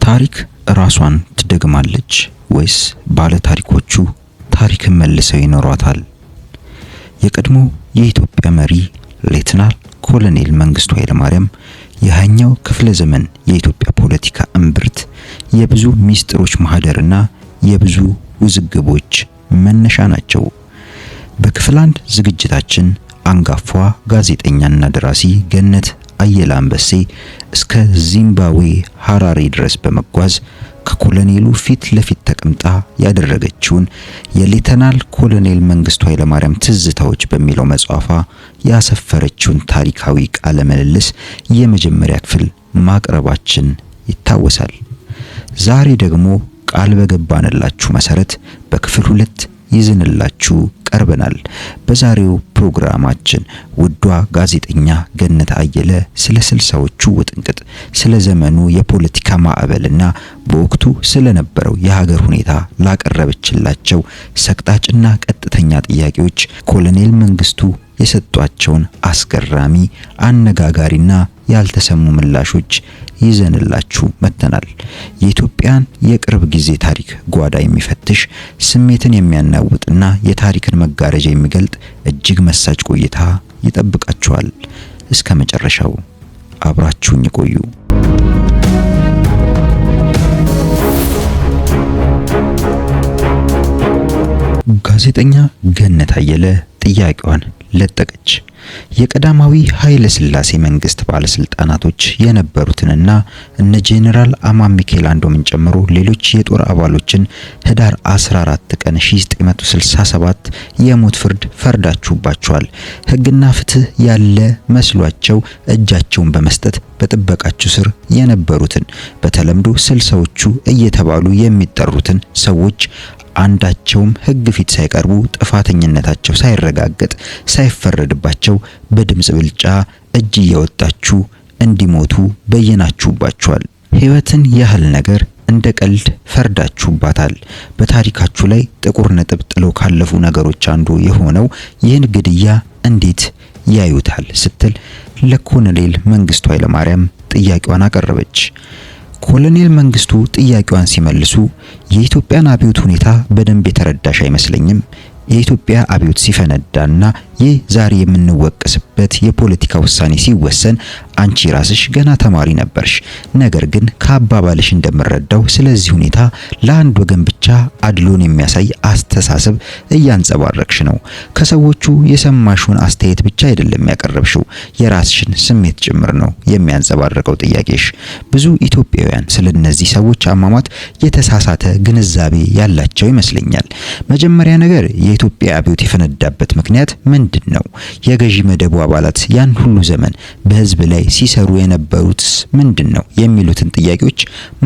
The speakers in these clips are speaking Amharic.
ታሪክ ራሷን ትደግማለች ወይስ ባለ ታሪኮቹ ታሪክን መልሰው ይኖሯታል? የቀድሞ የኢትዮጵያ መሪ ሌተናል ኮሎኔል መንግስቱ ኃይለማርያም የሃያኛው ክፍለ ዘመን የኢትዮጵያ ፖለቲካ እምብርት፣ የብዙ ሚስጥሮች ማህደርና የብዙ ውዝግቦች መነሻ ናቸው። በክፍል 1 ዝግጅታችን አንጋፋ ጋዜጠኛና ደራሲ ገነት አየለ አንበሴ እስከ ዚምባብዌ ሐራሬ ድረስ በመጓዝ ከኮሎኔሉ ፊት ለፊት ተቀምጣ ያደረገችውን የሌተናል ኮሎኔል መንግስቱ ኃይለማርያም ትዝታዎች በሚለው መጽሐፏ ያሰፈረችውን ታሪካዊ ቃለ ምልልስ የመጀመሪያ ክፍል ማቅረባችን ይታወሳል። ዛሬ ደግሞ ቃል በገባንላችሁ መሰረት በክፍል 2 ይዘንላችሁ ቀርበናል። በዛሬው ፕሮግራማችን ውዷ ጋዜጠኛ ገነት አየለ ስለ ስልሳዎቹ ውጥንቅጥ፣ ስለ ዘመኑ የፖለቲካ ማዕበልና በወቅቱ ስለነበረው የሀገር ሁኔታ ላቀረበችላቸው ሰቅጣጭና ቀጥተኛ ጥያቄዎች ኮሎኔል መንግስቱ የሰጧቸውን አስገራሚ አነጋጋሪና ያልተሰሙ ምላሾች ይዘንላችሁ መጥተናል። የኢትዮጵያን የቅርብ ጊዜ ታሪክ ጓዳ የሚፈትሽ ስሜትን የሚያናውጥና የታሪክን መጋረጃ የሚገልጥ እጅግ መሳጭ ቆይታ ይጠብቃችኋል። እስከ መጨረሻው አብራችሁኝ ቆዩ። ጋዜጠኛ ገነት አየለ ጥያቄዋን ለጠቀች። የቀዳማዊ ኃይለ ሥላሴ መንግስት ባለስልጣናቶች የነበሩትንና እነ ጄኔራል አማን ሚካኤል አንዶምን ጨምሮ ሌሎች የጦር አባሎችን ህዳር 14 ቀን 1967 የሞት ፍርድ ፈርዳችሁባቸዋል። ህግና ፍትህ ያለ መስሏቸው እጃቸውን በመስጠት በጥበቃችሁ ስር የነበሩትን በተለምዶ ስልሳዎቹ እየተባሉ የሚጠሩትን ሰዎች አንዳቸውም ህግ ፊት ሳይቀርቡ ጥፋተኝነታቸው ሳይረጋገጥ ሳይፈረድባቸው በድምጽ ብልጫ እጅ እያወጣችሁ እንዲሞቱ በየናችሁባቸዋል። ህይወትን ያህል ነገር እንደ ቀልድ ፈርዳችሁባታል። በታሪካችሁ ላይ ጥቁር ነጥብ ጥለው ካለፉ ነገሮች አንዱ የሆነው ይህን ግድያ እንዴት ያዩታል ስትል ለኮሎኔል መንግስቱ ኃይለማርያም ጥያቄዋን አቀረበች። ኮሎኔል መንግስቱ ጥያቄዋን ሲመልሱ የኢትዮጵያን አብዮት ሁኔታ በደንብ የተረዳሽ አይመስለኝም። የኢትዮጵያ አብዮት ሲፈነዳና ይህ ዛሬ የምንወቀስበት የፖለቲካ ውሳኔ ሲወሰን አንቺ ራስሽ ገና ተማሪ ነበርሽ። ነገር ግን ከአባባልሽ እንደምረዳው ስለዚህ ሁኔታ ለአንድ ወገን ብቻ አድሎን የሚያሳይ አስተሳሰብ እያንጸባረቅሽ ነው። ከሰዎቹ የሰማሽውን አስተያየት ብቻ አይደለም ያቀረብሽው፣ የራስሽን ስሜት ጭምር ነው የሚያንጸባርቀው ጥያቄሽ። ብዙ ኢትዮጵያውያን ስለነዚህ ሰዎች አሟሟት የተሳሳተ ግንዛቤ ያላቸው ይመስለኛል። መጀመሪያ ነገር የኢትዮጵያ አብዮት የፈነዳበት ምክንያት ምንድነው? የገዢ መደቡ አባላት ያን ሁሉ ዘመን በህዝብ ላይ ሲሰሩ የነበሩትስ ምንድነው? የሚሉትን ጥያቄዎች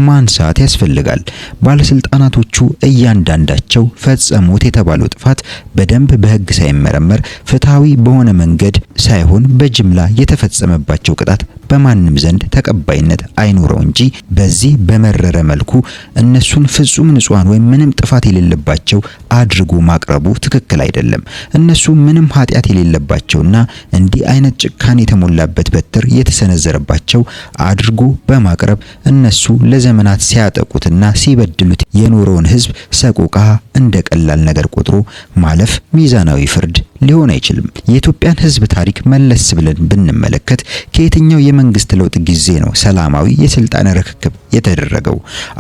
ማንሳት ያስፈልጋል። ባለስልጣናቶቹ እያንዳንዳቸው ፈጸሙት የተባለው ጥፋት በደንብ በህግ ሳይመረመር ፍትሃዊ በሆነ መንገድ ሳይሆን በጅምላ የተፈጸመባቸው ቅጣት በማንም ዘንድ ተቀባይነት አይኖረው እንጂ በዚህ በመረረ መልኩ እነሱን ፍጹም ንጹሃን ወይም ምንም ጥፋት የሌለባቸው አድርጎ ማቅረቡ ትክክል አይደለም። እነሱ ምንም ኃጢአት የሌለባቸውና እንዲህ አይነት ጭካኔ የተሞላበት በትር የተሰነዘረባቸው አድርጎ በማቅረብ እነሱ ለዘመናት ሲያጠቁትና ሲበድሉት የኖረውን ህዝብ ሰቆቃ እንደ ቀላል ነገር ቆጥሮ ማለፍ ሚዛናዊ ፍርድ ሊሆን አይችልም። የኢትዮጵያን ህዝብ ታሪክ መለስ ብለን ብንመለከት ከየትኛው የመንግስት ለውጥ ጊዜ ነው ሰላማዊ የስልጣን ርክክብ የተደረገው?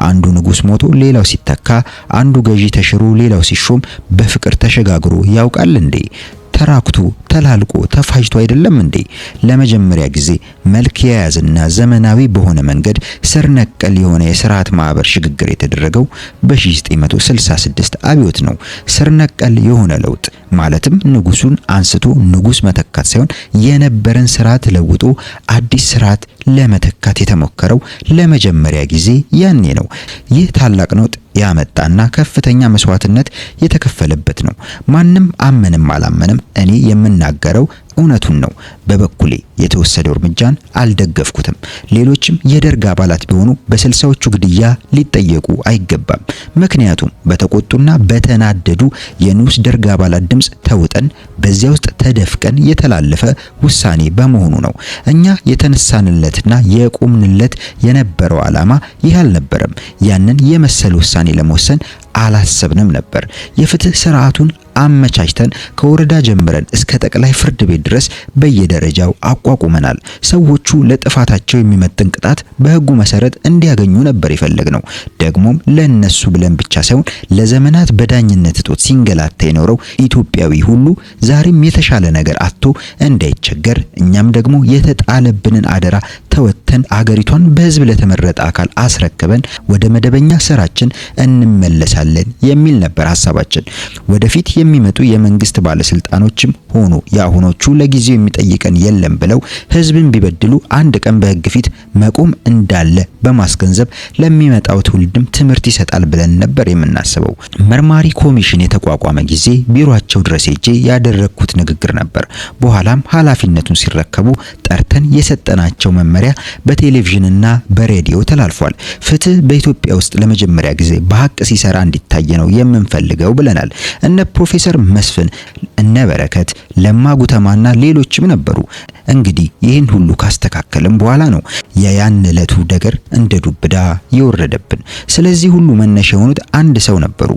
አንዱ ንጉስ ሞቶ ሌላው ሲተካ፣ አንዱ ገዢ ተሽሮ ሌላው ሲሾም በፍቅር ተሸጋግሮ ያውቃል እንዴ? ተራክቶ ተላልቆ ተፋጅቶ አይደለም እንዴ? ለመጀመሪያ ጊዜ መልክ የያዘና ዘመናዊ በሆነ መንገድ ስር ነቀል የሆነ የሥርዓት ማህበር ሽግግር የተደረገው በ1966 አብዮት ነው። ስር ነቀል የሆነ ለውጥ ማለትም ንጉሱን አንስቶ ንጉስ መተካት ሳይሆን የነበረን ስርዓት ለውጦ አዲስ ስርዓት ለመተካት የተሞከረው ለመጀመሪያ ጊዜ ያኔ ነው። ይህ ታላቅ ነውጥ ያመጣና ከፍተኛ መስዋዕትነት የተከፈለበት ነው። ማንም አመንም አላመንም እኔ የምናገረው እውነቱን ነው። በበኩሌ የተወሰደው እርምጃን አልደገፍኩትም። ሌሎችም የደርግ አባላት ቢሆኑ በስልሳዎቹ ግድያ ሊጠየቁ አይገባም። ምክንያቱም በተቆጡና በተናደዱ የንዑስ ደርግ አባላት ድምፅ ተውጠን በዚያ ውስጥ ተደፍቀን የተላለፈ ውሳኔ በመሆኑ ነው። እኛ የተነሳንለትና የቆምንለት የነበረው ዓላማ ይህ አልነበረም። ያንን የመሰለ ውሳኔ ለመወሰን አላሰብንም ነበር። የፍትህ ስርዓቱን አመቻችተን ከወረዳ ጀምረን እስከ ጠቅላይ ፍርድ ቤት ድረስ በየደረጃው አቋቁመናል። ሰዎቹ ለጥፋታቸው የሚመጥን ቅጣት በህጉ መሰረት እንዲያገኙ ነበር የፈለግነው። ደግሞም ለነሱ ብለን ብቻ ሳይሆን ለዘመናት በዳኝነት እጦት ሲንገላታ የኖረው ኢትዮጵያዊ ሁሉ ዛሬም የተሻለ ነገር አጥቶ እንዳይቸገር፣ እኛም ደግሞ የተጣለብንን አደራ ተወተን አገሪቷን በህዝብ ለተመረጠ አካል አስረክበን ወደ መደበኛ ስራችን እንመለሳለን የሚል ነበር ሐሳባችን። ወደፊት የሚመጡ የመንግስት ባለስልጣኖችም ሆኑ የአሁኖቹ ለጊዜው የሚጠይቀን የለም ብለው ህዝብን ቢበድሉ አንድ ቀን በህግ ፊት መቆም እንዳለ በማስገንዘብ ለሚመጣው ትውልድም ትምህርት ይሰጣል ብለን ነበር የምናስበው። መርማሪ ኮሚሽን የተቋቋመ ጊዜ ቢሮአቸው ድረስ ሄጄ ያደረኩት ንግግር ነበር። በኋላም ኃላፊነቱን ሲረከቡ ጠርተን የሰጠናቸው መመሪያ በቴሌቪዥንና በሬዲዮ ተላልፏል። ፍትህ በኢትዮጵያ ውስጥ ለመጀመሪያ ጊዜ በሐቅ ሲሰራ እንዲታይ ነው የምንፈልገው ብለናል። እነ ፕሮፌሰር መስፍን፣ እነ በረከት፣ ለማ ጉተማና ሌሎችም ነበሩ። እንግዲህ ይህን ሁሉ ካስተካከለም በኋላ ነው የያን ዕለቱ ነገር እንደ ዱብዳ የወረደብን። ስለዚህ ሁሉ መነሻ የሆኑት አንድ ሰው ነበሩ፣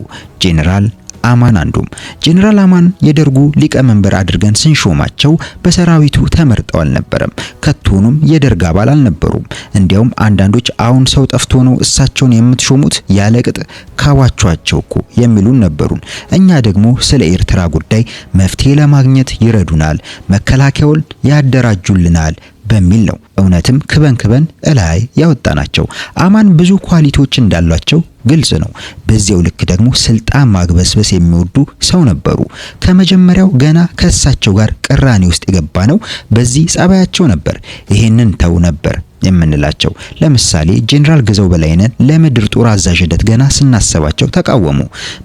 ጄኔራል አማን አንዶም። ጄኔራል አማን የደርጉ ሊቀመንበር አድርገን ስንሾማቸው በሰራዊቱ ተመርጠው አልነበረም። ከቶኑም የደርግ አባል አልነበሩም። እንዲያውም አንዳንዶች አሁን ሰው ጠፍቶ ነው እሳቸውን የምትሾሙት ያለቅጥ ካዋቿቸው እኮ የሚሉን ነበሩን። እኛ ደግሞ ስለ ኤርትራ ጉዳይ መፍትሄ ለማግኘት ይረዱናል፣ መከላከያውን ያደራጁልናል በሚል ነው እውነትም ክበን እላይ ያወጣናቸው። አማን ብዙ ኳሊቲዎች እንዳሏቸው ግልጽ ነው። በዚያው ልክ ደግሞ ስልጣን ማግበስበስ የሚወዱ ሰው ነበሩ። ከመጀመሪያው ገና ከእሳቸው ጋር ቅራኔ ውስጥ የገባ ነው በዚህ ጸባያቸው ነበር። ይሄንን ተው ነበር የምንላቸው። ለምሳሌ ጄኔራል ግዛው በላይነህ ለምድር ጦር አዛዥነት ገና ስናሰባቸው ተቃወሙ።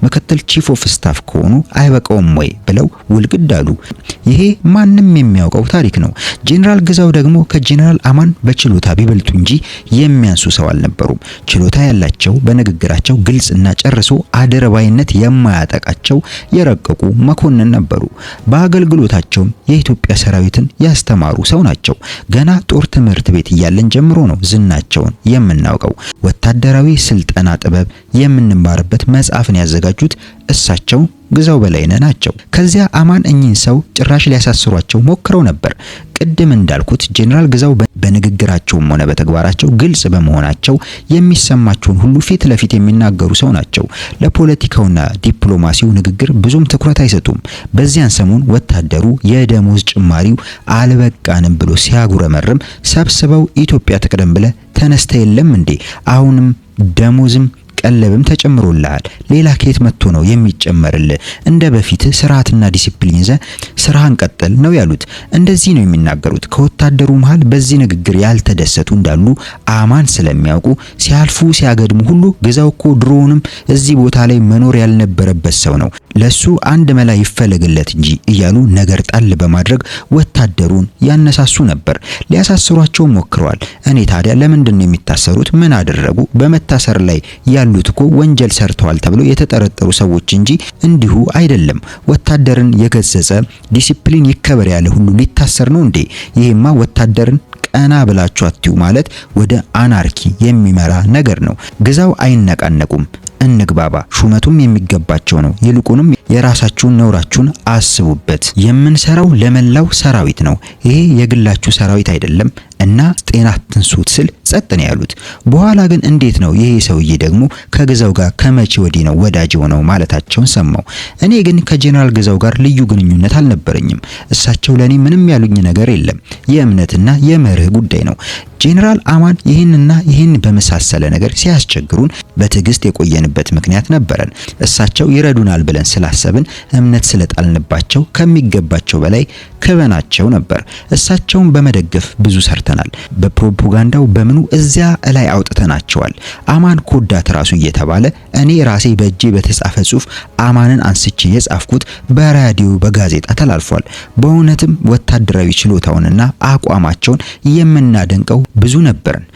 ምክትል ቺፍ ኦፍ ስታፍ ከሆኑ አይበቃውም ወይ ብለው ውልግድ አሉ። ይሄ ማንም የሚያውቀው ታሪክ ነው። ጄኔራል ግዛው ደግሞ ከጄኔራል አማን በችሎታ ቢበልጡ እንጂ የሚያንሱ ሰው አልነበሩም። ችሎታ ያላቸው፣ በንግግራቸው ግልጽና ጨርሶ አድርባይነት የማያጠቃቸው የረቀቁ መኮንን ነበሩ። በአገልግሎታቸውም የኢትዮጵያ ሰራዊትን ያስተማሩ ሰው ናቸው። ገና ጦር ትምህርት ቤት እያለን ጀምሮ ነው ዝናቸውን የምናውቀው። ወታደራዊ ስልጠና ጥበብ የምንማርበት መጽሐፍን ያዘጋጁት እሳቸው ግዛው በላይነህ ናቸው። ከዚያ አማን እኚህን ሰው ጭራሽ ሊያሳስሯቸው ሞክረው ነበር። ቅድም እንዳልኩት ጄኔራል ግዛው በንግግራቸውም ሆነ በተግባራቸው ግልጽ በመሆናቸው የሚሰማቸውን ሁሉ ፊት ለፊት የሚናገሩ ሰው ናቸው። ለፖለቲካውና ዲፕሎማሲው ንግግር ብዙም ትኩረት አይሰጡም። በዚያን ሰሞን ወታደሩ የደሞዝ ጭማሪው አልበቃንም ብሎ ሲያጉረመርም ሰብስበው ኢትዮጵያ ትቅደም ብለ ተነስተ የለም እንዴ? አሁንም ደሞዝም ቀለብም ተጨምሮልሃል፣ ሌላ ከየት መጥቶ ነው የሚጨመርልህ? እንደ በፊት ስርዓትና ዲሲፕሊን ይዘህ ስራህን ቀጥል ነው ያሉት። እንደዚህ ነው የሚናገሩት። ከወታደሩ መሃል በዚህ ንግግር ያልተደሰቱ እንዳሉ አማን ስለሚያውቁ ሲያልፉ ሲያገድሙ ሁሉ ግዛው እኮ ድሮውንም እዚህ ቦታ ላይ መኖር ያልነበረበት ሰው ነው፣ ለሱ አንድ መላ ይፈለግለት እንጂ እያሉ ነገር ጣል በማድረግ ወታደሩን ያነሳሱ ነበር። ሊያሳስሯቸው ሞክረዋል። እኔ ታዲያ ለምንድን ነው የሚታሰሩት? ምን አደረጉ? በመታሰር ላይ ያሉት እኮ ወንጀል ሰርተዋል ተብሎ የተጠረጠሩ ሰዎች እንጂ እንዲሁ አይደለም። ወታደርን የገሰጸ ዲሲፕሊን ይከበር ያለ ሁሉ ሊታሰር ነው እንዴ? ይሄማ ወታደርን ቀና ብላችሁ አትዩ ማለት ወደ አናርኪ የሚመራ ነገር ነው። ግዛው አይነቃነቁም። እንግባባ። ሹመቱም የሚገባቸው ነው። ይልቁንም የራሳችሁን ነውራችሁን አስቡበት። የምንሰራው ለመላው ሰራዊት ነው። ይሄ የግላችሁ ሰራዊት አይደለም እና ጤና ትንሱት ስል ጸጥ ነው ያሉት። በኋላ ግን እንዴት ነው ይሄ ሰውዬ ደግሞ ከግዛው ጋር ከመቼ ወዲህ ነው ወዳጅ ሆነው ማለታቸውን ሰማው። እኔ ግን ከጄኔራል ግዛው ጋር ልዩ ግንኙነት አልነበረኝም። እሳቸው ለኔ ምንም ያሉኝ ነገር የለም። የእምነትና የመርህ ጉዳይ ነው። ጄኔራል አማን ይህንና ይህን በመሳሰለ ነገር ሲያስቸግሩን በትዕግስት የቆየንበት ምክንያት ነበረን። እሳቸው ይረዱናል ብለን ስላሰብን እምነት ስለጣልንባቸው ከሚገባቸው በላይ ክበናቸው ነበር። እሳቸውን በመደገፍ ብዙ ሰርተናል። በፕሮፓጋንዳው በምኑ እዚያ ላይ አውጥተናቸዋል። አማን ኮዳት ራሱ እየተባለ እኔ ራሴ በእጄ በተጻፈ ጽሁፍ አማንን አንስቼ የጻፍኩት በራዲዮ በጋዜጣ ተላልፏል። በእውነትም ወታደራዊ ችሎታውንና አቋማቸውን የምናደንቀው ብዙ ነበርን።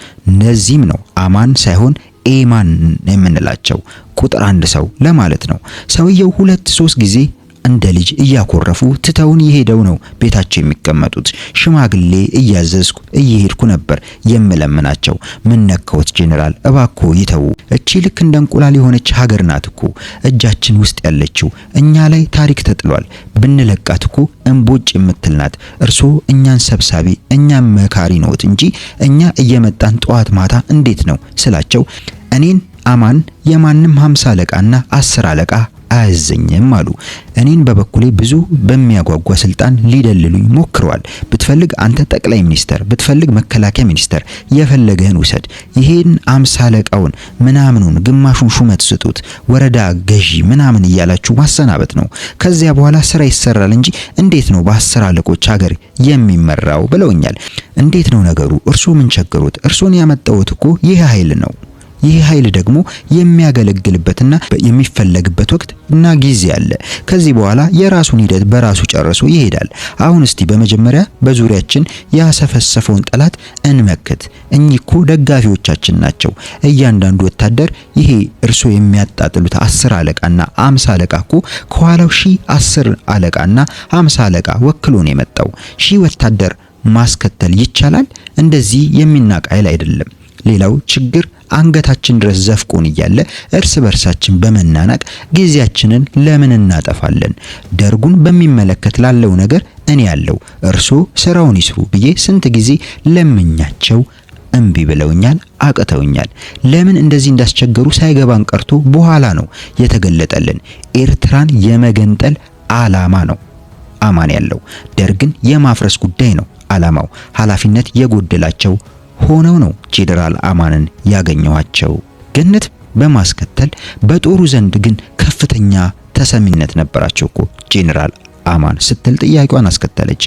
ለዚህም ነው አማን ሳይሆን ኤማን የምንላቸው ቁጥር አንድ ሰው ለማለት ነው። ሰውየው 2-3 ጊዜ እንደ ልጅ እያኮረፉ ትተውን የሄደው ነው ቤታቸው የሚቀመጡት። ሽማግሌ እያዘዝኩ እየሄድኩ ነበር የምለምናቸው። ምን ነካውት ጄኔራል እባክዎ ይተው። እቺ ልክ እንደ እንቁላል የሆነች ሀገር ናት እኮ እጃችን ውስጥ ያለችው። እኛ ላይ ታሪክ ተጥሏል። ብንለቃት እኮ እንቦጭ የምትል ናት። እርሶ እኛን ሰብሳቢ እኛን መካሪ ነዎት እንጂ እኛ እየመጣን ጠዋት ማታ እንዴት ነው ስላቸው እኔን አማን የማንም 50 አለቃና 10 አለቃ አያዘኝም አሉ። እኔን በበኩሌ ብዙ በሚያጓጓ ስልጣን ሊደልሉኝ ሞክረዋል። ብትፈልግ አንተ ጠቅላይ ሚኒስተር፣ ብትፈልግ መከላከያ ሚኒስተር፣ የፈለገህን ውሰድ። ይሄን 50 አለቃውን ምናምኑን ግማሹን ሹመት ስጡት፣ ወረዳ ገዢ ምናምን እያላችሁ ማሰናበት ነው። ከዚያ በኋላ ስራ ይሰራል እንጂ እንዴት ነው በ10 አለቆች ሀገር የሚመራው ብለውኛል። እንዴት ነው ነገሩ? እርሶ ምን ቸገሩት? እርሶን ያመጣውት እኮ ይህ ኃይል ነው። ይህ ኃይል ደግሞ የሚያገለግልበትና የሚፈለግበት ወቅት እና ጊዜ አለ። ከዚህ በኋላ የራሱን ሂደት በራሱ ጨርሶ ይሄዳል። አሁን እስቲ በመጀመሪያ በዙሪያችን ያሰፈሰፈውን ጠላት እንመክት። እኚህ እኮ ደጋፊዎቻችን ናቸው። እያንዳንዱ ወታደር ይሄ እርሶ የሚያጣጥሉት 10 አለቃና 50 አለቃ እኮ ከኋላው 10 አለቃና 50 አለቃ ወክሎ ነው የመጣው። 1000 ወታደር ማስከተል ይቻላል? እንደዚህ የሚናቅ ኃይል አይደለም። ሌላው ችግር አንገታችን ድረስ ዘፍቆን እያለ እርስ በርሳችን በመናናቅ ጊዜያችንን ለምን እናጠፋለን? ደርጉን በሚመለከት ላለው ነገር እኔ ያለው እርሶ ስራውን ይስሩ ብዬ ስንት ጊዜ ለምኛቸው እምቢ ብለውኛል፣ አቅተውኛል። ለምን እንደዚህ እንዳስቸገሩ ሳይገባን ቀርቶ በኋላ ነው የተገለጠልን። ኤርትራን የመገንጠል አላማ ነው አማን ያለው። ደርግን የማፍረስ ጉዳይ ነው አላማው። ኃላፊነት የጎደላቸው ሆነው ነው ጄኔራል አማንን ያገኘዋቸው። ገነት በማስከተል በጦሩ ዘንድ ግን ከፍተኛ ተሰሚነት ነበራቸው እኮ ጄኔራል አማን ስትል ጥያቄዋን አስከተለች።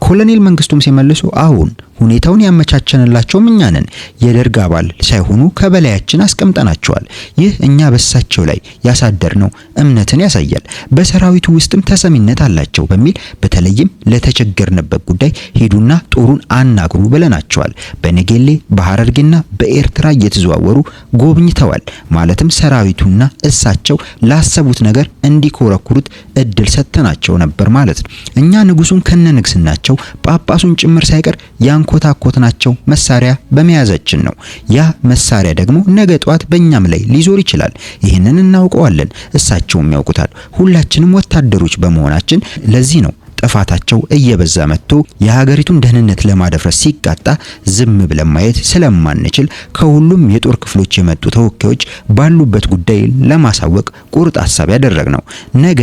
ኮሎኔል መንግስቱም ሲመልሱ አሁን ሁኔታውን ያመቻቸንላቸው እኛ ነን። የደርግ አባል ሳይሆኑ ከበላያችን አስቀምጠናቸዋል። ይህ እኛ በሳቸው ላይ ያሳደርነው እምነትን ያሳያል። በሰራዊቱ ውስጥም ተሰሚነት አላቸው በሚል በተለይም ለተቸገርንበት ጉዳይ ሄዱና ጦሩን አናግሩ ብለናቸዋል። በነጌሌ በሐረርጌና በኤርትራ እየተዘዋወሩ ጎብኝተዋል። ማለትም ሰራዊቱና እሳቸው ላሰቡት ነገር እንዲኮረኩሩት እድል ሰጥተናቸው ነበር ማለት ነው። እኛ ንጉሱን ከነንግስናቸው ጳጳሱን ጭምር ሳይቀር ያንኮታኮትናቸው መሳሪያ በመያዛችን ነው። ያ መሳሪያ ደግሞ ነገ ጧት በእኛም ላይ ሊዞር ይችላል። ይህንን እናውቀዋለን፣ እሳቸውም ያውቁታል። ሁላችንም ወታደሮች በመሆናችን ለዚህ ነው ጥፋታቸው እየበዛ መጥቶ የሀገሪቱን ደህንነት ለማደፍረስ ሲቃጣ ዝም ብለን ማየት ስለማንችል ከሁሉም የጦር ክፍሎች የመጡ ተወካዮች ባሉበት ጉዳይ ለማሳወቅ ቁርጥ ሐሳብ ያደረግነው። ነገ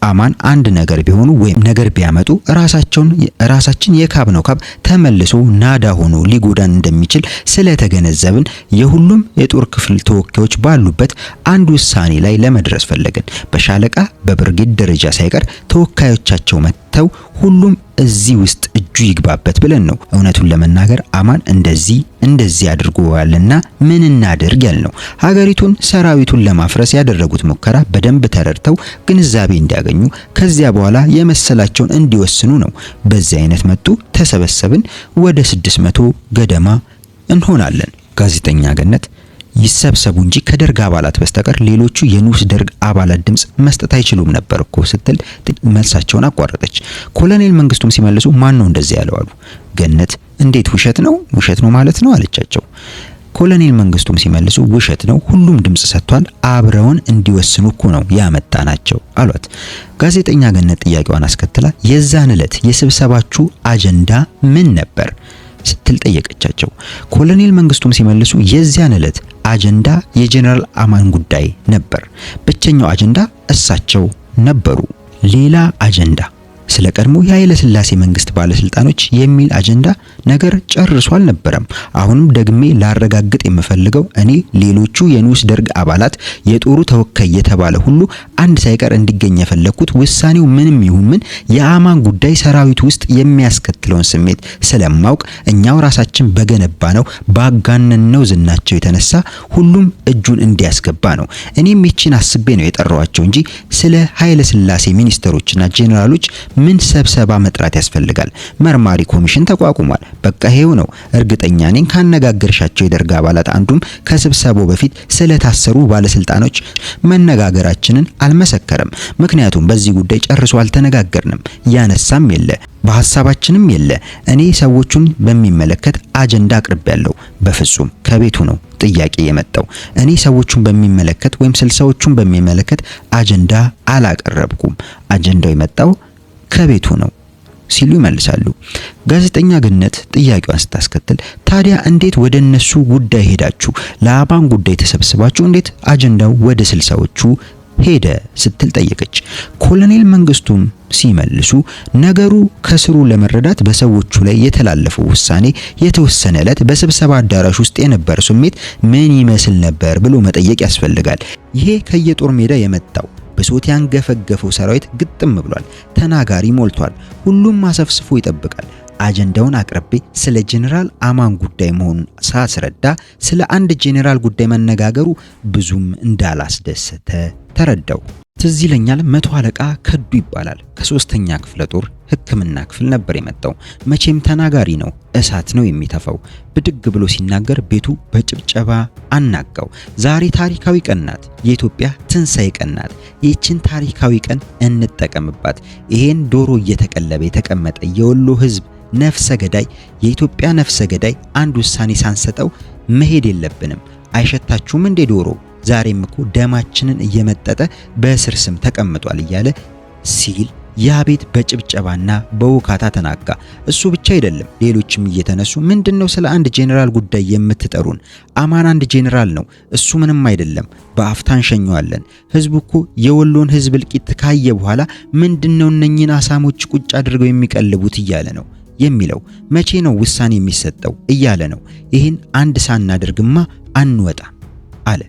አማን አንድ ነገር ቢሆኑ ወይም ነገር ቢያመጡ ራሳችን የካብነው ካብ ተመልሶ ናዳ ሆኖ ሊጎዳን እንደሚችል ስለተገነዘብን የሁሉም የጦር ክፍል ተወካዮች ባሉበት አንድ ውሳኔ ላይ ለመድረስ ፈለግን። በሻለቃ በብርጌድ ደረጃ ሳይቀር ተወካዮቻቸው መጥተው ሁሉም እዚህ ውስጥ እጁ ይግባበት ብለን ነው። እውነቱን ለመናገር አማን እንደዚህ አድርጎዋልና ምን እናድርግ ያልነው። ሀገሪቱን ሰራዊቱን ለማፍረስ ያደረጉት ሙከራ በደንብ ተረድተው ግንዛቤ እንዲያገኙ ከዚያ በኋላ የመሰላቸውን እንዲወስኑ ነው። በዚህ አይነት መጡ። ተሰበሰብን። ወደ 600 ገደማ እንሆናለን። ጋዜጠኛ ገነት ይሰብሰቡ እንጂ ከደርግ አባላት በስተቀር ሌሎቹ የንዑስ ደርግ አባላት ድምጽ መስጠት አይችሉም ነበር እኮ ስትል መልሳቸውን አቋረጠች። ኮሎኔል መንግስቱም ሲመልሱ ማን ነው እንደዚህ ያለው አሉ። ገነት እንዴት ውሸት ነው ማለት ነው አለቻቸው። ኮሎኔል መንግስቱም ሲመልሱ ውሸት ነው፣ ሁሉም ድምጽ ሰጥቷል፣ አብረውን እንዲወስኑ እኮ ነው ያመጣናቸው አሏት። ጋዜጠኛ ገነት ጥያቄዋን አስከትላ የዛን ዕለት የስብሰባችሁ አጀንዳ ምን ነበር ስትል ጠየቀቻቸው። ኮሎኔል መንግስቱም ሲመልሱ የዚያን ዕለት አጀንዳ የጄኔራል አማን ጉዳይ ነበር። ብቸኛው አጀንዳ እሳቸው ነበሩ። ሌላ አጀንዳ ስለ ቀድሞ የኃይለ ሥላሴ መንግስት ባለስልጣኖች የሚል አጀንዳ ነገር ጨርሶ አልነበረም። አሁንም ደግሜ ላረጋግጥ የምፈልገው እኔ ሌሎቹ የንዑስ ደርግ አባላት የጦሩ ተወካይ የተባለ ሁሉ አንድ ሳይቀር እንዲገኝ የፈለኩት ውሳኔው ምንም ይሁን ምን የአማን ጉዳይ ሰራዊት ውስጥ የሚያስከትለውን ስሜት ስለማውቅ እኛው ራሳችን በገነባ ነው ባጋነነው ዝናቸው የተነሳ ሁሉም እጁን እንዲያስገባ ነው። እኔም ይቺን አስቤ ነው የጠራዋቸው እንጂ ስለ ኃይለ ሥላሴ ሚኒስተሮችና ጄኔራሎች ምን ስብሰባ መጥራት ያስፈልጋል? መርማሪ ኮሚሽን ተቋቁሟል። በቃ ይሄው ነው። እርግጠኛ ነኝ ካነጋገርሻቸው የደርግ አባላት አንዱም ከስብሰባው በፊት ስለታሰሩ ባለስልጣኖች መነጋገራችንን አልመሰከረም። ምክንያቱም በዚህ ጉዳይ ጨርሶ አልተነጋገርንም። ያነሳም የለ በሐሳባችንም የለ። እኔ ሰዎቹን በሚመለከት አጀንዳ አቅርቤያለሁ። በፍጹም ከቤቱ ነው ጥያቄ የመጣው። እኔ ሰዎቹን በሚመለከት ወይም ስልሳዎቹን በሚመለከት አጀንዳ አላቀረብኩም። አጀንዳው የመጣው ከቤቱ ነው ሲሉ ይመልሳሉ። ጋዜጠኛ ገነት ጥያቄዋን ስታስከትል ታዲያ እንዴት ወደ እነሱ ጉዳይ ሄዳችሁ? ለአማን ጉዳይ ተሰብስባችሁ እንዴት አጀንዳው ወደ ስልሳዎቹ ሄደ ስትል ጠየቀች። ኮሎኔል መንግስቱም ሲመልሱ ነገሩ ከስሩ ለመረዳት በሰዎቹ ላይ የተላለፈው ውሳኔ የተወሰነ ዕለት በስብሰባ አዳራሽ ውስጥ የነበረ ስሜት ምን ይመስል ነበር ብሎ መጠየቅ ያስፈልጋል። ይሄ ከየጦር ሜዳ የመጣው ብሶት ያንገፈገፈው ሰራዊት ግጥም ብሏል። ተናጋሪ ሞልቷል። ሁሉም አሰፍስፎ ይጠብቃል። አጀንዳውን አቅርቤ ስለ ጄኔራል አማን ጉዳይ መሆኑን ሳስረዳ ስለ አንድ ጄኔራል ጉዳይ መነጋገሩ ብዙም እንዳላስደሰተ ተረዳው። ትዝ ይለኛል 100 አለቃ ከዱ ይባላል። ከ3ኛ ክፍለ ጦር ሕክምና ክፍል ነበር የመጣው። መቼም ተናጋሪ ነው፣ እሳት ነው የሚተፋው። ብድግ ብሎ ሲናገር ቤቱ በጭብጨባ አናጋው። ዛሬ ታሪካዊ ቀን ናት፣ የኢትዮጵያ ትንሳኤ ቀን ናት። ይህችን ታሪካዊ ቀን እንጠቀምባት። ይሄን ዶሮ እየተቀለበ የተቀመጠ የወሎ ሕዝብ ነፍሰ ገዳይ፣ የኢትዮጵያ ነፍሰ ገዳይ አንድ ውሳኔ ሳንሰጠው መሄድ የለብንም። አይሸታችሁም እንዴ ዶሮ? ዛሬም እኮ ደማችንን እየመጠጠ በእስር ስም ተቀምጧል እያለ ሲል ያ ቤት በጭብጨባና በውካታ ተናጋ። እሱ ብቻ አይደለም፣ ሌሎችም እየተነሱ ምንድነው ስለ አንድ ጄኔራል ጉዳይ የምትጠሩን? አማን አንድ ጄኔራል ነው፣ እሱ ምንም አይደለም፣ በአፍታን ሸኘዋለን። ህዝቡ እኮ የወሎን ህዝብ እልቂት ካየ በኋላ ምንድነው እነኚህን አሳሞች ቁጭ አድርገው የሚቀልቡት እያለ ነው የሚለው። መቼ ነው ውሳኔ የሚሰጠው እያለ ነው። ይህን አንድ ሳናደርግማ አንወጣ አለ።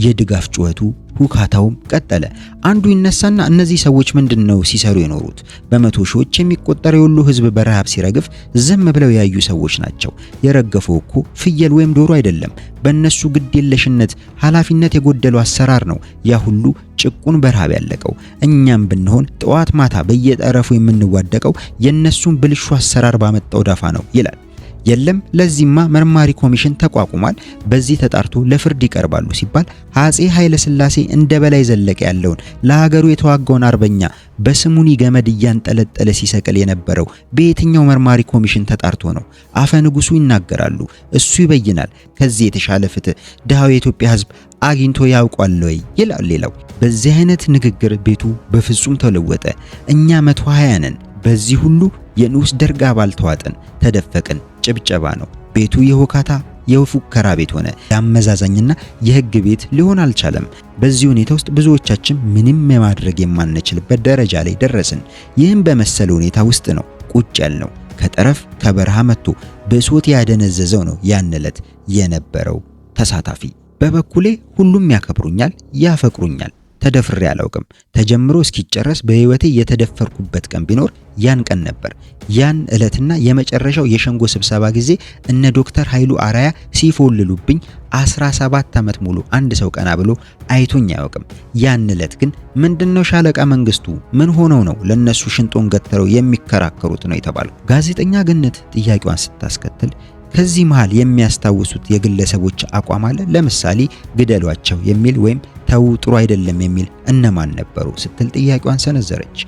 የድጋፍ ጩኸቱ ሁካታውም ቀጠለ። አንዱ ይነሳና እነዚህ ሰዎች ምንድነው ሲሰሩ የኖሩት? በመቶ ሺዎች የሚቆጠር የወሎ ህዝብ በረሃብ ሲረግፍ ዝም ብለው ያዩ ሰዎች ናቸው። የረገፈው እኮ ፍየል ወይም ዶሮ አይደለም። በእነሱ ግዴለሽነት፣ ኃላፊነት የጎደለው አሰራር ነው ያ ሁሉ ጭቁን በረሃብ ያለቀው። እኛም ብንሆን ጠዋት ማታ በየጠረፉ የምንዋደቀው የነሱን ብልሹ አሰራር ባመጣው ዳፋ ነው ይላል። የለም ለዚህማ መርማሪ ኮሚሽን ተቋቁሟል፣ በዚህ ተጣርቶ ለፍርድ ይቀርባሉ ሲባል አፄ ኃይለ ሥላሴ እንደ በላይ ዘለቀ ያለውን ለሀገሩ የተዋጋውን አርበኛ በስሙኒ ገመድ እያንጠለጠለ ሲሰቅል የነበረው በየትኛው መርማሪ ኮሚሽን ተጣርቶ ነው? አፈ ንጉሱ ይናገራሉ፣ እሱ ይበይናል። ከዚህ የተሻለ ፍትህ ድሃው የኢትዮጵያ ህዝብ አግኝቶ ያውቋል ወይ ይላል ሌላው። በዚህ አይነት ንግግር ቤቱ በፍጹም ተለወጠ። እኛ 120 ነን። በዚህ ሁሉ የንዑስ ደርግ አባል ተዋጠን፣ ተደፈቅን። ጭብጨባ ነው። ቤቱ የሆካታ የፉከራ ቤት ሆነ። ያመዛዛኝና የህግ ቤት ሊሆን አልቻለም። በዚህ ሁኔታ ውስጥ ብዙዎቻችን ምንም የማድረግ የማንችልበት ደረጃ ላይ ደረስን። ይህም በመሰለ ሁኔታ ውስጥ ነው ቁጭ ያልነው። ከጠረፍ ከበረሃ መጥቶ በሶት ያደነዘዘው ነው ያን ዕለት የነበረው ተሳታፊ። በበኩሌ ሁሉም ያከብሩኛል፣ ያፈቅሩኛል። ተደፍሬ አላውቅም። ተጀምሮ እስኪጨረስ በህይወቴ የተደፈርኩበት ቀን ቢኖር ያን ቀን ነበር። ያን ዕለትና የመጨረሻው የሸንጎ ስብሰባ ጊዜ እነ ዶክተር ኃይሉ አራያ ሲፎልሉብኝ 17 ዓመት ሙሉ አንድ ሰው ቀና ብሎ አይቶኝ አያውቅም። ያን ዕለት ግን ምንድነው ሻለቃ መንግስቱ ምን ሆነው ነው ለነሱ ሽንጦን ገተረው የሚከራከሩት ነው የተባለው? ጋዜጠኛ ገነት ጥያቄዋን ስታስከትል ከዚህ መሃል የሚያስታውሱት የግለሰቦች አቋም አለ? ለምሳሌ ግደሏቸው የሚል ወይም ተው ጥሩ አይደለም የሚል እነማን ነበሩ ስትል ጥያቄዋን ሰነዘረች።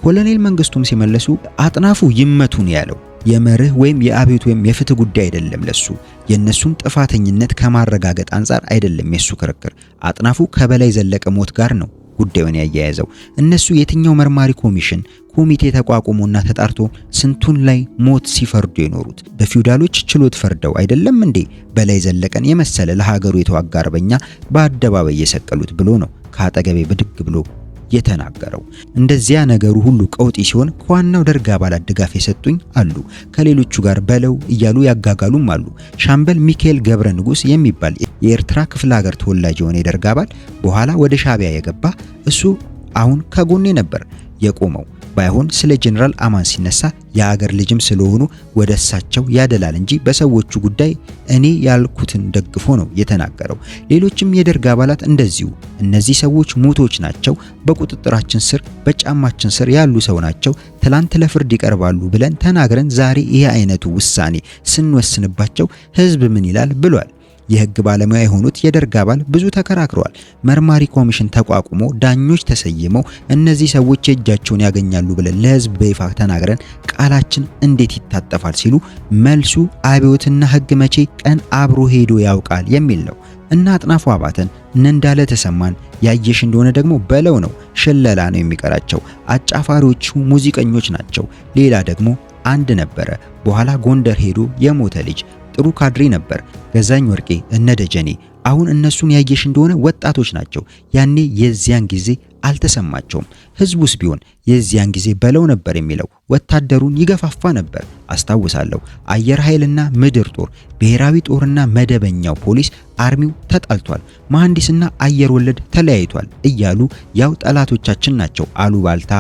ኮሎኔል መንግስቱም ሲመለሱ አጥናፉ ይመቱን ያለው የመርህ ወይም የአብዮት ወይም የፍትህ ጉዳይ አይደለም። ለሱ የነሱን ጥፋተኝነት ከማረጋገጥ አንጻር አይደለም የሱ ክርክር። አጥናፉ ከበላይ ዘለቀ ሞት ጋር ነው ጉዳዩን ያያያዘው። እነሱ የትኛው መርማሪ ኮሚቴ ተቋቁሞና ተጣርቶ ስንቱን ላይ ሞት ሲፈርዱ የኖሩት? በፊውዳሎች ችሎት ፈርደው አይደለም እንዴ በላይ ዘለቀን የመሰለ ለሀገሩ የተዋጋ አርበኛ በአደባባይ የሰቀሉት ብሎ ነው ከአጠገቤ ብድግ ብሎ የተናገረው። እንደዚያ ነገሩ ሁሉ ቀውጢ ሲሆን ከዋናው ደርግ አባላት ድጋፍ የሰጡኝ አሉ፣ ከሌሎቹ ጋር በለው እያሉ ያጋጋሉም አሉ። ሻምበል ሚካኤል ገብረ ንጉስ የሚባል የኤርትራ ክፍለ ሀገር ተወላጅ የሆነ የደርግ አባል በኋላ ወደ ሻዕቢያ የገባ እሱ አሁን ከጎኔ ነበር የቆመው። ባይሆን ስለ ጄኔራል አማን ሲነሳ የሀገር ልጅም ስለሆኑ ወደ እሳቸው ያደላል እንጂ በሰዎቹ ጉዳይ እኔ ያልኩትን ደግፎ ነው የተናገረው። ሌሎችም የደርግ አባላት እንደዚሁ እነዚህ ሰዎች ሙቶች ናቸው፣ በቁጥጥራችን ስር በጫማችን ስር ያሉ ሰው ናቸው፣ ትላንት ለፍርድ ይቀርባሉ ብለን ተናግረን ዛሬ ይሄ አይነቱ ውሳኔ ስንወስንባቸው ህዝብ ምን ይላል ብሏል። የህግ ባለሙያ የሆኑት የደርግ አባል ብዙ ተከራክረዋል። መርማሪ ኮሚሽን ተቋቁሞ ዳኞች ተሰይመው እነዚህ ሰዎች የእጃቸውን ያገኛሉ ብለን ለህዝብ በይፋ ተናግረን ቃላችን እንዴት ይታጠፋል ሲሉ መልሱ አብዮትና ህግ መቼ ቀን አብሮ ሄዶ ያውቃል የሚል ነው። እና አጥናፉ አባተን እንዳለ ተሰማን ያየሽ እንደሆነ ደግሞ በለው ነው። ሽለላ ነው የሚቀራቸው። አጫፋሪዎቹ ሙዚቀኞች ናቸው። ሌላ ደግሞ አንድ ነበረ በኋላ ጎንደር ሄዶ የሞተ ልጅ ጥሩ ካድሬ ነበር። ገዛኝ ወርቄ፣ እነ ደጀኔ አሁን እነሱን ያየሽ እንደሆነ ወጣቶች ናቸው። ያኔ የዚያን ጊዜ አልተሰማቸውም። ህዝቡስ ቢሆን የዚያን ጊዜ በለው ነበር የሚለው። ወታደሩን ይገፋፋ ነበር አስታውሳለሁ። አየር ኃይልና ምድር ጦር፣ ብሔራዊ ጦርና መደበኛው ፖሊስ አርሚው ተጣልቷል፣ መሐንዲስና አየር ወለድ ተለያይቷል እያሉ ያው ጠላቶቻችን ናቸው አሉባልታ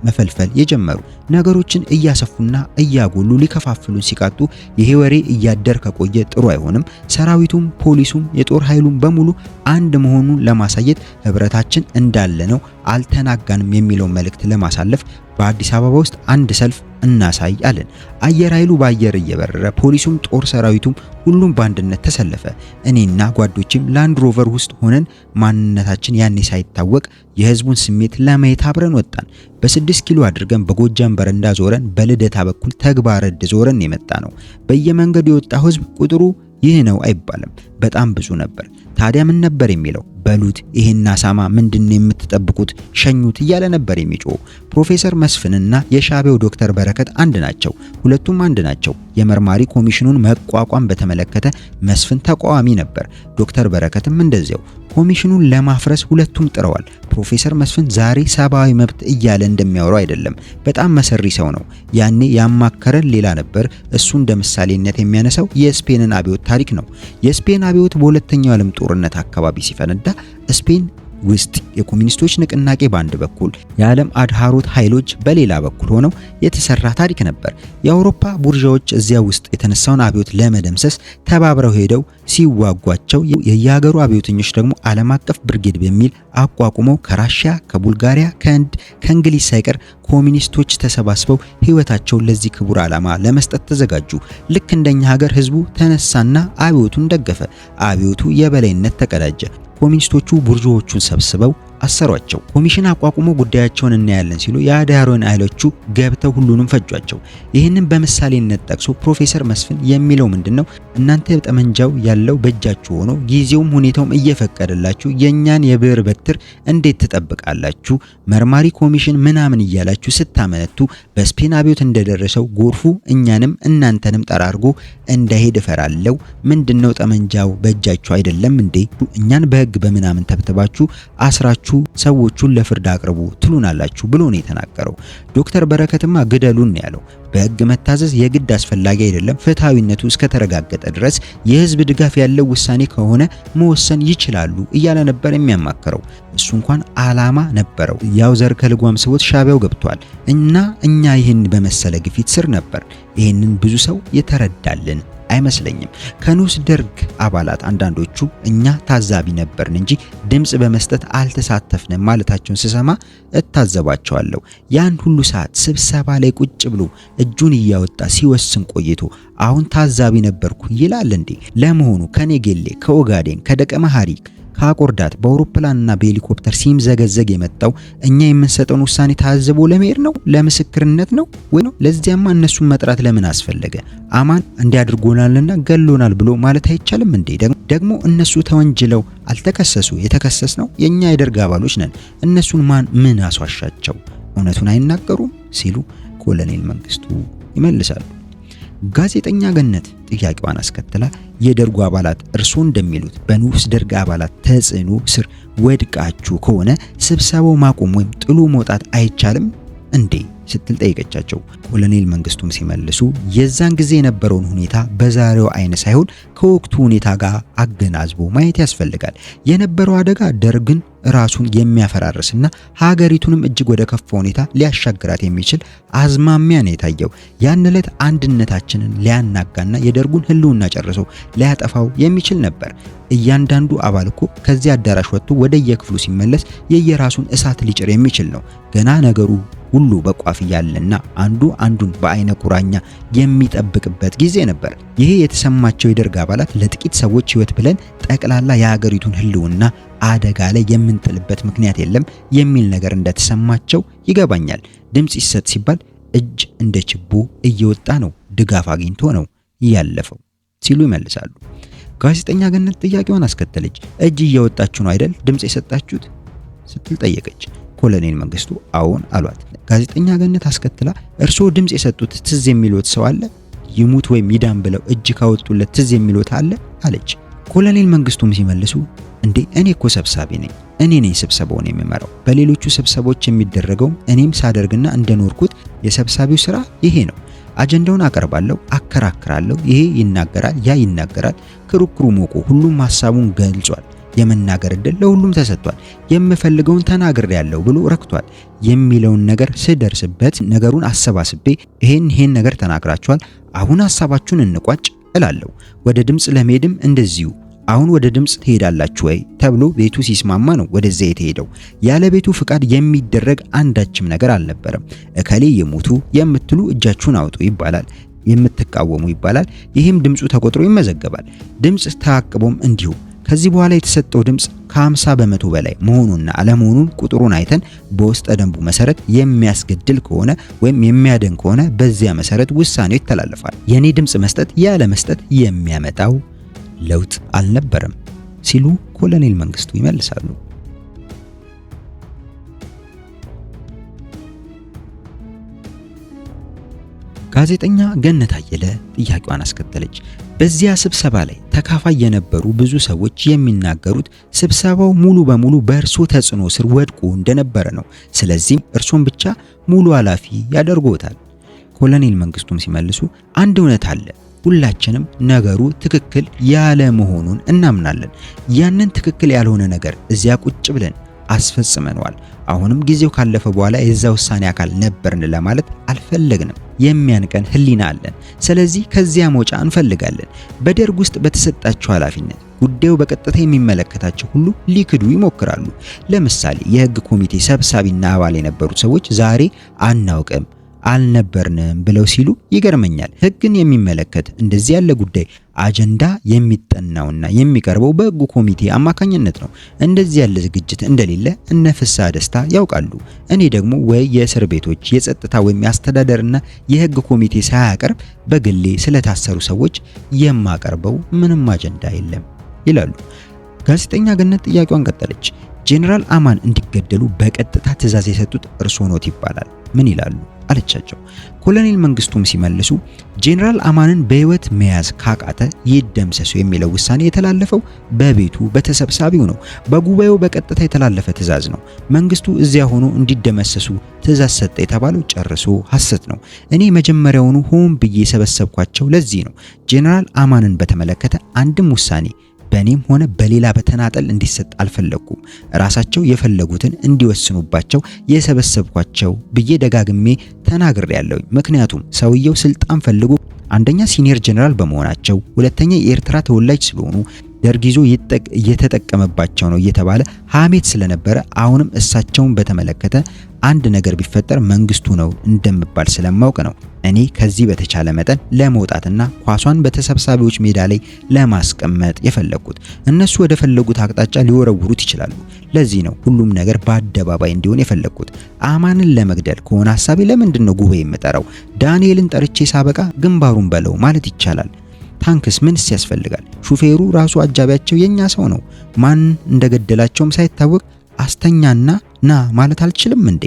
መፈልፈል የጀመሩ። ነገሮችን እያሰፉና እያጎሉ ሊከፋፍሉን ሲቃጡ ይሄ ወሬ እያደር ከቆየ ጥሩ አይሆንም። ሰራዊቱም ፖሊሱም የጦር ኃይሉም በሙሉ አንድ መሆኑን ለማሳየት ህብረታችን እንዳለ ነው፣ አልተናጋንም የሚለው መልእክት ለማሳለፍ በአዲስ አበባ ውስጥ አንድ ሰልፍ እናሳይ አለን። አየር ኃይሉ በአየር እየበረረ ፖሊሱም ጦር ሰራዊቱም ሁሉም በአንድነት ተሰለፈ። እኔና ጓዶችም ላንድ ሮቨር ውስጥ ሆነን ማንነታችን ያኔ ሳይታወቅ የህዝቡን ስሜት ለማየት አብረን ወጣን። በ6 ኪሎ አድርገን በጎጃም በረንዳ ዞረን በልደታ በኩል ተግባረድ ዞረን የመጣ ነው። በየመንገዱ የወጣው ህዝብ ቁጥሩ ይህ ነው አይባልም፣ በጣም ብዙ ነበር። ታዲያ ምን ነበር የሚለው? በሉት ይሄን አሳማ ምንድነው የምትጠብቁት? ሸኙት እያለ ነበር የሚጮው። ፕሮፌሰር መስፍንና የሻዕቢያው ዶክተር በረከት አንድ ናቸው። ሁለቱም አንድ ናቸው። የመርማሪ ኮሚሽኑን መቋቋም በተመለከተ መስፍን ተቃዋሚ ነበር፣ ዶክተር በረከትም እንደዚያው። ኮሚሽኑን ለማፍረስ ሁለቱም ጥረዋል። ፕሮፌሰር መስፍን ዛሬ ሰብአዊ መብት እያለ እንደሚያወራው አይደለም፣ በጣም መሰሪ ሰው ነው። ያኔ ያማከረን ሌላ ነበር። እሱ እንደ ምሳሌነት የሚያነሳው የስፔንን አብዮት ታሪክ ነው። የስፔን አብዮት በሁለተኛው ዓለም ጦርነት አካባቢ ሲፈነዳ ስፔን ውስጥ የኮሚኒስቶች ንቅናቄ በአንድ በኩል የዓለም አድሃሮት ኃይሎች በሌላ በኩል ሆነው የተሰራ ታሪክ ነበር። የአውሮፓ ቡርዣዎች እዚያ ውስጥ የተነሳውን አብዮት ለመደምሰስ ተባብረው ሄደው ሲዋጓቸው የየሀገሩ አብዮተኞች ደግሞ ዓለም አቀፍ ብርጌድ በሚል አቋቁመው ከራሺያ፣ ከቡልጋሪያ፣ ከህንድ፣ ከእንግሊዝ ሳይቀር ኮሚኒስቶች ተሰባስበው ህይወታቸውን ለዚህ ክቡር ዓላማ ለመስጠት ተዘጋጁ። ልክ እንደኛ ሀገር ህዝቡ ተነሳና አብዮቱን ደገፈ። አብዮቱ የበላይነት ተቀዳጀ። ኮሚኒስቶቹ ቡርዥዎቹን ሰብስበው አሰሯቸው። ኮሚሽን አቋቁሞ ጉዳያቸውን እናያለን ሲሉ የአድሃሮን ኃይሎቹ ገብተው ሁሉንም ፈጇቸው። ይህንን በምሳሌነት ጠቅሶ ፕሮፌሰር መስፍን የሚለው ምንድነው? እናንተ ጠመንጃው ያለው በእጃችሁ ሆኖ ጊዜውም ሁኔታውም እየፈቀደላችሁ የኛን የብዕር በትር እንዴት ትጠብቃላችሁ? መርማሪ ኮሚሽን ምናምን እያላችሁ ስታመነቱ በስፔን አብዮት እንደደረሰው ጎርፉ እኛንም እናንተንም ጠራርጎ እንዳይሄድ እፈራለሁ። ምንድነው ጠመንጃው በእጃችሁ አይደለም እንዴ? እኛን በህግ በምናምን ተብተባችሁ አስራችሁ ሰዎቹን ለፍርድ አቅርቡ ትሉናላችሁ ብሎ ነው የተናገረው። ዶክተር በረከትማ ግደሉን ያለው በህግ መታዘዝ የግድ አስፈላጊ አይደለም፣ ፍትሃዊነቱ እስከተረጋገጠ ድረስ የህዝብ ድጋፍ ያለው ውሳኔ ከሆነ መወሰን ይችላሉ እያለ ነበር የሚያማከረው። እሱ እንኳን አላማ ነበረው። ያው ዘር ከልጓም ስቦት ሻዕቢያው ገብቷል እና እኛ ይህን በመሰለ ግፊት ስር ነበር። ይህንን ብዙ ሰው የተረዳልን አይመስለኝም። ከንዑስ ደርግ አባላት አንዳንዶቹ እኛ ታዛቢ ነበርን እንጂ ድምጽ በመስጠት አልተሳተፍንም ማለታቸውን ስሰማ እታዘባቸዋለሁ። ያን ሁሉ ሰዓት ስብሰባ ላይ ቁጭ ብሎ እጁን እያወጣ ሲወስን ቆይቶ አሁን ታዛቢ ነበርኩ ይላል እንዴ? ለመሆኑ ከኔጌሌ፣ ከኦጋዴን፣ ከደቀ መሐሪ፣ ከአቆርዳት በአውሮፕላንና በሄሊኮፕተር ሲምዘገዘግ የመጣው እኛ የምንሰጠውን ውሳኔ ታዝቦ ለመሄድ ነው? ለምስክርነት ነው ወይ ነው? ለዚያማ እነሱን መጥራት ለምን አስፈለገ? አማን እንዲያድርጎናልና ገሎናል ብሎ ማለት አይቻልም እንዴ? ደግሞ እነሱ ተወንጅለው አልተከሰሱ። የተከሰስነው የኛ የደርግ አባሎች ነን። እነሱን ማን ምን አስዋሻቸው? እውነቱን አይናገሩም ሲሉ ኮሎኔል መንግስቱ ይመልሳሉ። ጋዜጠኛ ገነት ጥያቄዋን አስከትላ የደርጉ አባላት እርስዎ እንደሚሉት በንዑስ ደርግ አባላት ተጽዕኖ ስር ወድቃችሁ ከሆነ ስብሰባው ማቆም ወይም ጥሎ መውጣት አይቻልም እንዴ ስትል ጠይቀቻቸው። ኮሎኔል መንግስቱም ሲመልሱ የዛን ጊዜ የነበረውን ሁኔታ በዛሬው አይን ሳይሆን ከወቅቱ ሁኔታ ጋር አገናዝቦ ማየት ያስፈልጋል። የነበረው አደጋ ደርግን ራሱን የሚያፈራርስና ሀገሪቱንም እጅግ ወደ ከፋ ሁኔታ ሊያሻግራት የሚችል አዝማሚያ ነው የታየው። ያን ዕለት አንድነታችንን ሊያናጋና የደርጉን ህልውና ጨርሶ ሊያጠፋው የሚችል ነበር። እያንዳንዱ አባል እኮ ከዚህ አዳራሽ ወጥቶ ወደ የክፍሉ ሲመለስ የየራሱን እሳት ሊጭር የሚችል ነው። ገና ነገሩ ሁሉ በቋፍ ያለና አንዱ አንዱን በአይነ ቁራኛ የሚጠብቅበት ጊዜ ነበር። ይሄ የተሰማቸው የደርግ አባላት ለጥቂት ሰዎች ህይወት ብለን ጠቅላላ የሀገሪቱን ህልውና አደጋ ላይ የምንጥልበት ምክንያት የለም የሚል ነገር እንደተሰማቸው ይገባኛል። ድምጽ ይሰጥ ሲባል እጅ እንደ ችቦ እየወጣ ነው፣ ድጋፍ አግኝቶ ነው ያለፈው ሲሉ ይመልሳሉ። ጋዜጠኛ ገነት ጥያቄዋን አስከተለች። እጅ እየወጣችሁ ነው አይደል ድምጽ የሰጣችሁት ስትል ጠየቀች። ኮሎኔል መንግስቱ አዎን አሏት። ጋዜጠኛ ገነት አስከትላ እርስዎ ድምጽ የሰጡት ትዝ የሚሉት ሰው አለ? ይሙት ወይም ይዳን ብለው እጅ ካወጡለት ትዝ የሚሉት አለ አለች። ኮሎኔል መንግስቱም ሲመልሱ እንዴ እኔ እኮ ሰብሳቢ ነኝ፣ እኔ ነኝ ስብሰባውን የሚመራው። በሌሎቹ ስብሰባዎች የሚደረገው እኔም ሳደርግና እንደኖርኩት የሰብሳቢው ስራ ይሄ ነው። አጀንዳውን አቀርባለሁ፣ አከራክራለሁ፣ ይሄ ይናገራል፣ ያ ይናገራል። ክርክሩ ሞቆ ሁሉም ሐሳቡን ገልጿል። የመናገር ዕድል ለሁሉም ተሰጥቷል። የምፈልገውን ተናግሬያለሁ ብሎ ረክቷል የሚለውን ነገር ስደርስበት ነገሩን አሰባስቤ ይሄን ነገር ተናግራችኋል፣ አሁን ሐሳባችሁን እንቋጭ እላለሁ። ወደ ድምጽ ለመሄድም እንደዚሁ አሁን ወደ ድምጽ ትሄዳላችሁ ወይ ተብሎ ቤቱ ሲስማማ ነው ወደዚያ የተሄደው። ያለ ቤቱ ፍቃድ የሚደረግ አንዳችም ነገር አልነበረም። እከሌ የሞቱ የምትሉ እጃችሁን አውጡ ይባላል፣ የምትቃወሙ ይባላል። ይህም ድምጹ ተቆጥሮ ይመዘገባል። ድምጽ ተአቅቦም እንዲሁ። ከዚህ በኋላ የተሰጠው ድምጽ ከ50 በመቶ በላይ መሆኑና አለመሆኑን ቁጥሩን አይተን በውስጠ ደንቡ መሰረት የሚያስገድል ከሆነ ወይም የሚያደን ከሆነ በዚያ መሰረት ውሳኔው ይተላለፋል። የኔ ድምጽ መስጠት ያለ መስጠት የሚያመጣው ለውጥ አልነበረም ሲሉ ኮሎኔል መንግስቱ ይመልሳሉ። ጋዜጠኛ ገነት አየለ ጥያቄዋን አስከተለች። በዚያ ስብሰባ ላይ ተካፋይ የነበሩ ብዙ ሰዎች የሚናገሩት ስብሰባው ሙሉ በሙሉ በእርሶ ተጽዕኖ ስር ወድቆ እንደነበረ ነው። ስለዚህም እርሶን ብቻ ሙሉ ኃላፊ ያደርጎታል። ኮሎኔል መንግስቱም ሲመልሱ አንድ እውነት አለ። ሁላችንም ነገሩ ትክክል ያለ መሆኑን እናምናለን። ያንን ትክክል ያልሆነ ነገር እዚያ ቁጭ ብለን አስፈጽመናል። አሁንም ጊዜው ካለፈ በኋላ የዛ ውሳኔ አካል ነበርን ለማለት አልፈለግንም። የሚያንቀን ህሊና አለን። ስለዚህ ከዚያ መውጫ እንፈልጋለን። በደርግ ውስጥ በተሰጣቸው ኃላፊነት ጉዳዩ በቀጥታ የሚመለከታቸው ሁሉ ሊክዱ ይሞክራሉ። ለምሳሌ የህግ ኮሚቴ ሰብሳቢና አባል የነበሩት ሰዎች ዛሬ አናውቅም አልነበርንም ብለው ሲሉ ይገርመኛል። ህግን የሚመለከት እንደዚህ ያለ ጉዳይ አጀንዳ የሚጠናውና የሚቀርበው በህግ ኮሚቴ አማካኝነት ነው። እንደዚህ ያለ ዝግጅት እንደሌለ እነ ፍስሐ ደስታ ያውቃሉ። እኔ ደግሞ ወይ የእስር ቤቶች የጸጥታ ወይም የአስተዳደርና የህግ ኮሚቴ ሳያቀርብ በግሌ ስለታሰሩ ሰዎች የማቀርበው ምንም አጀንዳ የለም ይላሉ። ጋዜጠኛ ገነት ጥያቄዋን ቀጠለች። ጄኔራል አማን እንዲገደሉ በቀጥታ ትዕዛዝ የሰጡት እርሶ ኖት ይባላል፣ ምን ይላሉ አለቻቸው። ኮሎኔል መንግስቱም ሲመልሱ ጄኔራል አማንን በህይወት መያዝ ካቃተ ይደምሰሱ የሚለው ውሳኔ የተላለፈው በቤቱ በተሰብሳቢው ነው። በጉባኤው በቀጥታ የተላለፈ ትዕዛዝ ነው። መንግስቱ እዚያ ሆኖ እንዲደመሰሱ ትዕዛዝ ሰጠ የተባለው ጨርሶ ሐሰት ነው። እኔ መጀመሪያውኑ ሆን ብዬ የሰበሰብኳቸው ለዚህ ነው። ጄኔራል አማንን በተመለከተ አንድም ውሳኔ በእኔም ሆነ በሌላ በተናጠል እንዲሰጥ አልፈለኩም። ራሳቸው የፈለጉትን እንዲወስኑባቸው የሰበሰብኳቸው ብዬ ደጋግሜ ተናግሬያለሁ። ምክንያቱም ሰውየው ስልጣን ፈልጎ አንደኛ ሲኒየር ጀነራል በመሆናቸው፣ ሁለተኛ የኤርትራ ተወላጅ ስለሆኑ ደርግ ይዞ እየተጠቀመባቸው ነው እየተባለ ሐሜት ስለነበረ አሁንም እሳቸውን በተመለከተ አንድ ነገር ቢፈጠር መንግስቱ ነው እንደምባል ስለማውቅ ነው እኔ ከዚህ በተቻለ መጠን ለመውጣትና ኳሷን በተሰብሳቢዎች ሜዳ ላይ ለማስቀመጥ የፈለኩት። እነሱ ወደ ፈለጉት አቅጣጫ ሊወረውሩት ይችላሉ። ለዚህ ነው ሁሉም ነገር በአደባባይ እንዲሆን የፈለኩት። አማንን ለመግደል ከሆነ ሐሳቤ ለምንድነው ጉባኤ የምጠራው? ዳንኤልን ጠርቼ ሳበቃ ግንባሩን በለው ማለት ይቻላል። ታንክስ ምንስ ያስፈልጋል? ሹፌሩ ራሱ አጃቢያቸው የኛ ሰው ነው። ማን እንደገደላቸውም ሳይታወቅ አስተኛና ና ማለት አልችልም እንዴ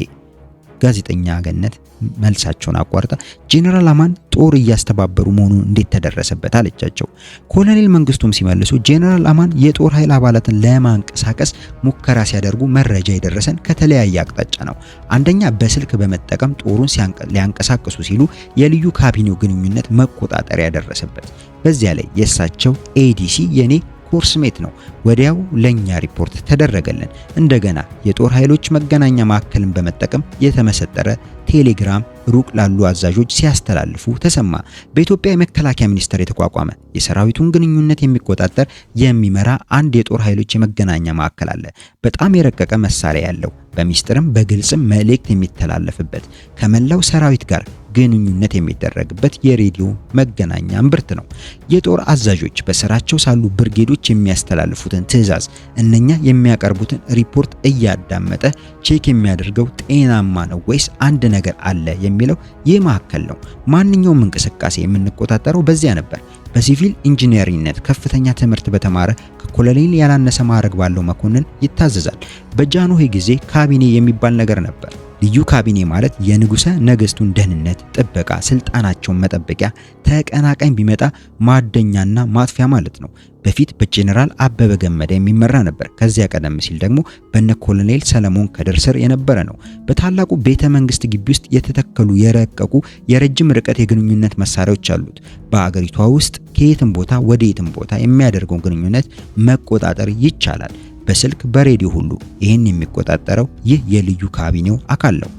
ጋዜጠኛ ገነት መልሳቸውን አቋርጣ ጄኔራል አማን ጦር እያስተባበሩ መሆኑን እንዴት ተደረሰበት አለቻቸው። ኮሎኔል መንግስቱም ሲመልሱ ጄኔራል አማን የጦር ኃይል አባላትን ለማንቀሳቀስ ሙከራ ሲያደርጉ መረጃ የደረሰን ከተለያየ አቅጣጫ ነው። አንደኛ በስልክ በመጠቀም ጦሩን ሊያንቀሳቅሱ ሲሉ የልዩ ካቢኔው ግንኙነት መቆጣጠሪያ ደረሰበት። በዚያ ላይ የእሳቸው ኤዲሲ የኔ ኮርስሜት ነው። ወዲያው ለኛ ሪፖርት ተደረገልን። እንደገና የጦር ኃይሎች መገናኛ ማዕከልን በመጠቀም የተመሰጠረ ቴሌግራም ሩቅ ላሉ አዛዦች ሲያስተላልፉ ተሰማ። በኢትዮጵያ የመከላከያ ሚኒስቴር የተቋቋመ የሰራዊቱን ግንኙነት የሚቆጣጠር የሚመራ አንድ የጦር ኃይሎች የመገናኛ ማዕከል አለ። በጣም የረቀቀ መሳሪያ ያለው በሚስጥርም በግልጽም መልእክት የሚተላለፍበት ከመላው ሰራዊት ጋር ግንኙነት የሚደረግበት የሬዲዮ መገናኛ እምብርት ነው። የጦር አዛዦች በስራቸው ሳሉ ብርጌዶች የሚያስተላልፉትን ትዕዛዝ እነኛ የሚያቀርቡትን ሪፖርት እያዳመጠ ቼክ የሚያደርገው ጤናማ ነው ወይስ አንድ ነገር አለ የሚለው ይህ ማዕከል ነው። ማንኛውም እንቅስቃሴ የምንቆጣጠረው በዚያ ነበር። በሲቪል ኢንጂነሪንግ ከፍተኛ ትምህርት በተማረ ከኮሎኔል ያላነሰ ማዕረግ ባለው መኮንን ይታዘዛል። በጃንሆይ ጊዜ ካቢኔ የሚባል ነገር ነበር። ልዩ ካቢኔ ማለት የንጉሠ ነገሥቱን ደህንነት ጥበቃ፣ ስልጣናቸውን መጠበቂያ፣ ተቀናቃኝ ቢመጣ ማደኛና ማጥፊያ ማለት ነው። በፊት በጄኔራል አበበ ገመዳ የሚመራ ነበር። ከዚያ ቀደም ሲል ደግሞ በነ ኮሎኔል ሰለሞን ከድር ስር የነበረ ነው። በታላቁ ቤተ መንግስት ግቢ ውስጥ የተተከሉ የረቀቁ የረጅም ርቀት የግንኙነት መሳሪያዎች አሉት። በአገሪቷ ውስጥ ከየትም ቦታ ወደ የትም ቦታ የሚያደርገውን ግንኙነት መቆጣጠር ይቻላል። በስልክ በሬዲዮ ሁሉ ይህን የሚቆጣጠረው ይህ የልዩ ካቢኔው አካል ነው።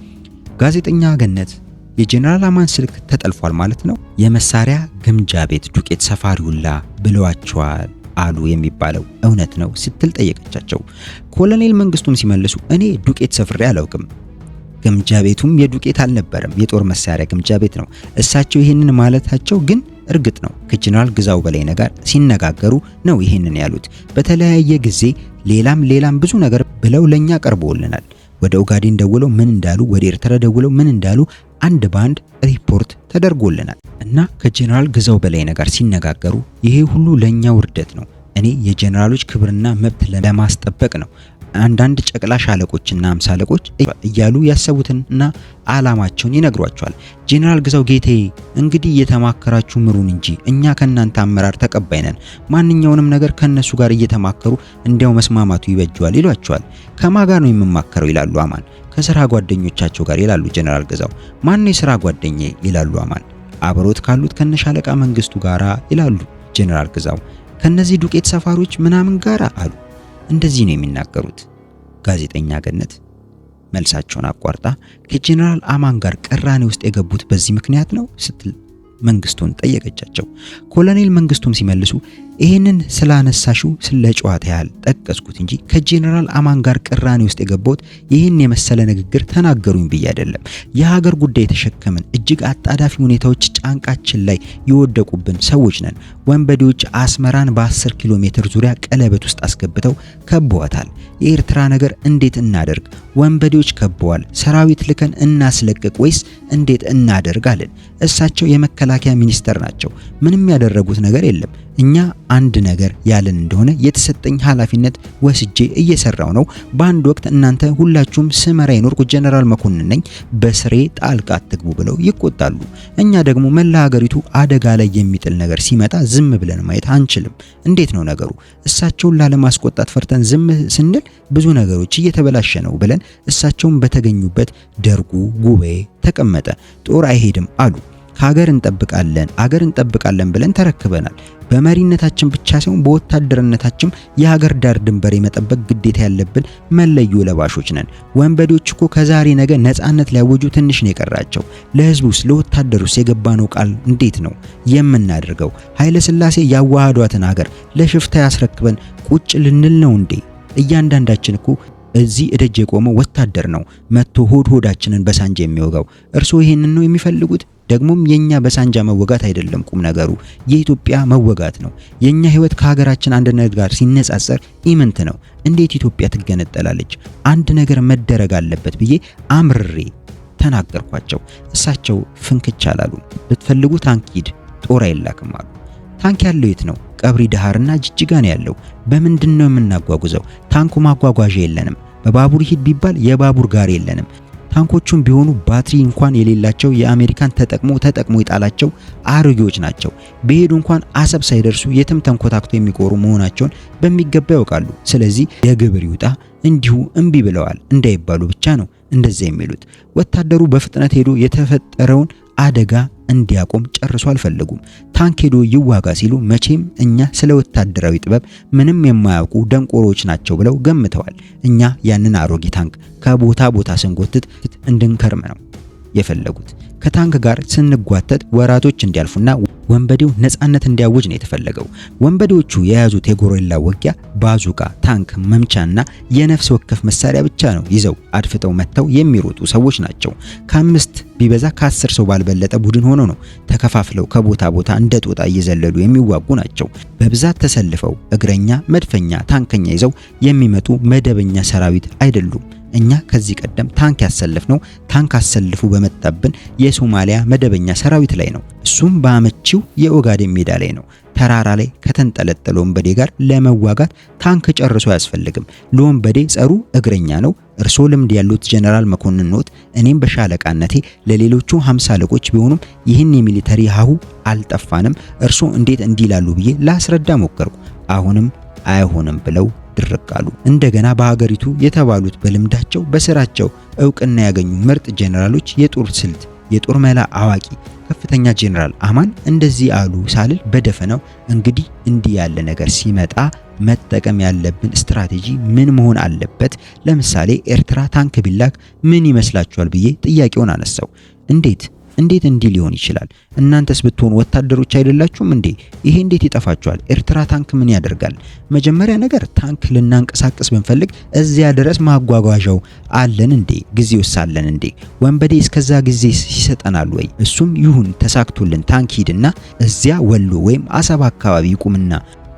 ጋዜጠኛ ገነት የጄኔራል አማን ስልክ ተጠልፏል ማለት ነው? የመሳሪያ ግምጃ ቤት ዱቄት ሰፋሪ ሁላ ብለዋቸዋል አሉ የሚባለው እውነት ነው ስትል ጠየቀቻቸው። ኮሎኔል መንግስቱም ሲመልሱ እኔ ዱቄት ሰፍሬ አላውቅም፣ ግምጃ ቤቱም የዱቄት አልነበረም፣ የጦር መሳሪያ ግምጃ ቤት ነው። እሳቸው ይህንን ማለታቸው ግን እርግጥ ነው ከጄኔራል ግዛው በላይነህ ጋር ሲነጋገሩ ነው ይህንን ያሉት። በተለያየ ጊዜ ሌላም ብዙ ነገር ብለው ለኛ ቀርቦልናል። ወደ ኦጋዴን ደውለው ምን እንዳሉ፣ ወደ ኤርትራ ደውለው ምን እንዳሉ አንድ ባንድ ሪፖርት ተደርጎልናል። እና ከጄኔራል ግዛው በላይነህ ጋር ሲነጋገሩ ይሄ ሁሉ ለኛ ውርደት ነው። እኔ የጄኔራሎች ክብርና መብት ለማስጠበቅ ነው አንዳንድ ጨቅላ ሻለቆችና አምሳለቆች እያሉ ያሰቡትና ዓላማቸውን ይነግሯቸዋል። ጄኔራል ግዛው ጌቴ እንግዲህ እየተማከራችሁ ምሩን እንጂ እኛ ከናንተ አመራር ተቀባይ ነን፣ ማንኛውንም ነገር ከነሱ ጋር እየተማከሩ እንዲያው መስማማቱ ይበጃዋል ይሏቸዋል። ከማን ጋር ነው የምማከረው ይላሉ አማን። ከስራ ጓደኞቻቸው ጋር ይላሉ ጄኔራል ግዛው። ማን ነው የስራ ጓደኛዬ ይላሉ አማን። አብሮት ካሉት ከነሻለቃ መንግስቱ ጋራ ይላሉ ጄኔራል ግዛው። ከነዚህ ዱቄት ሰፋሪዎች ምናምን ጋራ አሉ። እንደዚህ ነው የሚናገሩት። ጋዜጠኛ ገነት መልሳቸውን አቋርጣ ከጄኔራል አማን ጋር ቅራኔ ውስጥ የገቡት በዚህ ምክንያት ነው ስትል መንግስቱን ጠየቀቻቸው። ኮሎኔል መንግስቱም ሲመልሱ ይሄንን ስላነሳሽው ስለ ጨዋታ ያህል ጠቀስኩት እንጂ ከጄኔራል አማን ጋር ቅራኔ ውስጥ የገባሁት ይህን የመሰለ ንግግር ተናገሩኝ ብዬ አይደለም። የሀገር ጉዳይ የተሸከምን እጅግ አጣዳፊ ሁኔታዎች ጫንቃችን ላይ የወደቁብን ሰዎች ነን። ወንበዴዎች አስመራን በ10 ኪሎ ሜትር ዙሪያ ቀለበት ውስጥ አስገብተው ከበዋታል። የኤርትራ ነገር እንዴት እናደርግ? ወንበዴዎች ከበዋል። ሰራዊት ልከን እናስለቅቅ ወይስ እንዴት እናደርግ አለን። እሳቸው የመከላከያ ሚኒስተር ናቸው። ምንም ያደረጉት ነገር የለም። እኛ አንድ ነገር ያለን እንደሆነ የተሰጠኝ ኃላፊነት ወስጄ እየሰራው ነው። በአንድ ወቅት እናንተ ሁላችሁም ስመራ የኖርኩ ጄኔራል መኮንን ነኝ፣ በስሬ ጣልቃ አትግቡ ብለው ይቆጣሉ። እኛ ደግሞ መላ ሀገሪቱ አደጋ ላይ የሚጥል ነገር ሲመጣ ዝም ብለን ማየት አንችልም። እንዴት ነው ነገሩ? እሳቸውን ላለማስቆጣት ፈርተን ዝም ስንል ብዙ ነገሮች እየተበላሸ ነው ብለን እሳቸውን በተገኙበት ደርጉ ጉባኤ ተቀመጠ። ጦር አይሄድም አሉ። ከሀገር እንጠብቃለን ብለን ተረክበናል። በመሪነታችን ብቻ ሳይሆን በወታደርነታችን የሀገር ዳር ድንበር የመጠበቅ ግዴታ ያለብን መለዮ ለባሾች ነን። ወንበዴዎች እኮ ከዛሬ ነገ ነፃነት ሊያወጁ ትንሽ ነው የቀራቸው። ለህዝቡስ ለወታደሩስ የገባነው ቃል እንዴት ነው የምናደርገው? ኃይለ ሥላሴ ያዋሃዷትን ሀገር ለሽፍታ ያስረክበን ቁጭ ልንል ነው እንዴ? እያንዳንዳችን እኮ እዚህ እደጅ የቆመው ወታደር ነው መጥቶ ሆዳችንን በሳንጃ የሚወጋው። እርሶ ይሄንን ነው የሚፈልጉት? ደግሞም የኛ በሳንጃ መወጋት አይደለም ቁም ነገሩ፣ የኢትዮጵያ መወጋት ነው። የኛ ህይወት ከሀገራችን አንድነት ጋር ሲነጻጸር ኢምንት ነው። እንዴት ኢትዮጵያ ትገነጠላለች? አንድ ነገር መደረግ አለበት ብዬ አምርሬ ተናገርኳቸው። እሳቸው ፍንክች አላሉ። ብትፈልጉ ታንክ ሂድ፣ ጦር አይላክም አሉ። ታንክ ያለው የት ነው? ቀብሪ ዳሃርና ጅጅጋ ነው ያለው። በምንድን ነው የምናጓጉዘው? ታንኩ ማጓጓዣ የለንም። በባቡር ሂድ ቢባል የባቡር ጋር የለንም። ታንኮቹም ቢሆኑ ባትሪ እንኳን የሌላቸው የአሜሪካን ተጠቅሞ የጣላቸው አሮጌዎች ናቸው። በሄዱ እንኳን አሰብ ሳይደርሱ የትም ተንኮታክቶ የሚቆሩ መሆናቸውን በሚገባ ያውቃሉ። ስለዚህ የግብር ይውጣ እንዲሁ እምቢ ብለዋል እንዳይባሉ ብቻ ነው እንደዛ የሚሉት። ወታደሩ በፍጥነት ሄዶ የተፈጠረውን አደጋ እንዲያቆም ጨርሶ አልፈለጉም። ታንክ ሄዶ ይዋጋ ሲሉ መቼም እኛ ስለ ወታደራዊ ጥበብ ምንም የማያውቁ ደንቆሮች ናቸው ብለው ገምተዋል። እኛ ያንን አሮጌ ታንክ ከቦታ ቦታ ስንጎትት እንድንከርም ነው የፈለጉት። ከታንክ ጋር ስንጓተት ወራቶች እንዲያልፉና ወንበዴው ነጻነት እንዲያውጅ ነው የተፈለገው። ወንበዴዎቹ የያዙት የጎሪላ ውጊያ ባዙቃ፣ ታንክ መምቻና የነፍስ ወከፍ መሳሪያ ብቻ ነው ይዘው አድፍጠው መተው የሚሮጡ ሰዎች ናቸው። ከአምስት ቢበዛ ከ10 ሰው ባልበለጠ ቡድን ሆኖ ነው ተከፋፍለው ከቦታ ቦታ እንደ ጦጣ እየዘለሉ የሚዋጉ ናቸው። በብዛት ተሰልፈው እግረኛ፣ መድፈኛ፣ ታንከኛ ይዘው የሚመጡ መደበኛ ሰራዊት አይደሉም። እኛ ከዚህ ቀደም ታንክ ያሰለፍነው ታንክ አሰልፉ በመጣብን የሶማሊያ መደበኛ ሰራዊት ላይ ነው። እሱም በአመቺው የኦጋዴን ሜዳ ላይ ነው። ተራራ ላይ ከተንጠለጠለ ወንበዴ ጋር ለመዋጋት ታንክ ጨርሶ አያስፈልግም። ለወንበዴ ጸሩ እግረኛ ነው። እርሶ ልምድ ያሉት ጀነራል መኮንን ኖት። እኔም በሻለቃነቴ ለሌሎቹ 50 አለቆች ቢሆኑም ይህን የሚሊተሪ ሀሁ አልጠፋንም። እርሶ እንዴት እንዲላሉ ብዬ ላስረዳ ሞከርኩ። አሁንም አይሆንም ብለው ድርቃሉ። እንደገና በሀገሪቱ የተባሉት በልምዳቸው በስራቸው እውቅና ያገኙ ምርጥ ጄኔራሎች የጦር ስልት የጦር መላ አዋቂ ከፍተኛ ጄኔራል አማን እንደዚህ አሉ ሳልል በደፈናው እንግዲህ እንዲህ ያለ ነገር ሲመጣ መጠቀም ያለብን ስትራቴጂ ምን መሆን አለበት? ለምሳሌ ኤርትራ ታንክ ቢላክ ምን ይመስላችኋል ብዬ ጥያቄውን አነሳው። እንዴት እንዲህ ሊሆን ይችላል? እናንተስ ብትሆኑ ወታደሮች አይደላችሁም እንዴ? ይሄ እንዴት ይጠፋችኋል? ኤርትራ ታንክ ምን ያደርጋል? መጀመሪያ ነገር ታንክ ልናንቀሳቀስ ብንፈልግ እዚያ ድረስ ማጓጓዣው አለን እንዴ? ጊዜውስ አለን እንዴ? ወንበዴ እስከዛ ጊዜ ይሰጠናል ወይ? እሱም ይሁን ተሳክቶልን ታንክ ሂድና እዚያ ወሎ ወይም አሰብ አካባቢ ይቁምና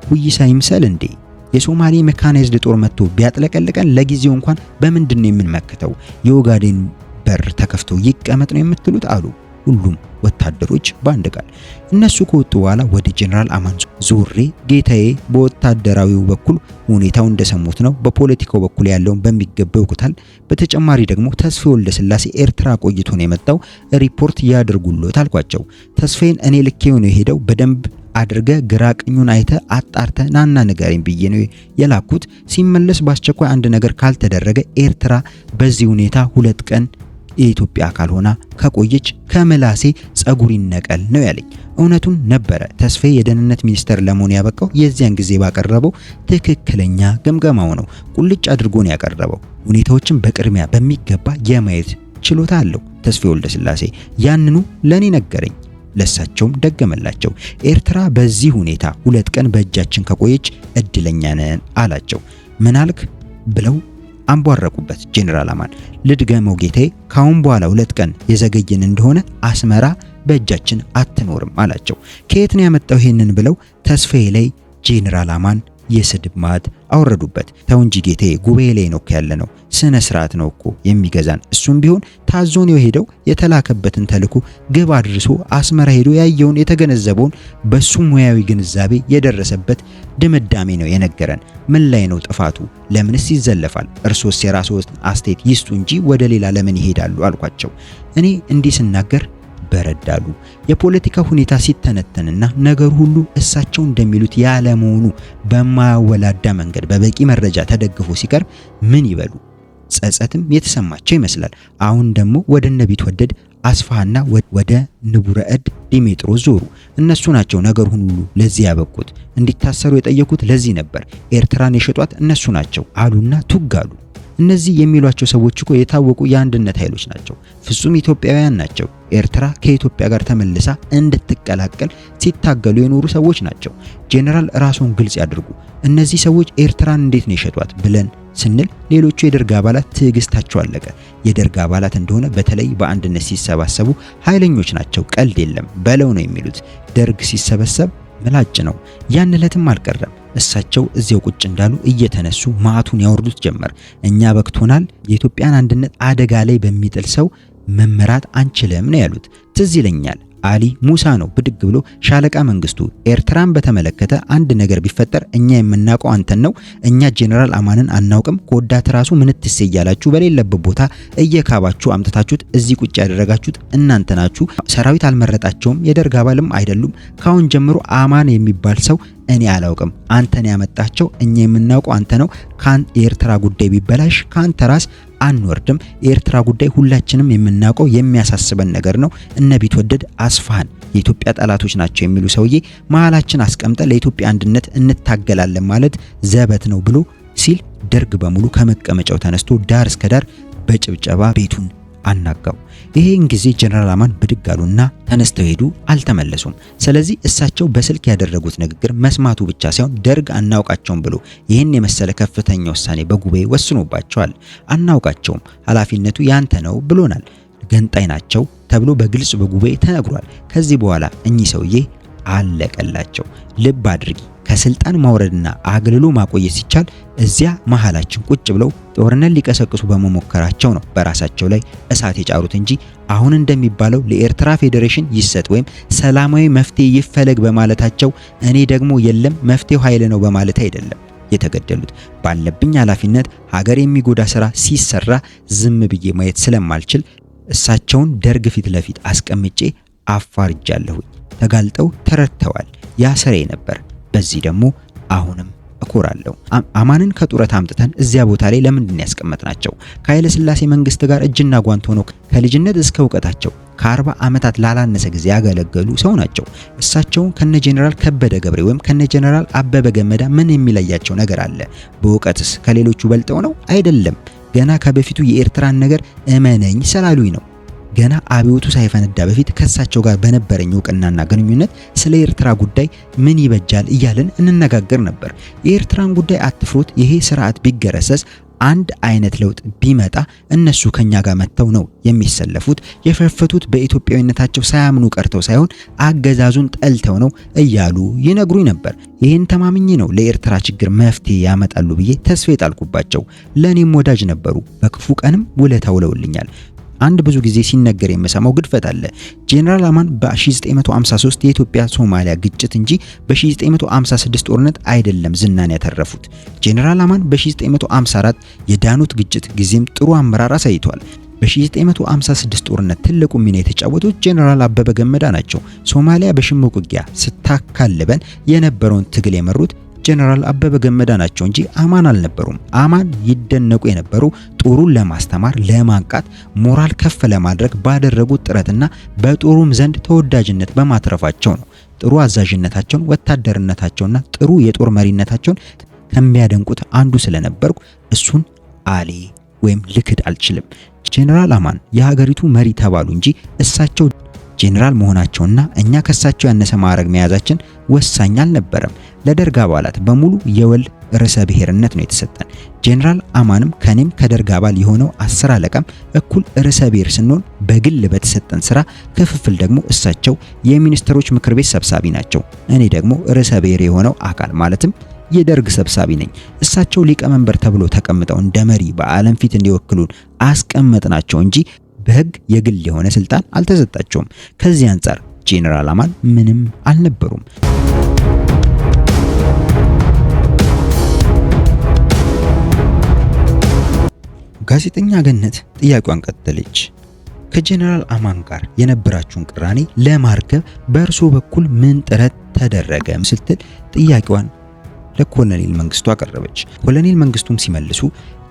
ሁይሳ ይምሰል እንዴ? የሶማሌ ሜካናይዝድ ጦር መጥቶ ቢያጥለቀልቀን ለጊዜው እንኳን በምንድን ነው የምንመክተው? የኦጋዴን በር ተከፍቶ ይቀመጥ ነው የምትሉት? አሉ ሁሉም ወታደሮች በአንድ ቃል። እነሱ ከወጡ በኋላ ወደ ጄኔራል አማን ዙሬ ጌታዬ በወታደራዊው በኩል ሁኔታው እንደሰሙት ነው፣ በፖለቲካው በኩል ያለውን በሚገባ ይውቁታል። በተጨማሪ ደግሞ ተስፋዬ ወልደስላሴ ኤርትራ ቆይቶ ነው የመጣው፣ ሪፖርት ያድርጉልዎት አልኳቸው። ተስፋዬን እኔ ልኬው ነው የሄደው፣ በደንብ አድርገ ግራ ቀኙን አይተ አጣርተ ናና ንገረኝ ብዬ ነው የላኩት። ሲመለስ በአስቸኳይ አንድ ነገር ካልተደረገ ኤርትራ በዚህ ሁኔታ 2 ቀን የኢትዮጵያ አካል ሆና ከቆየች ከመላሴ ጸጉር ይነቀል ነው ያለኝ። እውነቱን ነበረ። ተስፋዬ የደህንነት ሚኒስተር ለመሆን ያበቃው የዚያን ጊዜ ባቀረበው ትክክለኛ ግምገማው ነው። ቁልጭ አድርጎ ነው ያቀረበው። ሁኔታዎችን በቅድሚያ በሚገባ የማየት ችሎታ አለው ተስፋዬ ወልደስላሴ። ያንኑ ለኔ ነገረኝ፣ ለሳቸውም ደገመላቸው። ኤርትራ በዚህ ሁኔታ 2 ቀን በእጃችን ከቆየች እድለኛ ነን አላቸው። ምናልክ ብለው አንቧረቁበት ጄኔራል አማን። ልድገመው ጌታዬ፣ ካሁን በኋላ 2 ቀን የዘገየን እንደሆነ አስመራ በእጃችን አትኖርም አላቸው። ከየት ነው ያመጣው ይሄንን ብለው ተስፋዬ ላይ ጄኔራል አማን የስድብ ማት አወረዱበት። ተው እንጂ ጌታዬ፣ ጉባኤ ላይ ነው ያለነው፣ ስነ ስርዓት ነው እኮ የሚገዛን። እሱም ቢሆን ታዞ ነው ሄደው የተላከበትን ተልኮ ግብ አድርሶ አስመራ ሄዶ ያየውን የተገነዘበውን በሱ ሙያዊ ግንዛቤ የደረሰበት ድምዳሜ ነው የነገረን። ምን ላይ ነው ጥፋቱ? ለምንስ ይዘለፋል? እርሶስ የራስዎን አስተያየት ይስጡ እንጂ ወደ ሌላ ለምን ይሄዳሉ አልኳቸው። እኔ እንዲህ ስናገር በረዳሉ። የፖለቲካ ሁኔታ ሲተነተንና ነገር ሁሉ እሳቸው እንደሚሉት ያለ መሆኑ በማያወላዳ መንገድ በበቂ መረጃ ተደግፎ ሲቀርብ ምን ይበሉ? ጸጸትም የተሰማቸው ይመስላል። አሁን ደግሞ ወደ እነ ቢትወደድ አስፋሃና ወደ ንቡረ እድ ዲሜጥሮስ ዞሩ። እነሱ ናቸው ነገር ሁሉ ለዚህ ያበቁት። እንዲታሰሩ የጠየቁት ለዚህ ነበር። ኤርትራን የሸጧት እነሱ ናቸው አሉና ቱጋሉ። እነዚህ የሚሏቸው ሰዎች እኮ የታወቁ የአንድነት ኃይሎች ናቸው። ፍጹም ኢትዮጵያውያን ናቸው። ኤርትራ ከኢትዮጵያ ጋር ተመልሳ እንድትቀላቀል ሲታገሉ የኖሩ ሰዎች ናቸው። ጄኔራል ራሱን ግልጽ ያድርጉ። እነዚህ ሰዎች ኤርትራን እንዴት ነው የሸጧት ብለን ስንል ሌሎቹ የደርግ አባላት ትዕግስታቸው አለቀ። የደርግ አባላት እንደሆነ በተለይ በአንድነት ሲሰባሰቡ ኃይለኞች ናቸው፣ ቀልድ የለም በለው ነው የሚሉት። ደርግ ሲሰበሰብ ምላጭ ነው። ያን ዕለትም አልቀረም። እሳቸው እዚያው ቁጭ እንዳሉ እየተነሱ ማቱን ያወርዱት ጀመር። እኛ በክቶናል፣ የኢትዮጵያን አንድነት አደጋ ላይ በሚጥል ሰው መመራት አንችልም ነው ያሉት። ትዝ ይለኛል አሊ ሙሳ ነው ብድግ ብሎ ሻለቃ መንግስቱ ኤርትራን በተመለከተ አንድ ነገር ቢፈጠር እኛ የምናውቀው አንተን ነው፣ እኛ ጄኔራል አማንን አናውቅም፣ ከወዳት ራሱ ምንትስ እያላችሁ በሌለበት ቦታ እየካባችሁ አምጥታችሁት እዚህ ቁጭ ያደረጋችሁት እናንተ ናችሁ። ሰራዊት አልመረጣቸውም፣ የደርግ አባልም አይደሉም። ካሁን ጀምሮ አማን የሚባል ሰው እኔ አላውቅም፣ አንተን ያመጣቸው፣ እኛ የምናውቀው አንተ ነው። የኤርትራ ጉዳይ ቢበላሽ ካንተ ራስ አንወርድም። የኤርትራ ጉዳይ ሁላችንም የምናውቀው የሚያሳስበን ነገር ነው። እነ ቢትወደድ አስፋሃን የኢትዮጵያ ጠላቶች ናቸው የሚሉ ሰውዬ መሃላችን አስቀምጠ ለኢትዮጵያ አንድነት እንታገላለን ማለት ዘበት ነው ብሎ ሲል ደርግ በሙሉ ከመቀመጫው ተነስቶ ዳር እስከ ዳር በጭብጨባ ቤቱን አናጋው። ይሄን ጊዜ ጀነራል አማን ብድግ አሉና ተነስተው ሄዱ፣ አልተመለሱም። ስለዚህ እሳቸው በስልክ ያደረጉት ንግግር መስማቱ ብቻ ሳይሆን ደርግ አናውቃቸውም ብሎ ይህን የመሰለ ከፍተኛ ውሳኔ በጉባኤ ወስኖባቸዋል። አናውቃቸውም፣ ኃላፊነቱ ያንተ ነው ብሎናል፣ ገንጣይ ናቸው ተብሎ በግልጽ በጉባኤ ተነግሯል። ከዚህ በኋላ እኚህ ሰውዬ አለቀላቸው። ልብ አድርጊ፣ ከስልጣን ማውረድና አግልሎ ማቆየት ሲቻል እዚያ መሃላችን ቁጭ ብለው ጦርነት ሊቀሰቅሱ በመሞከራቸው ነው በራሳቸው ላይ እሳት የጫሩት እንጂ አሁን እንደሚባለው ለኤርትራ ፌዴሬሽን ይሰጥ ወይም ሰላማዊ መፍትሄ ይፈለግ በማለታቸው እኔ ደግሞ የለም መፍትሄው ኃይል ነው በማለት አይደለም የተገደሉት። ባለብኝ ኃላፊነት ሀገር የሚጎዳ ስራ ሲሰራ ዝም ብዬ ማየት ስለማልችል እሳቸውን ደርግ ፊት ለፊት አስቀምጬ አፋርጃለሁኝ። ተጋልጠው ተረድተዋል። ያ ስሬ ነበር። በዚህ ደግሞ አሁንም እኮራለሁ። አማንን ከጡረታ አምጥተን እዚያ ቦታ ላይ ለምንድን ያስቀመጥናቸው? ከኃይለ ሥላሴ መንግስት ጋር እጅና ጓንት ሆነው ከልጅነት እስከ ዕውቀታቸው ከ40 ዓመታት ላላነሰ ጊዜ ያገለገሉ ሰው ናቸው። እሳቸው ከነ ጄኔራል ከበደ ገብሬ ወይም ከነ ጄኔራል አበበ ገመዳ ምን የሚለያቸው ነገር አለ? በዕውቀትስ ከሌሎቹ በልጠው ነው? አይደለም። ገና ከበፊቱ የኤርትራን ነገር እመነኝ ስላሉኝ ነው። ገና አብዮቱ ሳይፈነዳ በፊት ከሳቸው ጋር በነበረኝ ዕውቅናና ግንኙነት ስለ ኤርትራ ጉዳይ ምን ይበጃል እያልን እንነጋገር ነበር። የኤርትራን ጉዳይ አትፍሩት፣ ይሄ ስርዓት ቢገረሰስ አንድ አይነት ለውጥ ቢመጣ እነሱ ከኛ ጋር መተው ነው የሚሰለፉት። የፈፈቱት በኢትዮጵያዊነታቸው ሳያምኑ ቀርተው ሳይሆን አገዛዙን ጠልተው ነው እያሉ ይነግሩኝ ነበር። ይህን ተማምኜ ነው ለኤርትራ ችግር መፍትሄ ያመጣሉ ብዬ ተስፋ የጣልኩባቸው። ለኔም ወዳጅ ነበሩ፣ በክፉ ቀንም ውለታ ውለውልኛል። አንድ ብዙ ጊዜ ሲነገር የምሰማው ግድፈት አለ። ጄኔራል አማን በ1953 የኢትዮጵያ ሶማሊያ ግጭት እንጂ በ1956 ጦርነት አይደለም ዝናን ያተረፉት። ጄኔራል አማን በ1954 የዳኑት ግጭት ጊዜም ጥሩ አመራር አሳይቷል። በ1956 ጦርነት ትልቁ ሚና የተጫወቱት ጄኔራል አበበ ገመዳ ናቸው። ሶማሊያ በሽምቅ ውጊያ ስታካልበን የነበረውን ትግል የመሩት ጄኔራል አበበ ገመዳ ናቸው እንጂ አማን አልነበሩም። አማን ይደነቁ የነበሩ ጦሩን ለማስተማር፣ ለማንቃት፣ ሞራል ከፍ ለማድረግ ባደረጉት ጥረትና በጦሩም ዘንድ ተወዳጅነት በማትረፋቸው ነው። ጥሩ አዛዥነታቸውን፣ ወታደርነታቸውና ጥሩ የጦር መሪነታቸውን ከሚያደንቁት አንዱ ስለነበርኩ እሱን አሊ ወይም ልክድ አልችልም። ጄኔራል አማን የሀገሪቱ መሪ ተባሉ እንጂ እሳቸው ጄኔራል መሆናቸውና እኛ ከሳቸው ያነሰ ማዕረግ መያዛችን ወሳኝ አልነበረም። ለደርግ አባላት በሙሉ የወል ርዕሰ ብሔርነት ነው የተሰጠን። ጄኔራል አማንም ከኔም ከደርግ አባል የሆነው 10 አለቃም እኩል ርዕሰ ብሔር ስንሆን በግል በተሰጠን ስራ ክፍፍል ደግሞ እሳቸው የሚኒስትሮች ምክር ቤት ሰብሳቢ ናቸው። እኔ ደግሞ ርዕሰ ብሔር የሆነው አካል ማለትም የደርግ ሰብሳቢ ነኝ። እሳቸው ሊቀመንበር ተብሎ ተቀምጠው እንደ መሪ በዓለም ፊት እንዲወክሉን አስቀመጥናቸው እንጂ በህግ የግል የሆነ ስልጣን አልተሰጣቸውም። ከዚህ አንፃር ጄኔራል አማን ምንም አልነበሩም። ጋዜጠኛ ገነት ጥያቄዋን ቀጠለች። ከጄኔራል አማን ጋር የነበራችሁን ቅራኔ ለማርገብ በእርሶ በኩል ምን ጥረት ተደረገ ስትል ጥያቄዋን ለኮሎኔል መንግስቱ አቀረበች። ኮሎኔል መንግስቱም ሲመልሱ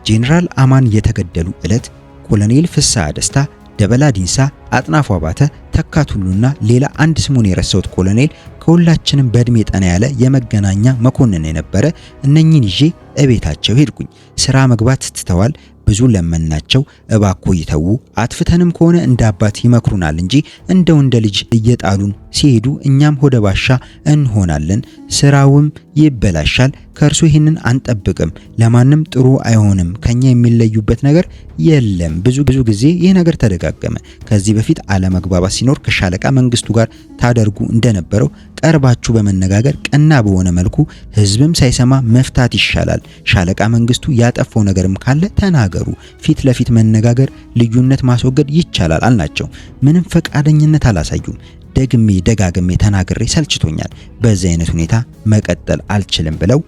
ጄኔራል አማን የተገደሉ ዕለት ኮሎኔል ፍስሐ ደስታ፣ ደበላ ዲንሳ፣ አጥናፉ አባተ፣ ተካቱሉና ሌላ አንድ ስሙን የረሳሁት ኮሎኔል ከሁላችንም በእድሜ ጠና ያለ የመገናኛ መኮንን የነበረ እነኚህን ይዤ እቤታቸው ሄድኩኝ። ስራ መግባት ትተዋል። ብዙ ለመናቸው፣ እባኮ ይተዉ፣ አጥፍተንም ከሆነ እንደ አባት ይመክሩናል እንጂ እንደው እንደ ልጅ እየጣሉን ሲሄዱ እኛም ሆደ ባሻ እንሆናለን፣ ስራውም ይበላሻል። ከእርሱ ይህንን አንጠብቅም፣ ለማንም ጥሩ አይሆንም፣ ከኛ የሚለዩበት ነገር የለም። ብዙ ጊዜ ይህ ነገር ተደጋገመ። ከዚህ በፊት አለመግባባት ሲኖር ከሻለቃ መንግስቱ ጋር ታደርጉ እንደነበረው ቀርባችሁ በመነጋገር ቀና በሆነ መልኩ ህዝብም ሳይሰማ መፍታት ይሻላል። ሻለቃ መንግስቱ ያጠፋው ነገርም ካለ ተናገሩ፣ ፊት ለፊት መነጋገር፣ ልዩነት ማስወገድ ይቻላል አልናቸው። ምንም ፈቃደኝነት አላሳዩም። ደግሜ ደጋግሜ ተናግሬ ሰልችቶኛል፣ በዚህ አይነት ሁኔታ መቀጠል አልችልም ብለው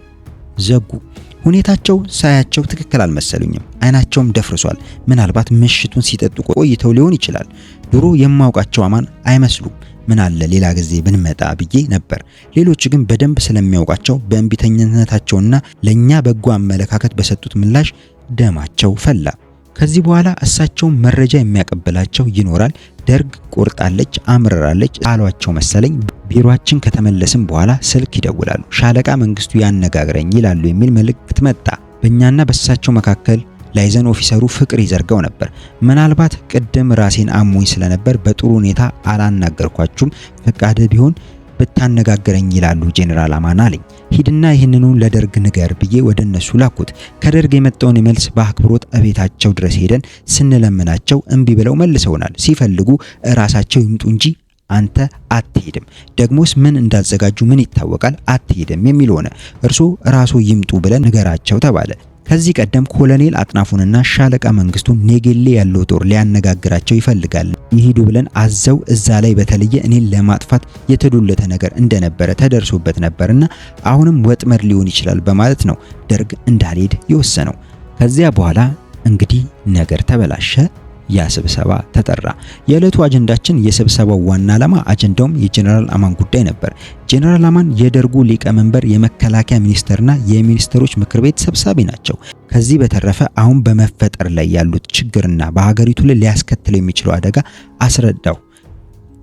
ዘጉ። ሁኔታቸው ሳያቸው ትክክል አልመሰሉኝም። አይናቸውም ደፍርሷል። ምናልባት ምሽቱን ሲጠጡ ቆይተው ሊሆን ይችላል። ድሮ የማውቃቸው አማን አይመስሉም። ምን አለ ሌላ ጊዜ ብንመጣ ብዬ ነበር። ሌሎች ግን በደንብ ስለሚያውቃቸው በእንቢተኝነታቸውና ለኛ በጎ አመለካከት በሰጡት ምላሽ ደማቸው ፈላ። ከዚህ በኋላ እሳቸው መረጃ የሚያቀብላቸው ይኖራል። ደርግ ቆርጣለች፣ አምረራለች አሏቸው መሰለኝ። ቢሮአችን ከተመለስን በኋላ ስልክ ይደውላሉ። ሻለቃ መንግስቱ ያነጋግረኝ ይላሉ የሚል መልእክት መጣ። በእኛና በእሳቸው መካከል ላይዘን ኦፊሰሩ ፍቅር ይዘርጋው ነበር። ምናልባት ቅድም ራሴን አሞኝ ስለነበር በጥሩ ሁኔታ አላናገርኳችሁም፣ ፈቃደ ቢሆን ብታነጋግረኝ ይላሉ ጄኔራል አማን አለኝ። ሂድና ይህንኑ ለደርግ ንገር ብዬ ወደ እነሱ ላኩት። ከደርግ የመጣውን መልስ በአክብሮት እቤታቸው ድረስ ሄደን ስንለምናቸው እምቢ ብለው መልሰውናል። ሲፈልጉ እራሳቸው ይምጡ እንጂ አንተ አትሄድም፣ ደግሞስ ምን እንዳዘጋጁ ምን ይታወቃል፣ አትሄድም የሚል ሆነ። እርሶ ራሱ ይምጡ ብለን ንገራቸው ተባለ። ከዚህ ቀደም ኮሎኔል አጥናፉንና ሻለቃ መንግስቱን ኔጌሌ ያለው ጦር ሊያነጋግራቸው ይፈልጋል ይሄዱ ብለን አዘው እዛ ላይ በተለየ እኔን ለማጥፋት የተዶለተ ነገር እንደነበረ ተደርሶበት ነበርና አሁንም ወጥመድ ሊሆን ይችላል በማለት ነው ደርግ እንዳልሄድ የወሰነው። ከዚያ በኋላ እንግዲህ ነገር ተበላሸ። ያ ስብሰባ ተጠራ። የዕለቱ አጀንዳችን የስብሰባው ዋና ዓላማ አጀንዳውም የጄኔራል አማን ጉዳይ ነበር። ጄኔራል አማን የደርጉ ሊቀመንበር፣ የመከላከያ ሚኒስተርና የሚኒስትሮች ምክር ቤት ሰብሳቢ ናቸው። ከዚህ በተረፈ አሁን በመፈጠር ላይ ያሉት ችግርና በሀገሪቱ ላይ ሊያስከትለው የሚችለው አደጋ አስረዳው።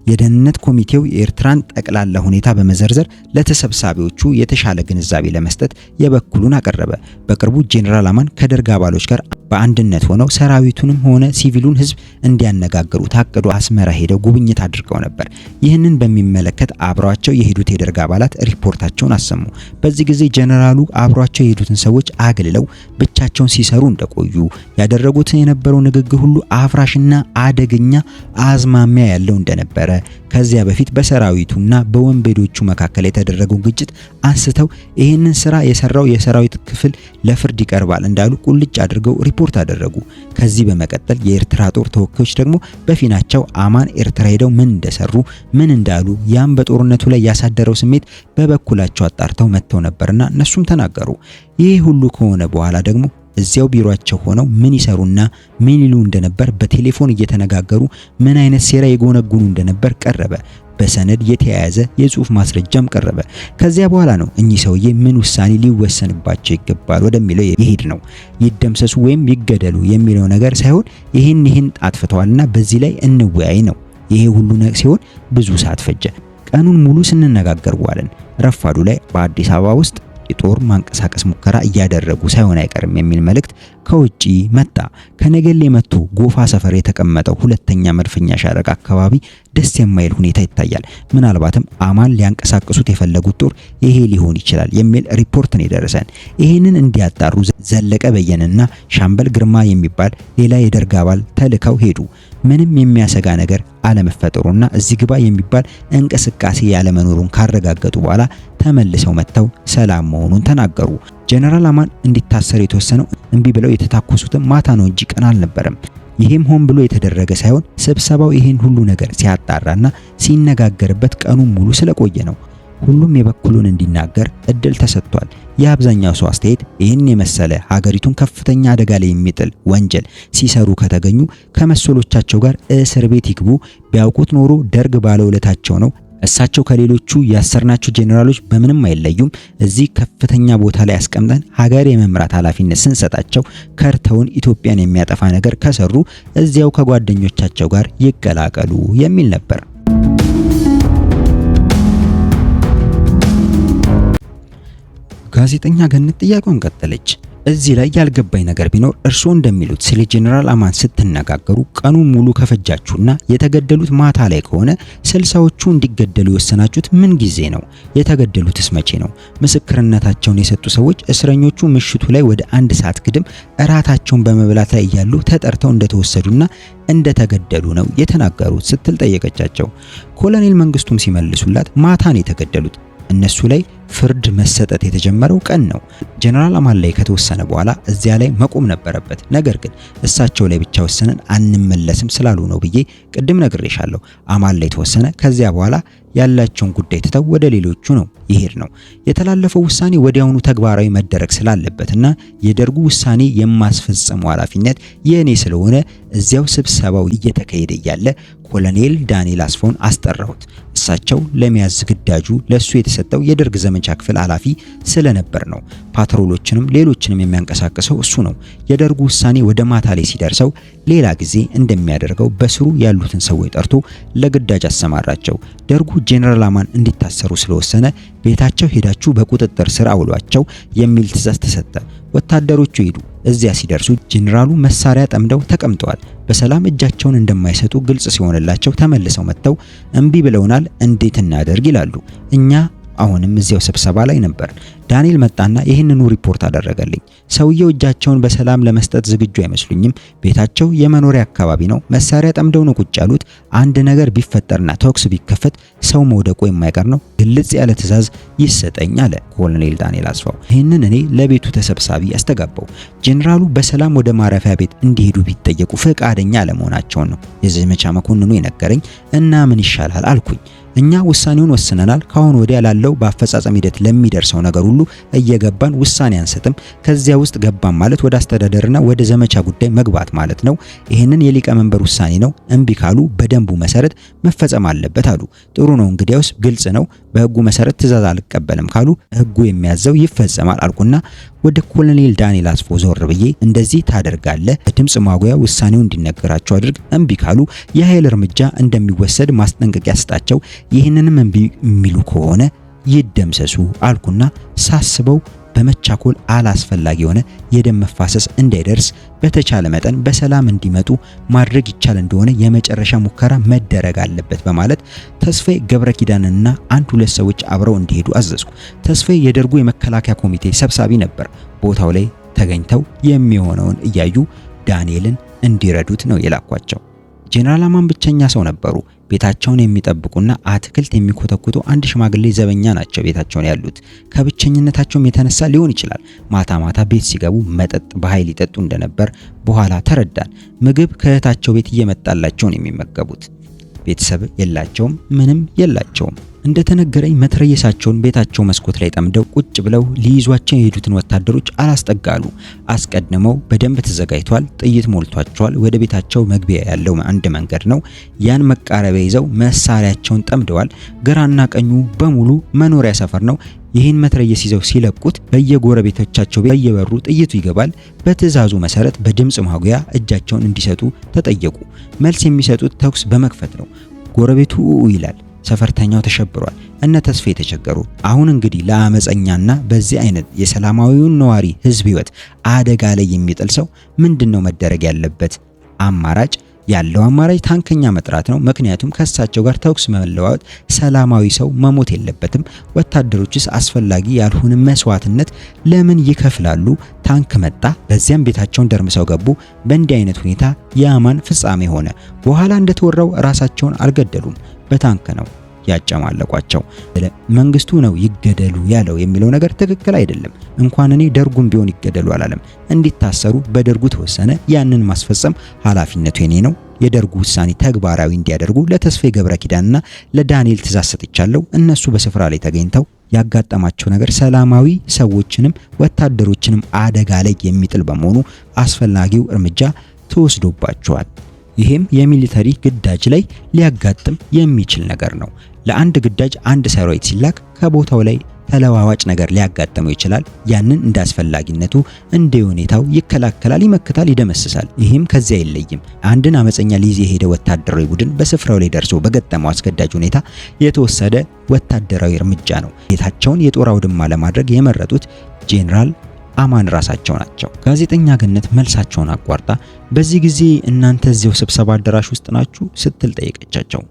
የደህንነት ኮሚቴው የኤርትራን ጠቅላላ ሁኔታ በመዘርዘር ለተሰብሳቢዎቹ የተሻለ ግንዛቤ ለመስጠት የበኩሉን አቀረበ። በቅርቡ ጄኔራል አማን ከደርግ አባሎች ጋር በአንድነት ሆነው ሰራዊቱንም ሆነ ሲቪሉን ህዝብ እንዲያነጋግሩ ታቅዶ አስመራ ሄደው ጉብኝት አድርገው ነበር። ይህንን በሚመለከት አብሯቸው የሄዱት የደርግ አባላት ሪፖርታቸውን አሰሙ። በዚህ ጊዜ ጄኔራሉ አብሯቸው የሄዱትን ሰዎች አግልለው ብቻቸውን ሲሰሩ እንደቆዩ፣ ያደረጉት የነበረው ንግግር ሁሉ አፍራሽና አደገኛ አዝማሚያ ያለው እንደነበረ፣ ከዚያ በፊት በሰራዊቱና በወንበዴዎቹ መካከል የተደረገው ግጭት አንስተው ይህንን ስራ የሰራው የሰራዊት ክፍል ለፍርድ ይቀርባል እንዳሉ ቁልጭ አድርገው ሪፖርት አደረጉ። ከዚህ በመቀጠል የኤርትራ ጦር ተወካዮች ደግሞ በፊናቸው አማን ኤርትራ ሄደው ምን እንደሰሩ ምን እንዳሉ ያም በጦርነቱ ላይ ያሳደረው ስሜት በበኩላቸው አጣርተው መጥተው ነበርና እነሱም ተናገሩ። ይህ ሁሉ ከሆነ በኋላ ደግሞ እዚያው ቢሮአቸው ሆነው ምን ይሰሩና ምን ይሉ እንደነበር በቴሌፎን እየተነጋገሩ ምን አይነት ሴራ የጎነጉኑ እንደነበር ቀረበ። በሰነድ የተያያዘ የጽሁፍ ማስረጃም ቀረበ። ከዚያ በኋላ ነው እኚህ ሰውዬ ምን ውሳኔ ሊወሰንባቸው ይገባል ወደሚለው ይሄድ ነው። ይደምሰሱ ወይም ይገደሉ የሚለው ነገር ሳይሆን ይህን አጥፍተዋልና በዚህ ላይ እንወያይ ነው። ይሄ ሁሉ ሲሆን ብዙ ሰዓት ፈጀ። ቀኑን ሙሉ ስንነጋገር ዋልን። ረፋዱ ላይ በአዲስ አበባ ውስጥ የጦር ማንቀሳቀስ ሙከራ እያደረጉ ሳይሆን አይቀርም የሚል መልእክት ከውጪ መጣ። ከነገሌ መጥቶ ጎፋ ሰፈር የተቀመጠው ሁለተኛ መድፈኛ ሻለቃ አካባቢ ደስ የማይል ሁኔታ ይታያል። ምናልባትም አማን ሊያንቀሳቅሱት የፈለጉት ጦር ይሄ ሊሆን ይችላል የሚል ሪፖርት ነው የደረሰን። ይሄንን እንዲያጣሩ ዘለቀ በየነና ሻምበል ግርማ የሚባል ሌላ የደርግ አባል ተልከው ሄዱ። ምንም የሚያሰጋ ነገር አለመፈጠሩና እዚህ ግባ የሚባል እንቅስቃሴ ያለመኖሩን ካረጋገጡ በኋላ ተመልሰው መጥተው ሰላም መሆኑን ተናገሩ። ጄኔራል አማን እንዲታሰር የተወሰነው እምቢ ብለው የተታኮሱትን ማታ ነው እንጂ ቀን አልነበረም። ይሄም ሆን ብሎ የተደረገ ሳይሆን ስብሰባው ይሄን ሁሉ ነገር ሲያጣራና ሲነጋገርበት ቀኑን ሙሉ ስለቆየ ነው። ሁሉም የበኩሉን እንዲናገር እድል ተሰጥቷል። የአብዛኛው ሰው አስተያየት ይህን የመሰለ ሀገሪቱን ከፍተኛ አደጋ ላይ የሚጥል ወንጀል ሲሰሩ ከተገኙ ከመሰሎቻቸው ጋር እስር ቤት ይግቡ፣ ቢያውቁት ኖሮ ደርግ ባለውለታቸው ነው። እሳቸው ከሌሎቹ ያሰርናቸው ጄኔራሎች በምንም አይለዩም። እዚህ ከፍተኛ ቦታ ላይ አስቀምጠን ሀገር የመምራት ኃላፊነት ስንሰጣቸው ከርተውን ኢትዮጵያን የሚያጠፋ ነገር ከሰሩ እዚያው ከጓደኞቻቸው ጋር ይቀላቀሉ የሚል ነበር። ጋዜጠኛ ገነት ጥያቄውን ቀጠለች። እዚህ ላይ ያልገባኝ ነገር ቢኖር እርሶ እንደሚሉት ስለ ጄኔራል አማን ስትነጋገሩ ቀኑን ሙሉ ከፈጃችሁና የተገደሉት ማታ ላይ ከሆነ ስልሳዎቹ እንዲገደሉ የወሰናችሁት ምን ጊዜ ነው? የተገደሉትስ መቼ ነው? ምስክርነታቸውን የሰጡ ሰዎች እስረኞቹ ምሽቱ ላይ ወደ 1 ሰዓት ግድም እራታቸውን በመብላት ላይ እያሉ ተጠርተው እንደተወሰዱና እንደተገደሉ ነው የተናገሩት ስትል ጠየቀቻቸው። ኮሎኔል መንግስቱም ሲመልሱላት ማታ ነው የተገደሉት። እነሱ ላይ ፍርድ መሰጠት የተጀመረው ቀን ነው። ጀነራል አማን ላይ ከተወሰነ በኋላ እዚያ ላይ መቆም ነበረበት። ነገር ግን እሳቸው ላይ ብቻ ወሰነን አንመለስም ስላሉ ነው ብዬ ቅድም ነግሬሻለሁ። አማን ላይ ተወሰነ። ከዚያ በኋላ ያላቸውን ጉዳይ ትተው ወደ ሌሎቹ ነው ይሄድ ነው። የተላለፈው ውሳኔ ወዲያውኑ ተግባራዊ መደረግ ስላለበትና የደርጉ ውሳኔ የማስፈጸሙ ኃላፊነት የኔ ስለሆነ እዚያው ስብሰባው እየተካሄደ እያለ ኮሎኔል ዳንኤል አስፋውን አስጠራሁት። እሳቸው ለሚያዝ ግዳጁ ለሱ የተሰጠው የደርግ ዘመቻ ክፍል ኃላፊ ስለነበር ነው። ፓትሮሎችንም ሌሎችንም የሚያንቀሳቅሰው እሱ ነው። የደርጉ ውሳኔ ወደ ማታ ላይ ሲደርሰው ሌላ ጊዜ እንደሚያደርገው በስሩ ያሉትን ሰዎች ጠርቶ ለግዳጅ አሰማራቸው። ደርጉ ጄኔራል አማን እንዲታሰሩ ስለወሰነ ቤታቸው ሄዳችሁ በቁጥጥር ስር አውሏቸው የሚል ትዕዛዝ ተሰጠ። ወታደሮቹ ሄዱ። እዚያ ሲደርሱ ጄኔራሉ መሳሪያ ጠምደው ተቀምጠዋል። በሰላም እጃቸውን እንደማይሰጡ ግልጽ ሲሆንላቸው ተመልሰው መጥተው እምቢ ብለውናል፣ እንዴት እናደርግ ይላሉ። እኛ አሁንም እዚያው ስብሰባ ላይ ነበር። ዳንኤል መጣና ይህንኑ ሪፖርት አደረገልኝ። ሰውየው እጃቸውን በሰላም ለመስጠት ዝግጁ አይመስሉኝም። ቤታቸው የመኖሪያ አካባቢ ነው። መሳሪያ ጠምደው ነው ቁጭ ያሉት። አንድ ነገር ቢፈጠርና ተኩስ ቢከፈት ሰው መውደቁ የማይቀር ነው። ግልጽ ያለ ትዕዛዝ ይሰጠኝ አለ ኮሎኔል ዳንኤል አስፋው። ይህንን እኔ ለቤቱ ተሰብሳቢ አስተጋባው። ጄኔራሉ በሰላም ወደ ማረፊያ ቤት እንዲሄዱ ቢጠየቁ ፈቃደኛ አለመሆናቸውን ነው የዘመቻ መኮንኑ የነገረኝ። እና ምን ይሻላል አልኩኝ። እኛ ውሳኔውን ወስነናል። ካሁን ወዲያ ላለው በአፈጻጸም ሂደት ለሚደርሰው ነገር ሁሉ እየገባን ውሳኔ አንሰጥም። ከዚያ ውስጥ ገባን ማለት ወደ አስተዳደርና ወደ ዘመቻ ጉዳይ መግባት ማለት ነው። ይህንን የሊቀመንበር ውሳኔ ነው። እምቢ ካሉ በደንቡ መሰረት መፈጸም አለበት አሉ። ጥሩ ነው፣ እንግዲያውስ ግልጽ ነው። በህጉ መሰረት ትዕዛዝ አልቀበልም ካሉ ህጉ የሚያዘው ይፈጸማል አልኩና ወደ ኮሎኔል ዳንኤል አስፋው ዞር ብዬ እንደዚህ ታደርጋለህ፣ በድምጽ ማጉያ ውሳኔው እንዲነገራቸው አድርግ፣ እምቢ ካሉ የኃይል እርምጃ እንደሚወሰድ ማስጠንቀቂያ ስጣቸው፣ ይህንንም እምቢ የሚሉ ከሆነ ይደምሰሱ አልኩና ሳስበው በመቻኮል አላስፈላጊ የሆነ የደም መፋሰስ እንዳይደርስ በተቻለ መጠን በሰላም እንዲመጡ ማድረግ ይቻል እንደሆነ የመጨረሻ ሙከራ መደረግ አለበት በማለት ተስፋዬ ገብረኪዳንና አንድ ሁለት ሰዎች አብረው እንዲሄዱ አዘዝኩ። ተስፋዬ የደርጉ የመከላከያ ኮሚቴ ሰብሳቢ ነበር። ቦታው ላይ ተገኝተው የሚሆነውን እያዩ ዳንኤልን እንዲረዱት ነው የላኳቸው። ጄኔራል አማን ብቸኛ ሰው ነበሩ። ቤታቸውን የሚጠብቁና አትክልት የሚኮተኩቱ አንድ ሽማግሌ ዘበኛ ናቸው ቤታቸውን ያሉት። ከብቸኝነታቸውም የተነሳ ሊሆን ይችላል ማታ ማታ ቤት ሲገቡ መጠጥ በኃይል ይጠጡ እንደነበር በኋላ ተረዳን። ምግብ ከእህታቸው ቤት እየመጣላቸው ነው የሚመገቡት። ቤተሰብ የላቸውም፣ ምንም የላቸውም። እንደተነገረኝ መትረየሳቸውን ቤታቸው መስኮት ላይ ጠምደው ቁጭ ብለው ሊይዟቸው የሄዱትን ወታደሮች አላስጠጋሉ። አስቀድመው በደንብ ተዘጋጅቷል። ጥይት ሞልቷቸዋል። ወደ ቤታቸው መግቢያ ያለው አንድ መንገድ ነው። ያን መቃረቢያ ይዘው መሳሪያቸውን ጠምደዋል። ግራና ቀኙ በሙሉ መኖሪያ ሰፈር ነው። ይህን መትረየስ ይዘው ሲለቁት በየጎረቤቶቻቸው በየበሩ ጥይቱ ይገባል። በትዕዛዙ መሰረት በድምጽ ማጉያ እጃቸውን እንዲሰጡ ተጠየቁ። መልስ የሚሰጡት ተኩስ በመክፈት ነው። ጎረቤቱ ይላል። ሰፈርተኛው ተሸብሯል። እነ ተስፋዬ ተቸገሩ። አሁን እንግዲህ ለአመፀኛና በዚህ አይነት የሰላማዊውን ነዋሪ ህዝብ ህይወት አደጋ ላይ የሚጥል ሰው ምንድነው መደረግ ያለበት? አማራጭ ያለው አማራጭ ታንከኛ መጥራት ነው። ምክንያቱም ከሳቸው ጋር ተኩስ መለዋወጥ፣ ሰላማዊ ሰው መሞት የለበትም። ወታደሮችስ አስፈላጊ ያልሆነ መስዋዕትነት ለምን ይከፍላሉ? ታንክ መጣ። በዚያም ቤታቸውን ደርምሰው ገቡ። በእንዲህ አይነት ሁኔታ የአማን ፍጻሜ ሆነ። በኋላ እንደተወራው ራሳቸውን አልገደሉም፣ በታንክ ነው ያጨማለቋቸው። መንግስቱ ነው ይገደሉ ያለው የሚለው ነገር ትክክል አይደለም። እንኳን እኔ ደርጉም ቢሆን ይገደሉ አላለም። እንዲታሰሩ በደርጉ ተወሰነ። ያንን ማስፈጸም ኃላፊነቱ የኔ ነው። የደርጉ ውሳኔ ተግባራዊ እንዲያደርጉ ለተስፋዬ ገብረኪዳንና ለዳንኤል ትዕዛዝ ሰጥቻለሁ። እነሱ በስፍራ ላይ ተገኝተው ያጋጠማቸው ነገር ሰላማዊ ሰዎችንም ወታደሮችንም አደጋ ላይ የሚጥል በመሆኑ አስፈላጊው እርምጃ ተወስዶባቸዋል። ይሄም የሚሊተሪ ግዳጅ ላይ ሊያጋጥም የሚችል ነገር ነው። ለአንድ ግዳጅ አንድ ሰራዊት ሲላክ ከቦታው ላይ ተለዋዋጭ ነገር ሊያጋጥመው ይችላል። ያንን እንደ አስፈላጊነቱ እንደ ሁኔታው ይከላከላል፣ ይመክታል፣ ይደመስሳል። ይሄም ከዚያ አይለይም። አንድን አመፀኛ ሊይዝ የሄደ ወታደራዊ ቡድን በስፍራው ላይ ደርሶ በገጠመው አስገዳጅ ሁኔታ የተወሰደ ወታደራዊ እርምጃ ነው። ቤታቸውን የጦር አውድማ ለማድረግ የመረጡት ጄኔራል አማን ራሳቸው ናቸው። ጋዜጠኛ ገነት መልሳቸውን አቋርጣ በዚህ ጊዜ እናንተ እዚያው ስብሰባ አዳራሽ ውስጥ ናችሁ ስትል ጠየቀቻቸው።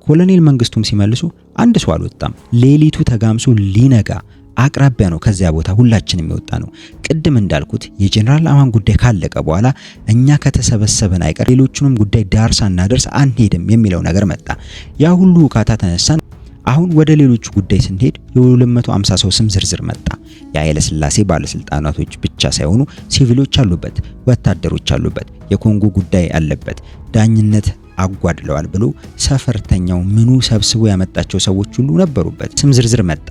ኮሎኔል መንግስቱም ሲመልሱ አንድ ሰው አልወጣም፣ ሌሊቱ ተጋምሶ ሊነጋ አቅራቢያ ነው ከዚያ ቦታ ሁላችንም የወጣ ነው። ቅድም እንዳልኩት የጄኔራል አማን ጉዳይ ካለቀ በኋላ እኛ ከተሰበሰበን አይቀር ሌሎቹንም ጉዳይ ዳር ሳናደርስ አንሄድም የሚለው ነገር መጣ። ያ ሁሉ ውካታ ተነሳን። አሁን ወደ ሌሎቹ ጉዳይ ስንሄድ የ250 ሰው ስም ዝርዝር መጣ። የኃይለ ሥላሴ ባለስልጣናቶች ብቻ ሳይሆኑ ሲቪሎች አሉበት፣ ወታደሮች አሉበት፣ የኮንጎ ጉዳይ አለበት፣ ዳኝነት አጓድለዋል ብሎ ሰፈርተኛው ምኑ ሰብስቦ ያመጣቸው ሰዎች ሁሉ ነበሩበት። ስም ዝርዝር መጣ።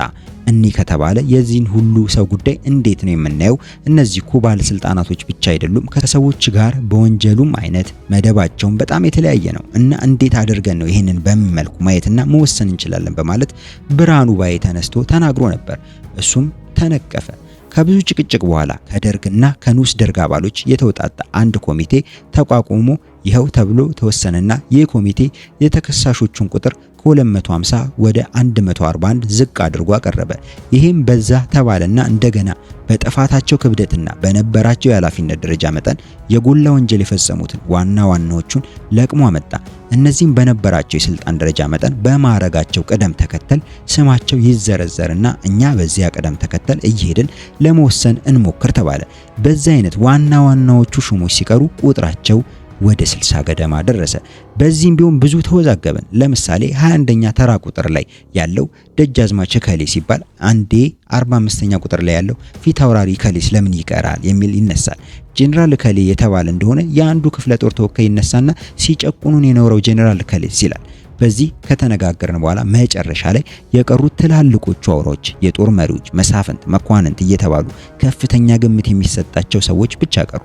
እኒ ከተባለ የዚህን ሁሉ ሰው ጉዳይ እንዴት ነው የምናየው? እነዚህ እኮ ባለስልጣናቶች ብቻ አይደሉም፣ ከሰዎች ጋር በወንጀሉም አይነት መደባቸውን በጣም የተለያየ ነው እና እንዴት አድርገን ነው ይህንን በምን መልኩ ማየትና መወሰን እንችላለን? በማለት ብርሃኑ ባዬ ተነስቶ ተናግሮ ነበር። እሱም ተነቀፈ። ከብዙ ጭቅጭቅ በኋላ ከደርግና ከንዑስ ደርግ አባሎች የተውጣጣ አንድ ኮሚቴ ተቋቁሞ ይኸው ተብሎ ተወሰነና ይህ ኮሚቴ የተከሳሾቹን ቁጥር ከ250 ወደ 141 ዝቅ አድርጎ አቀረበ። ይህም በዛ ተባለና እንደገና በጥፋታቸው ክብደትና በነበራቸው የኃላፊነት ደረጃ መጠን የጎላ ወንጀል የፈጸሙትን ዋና ዋናዎቹን ለቅሞ አመጣ። እነዚህም በነበራቸው የስልጣን ደረጃ መጠን በማዕረጋቸው ቅደም ተከተል ስማቸው ይዘረዘርና እኛ በዚያ ቅደም ተከተል እየሄድን ለመወሰን እንሞክር ተባለ። በዚህ አይነት ዋና ዋናዎቹ ሹሞች ሲቀሩ ቁጥራቸው ወደ 60 ገደማ ደረሰ። በዚህም ቢሆን ብዙ ተወዛገበን። ለምሳሌ 21ኛ ተራ ቁጥር ላይ ያለው ደጃዝማች ከሌ ሲባል አንዴ 45ኛ ቁጥር ላይ ያለው ፊት አውራሪ ከሌስ ለምን ይቀራል የሚል ይነሳል። ጄኔራል ከሌ የተባለ እንደሆነ የአንዱ ክፍለ ጦር ተወካይ ይነሳና ሲጨቁኑን የኖረው ጄኔራል ከሌስ ይላል። በዚህ ከተነጋገርን በኋላ መጨረሻ ላይ የቀሩት ትላልቆቹ አውራዎች፣ የጦር መሪዎች፣ መሳፍንት፣ መኳንንት እየተባሉ ከፍተኛ ግምት የሚሰጣቸው ሰዎች ብቻ ቀሩ።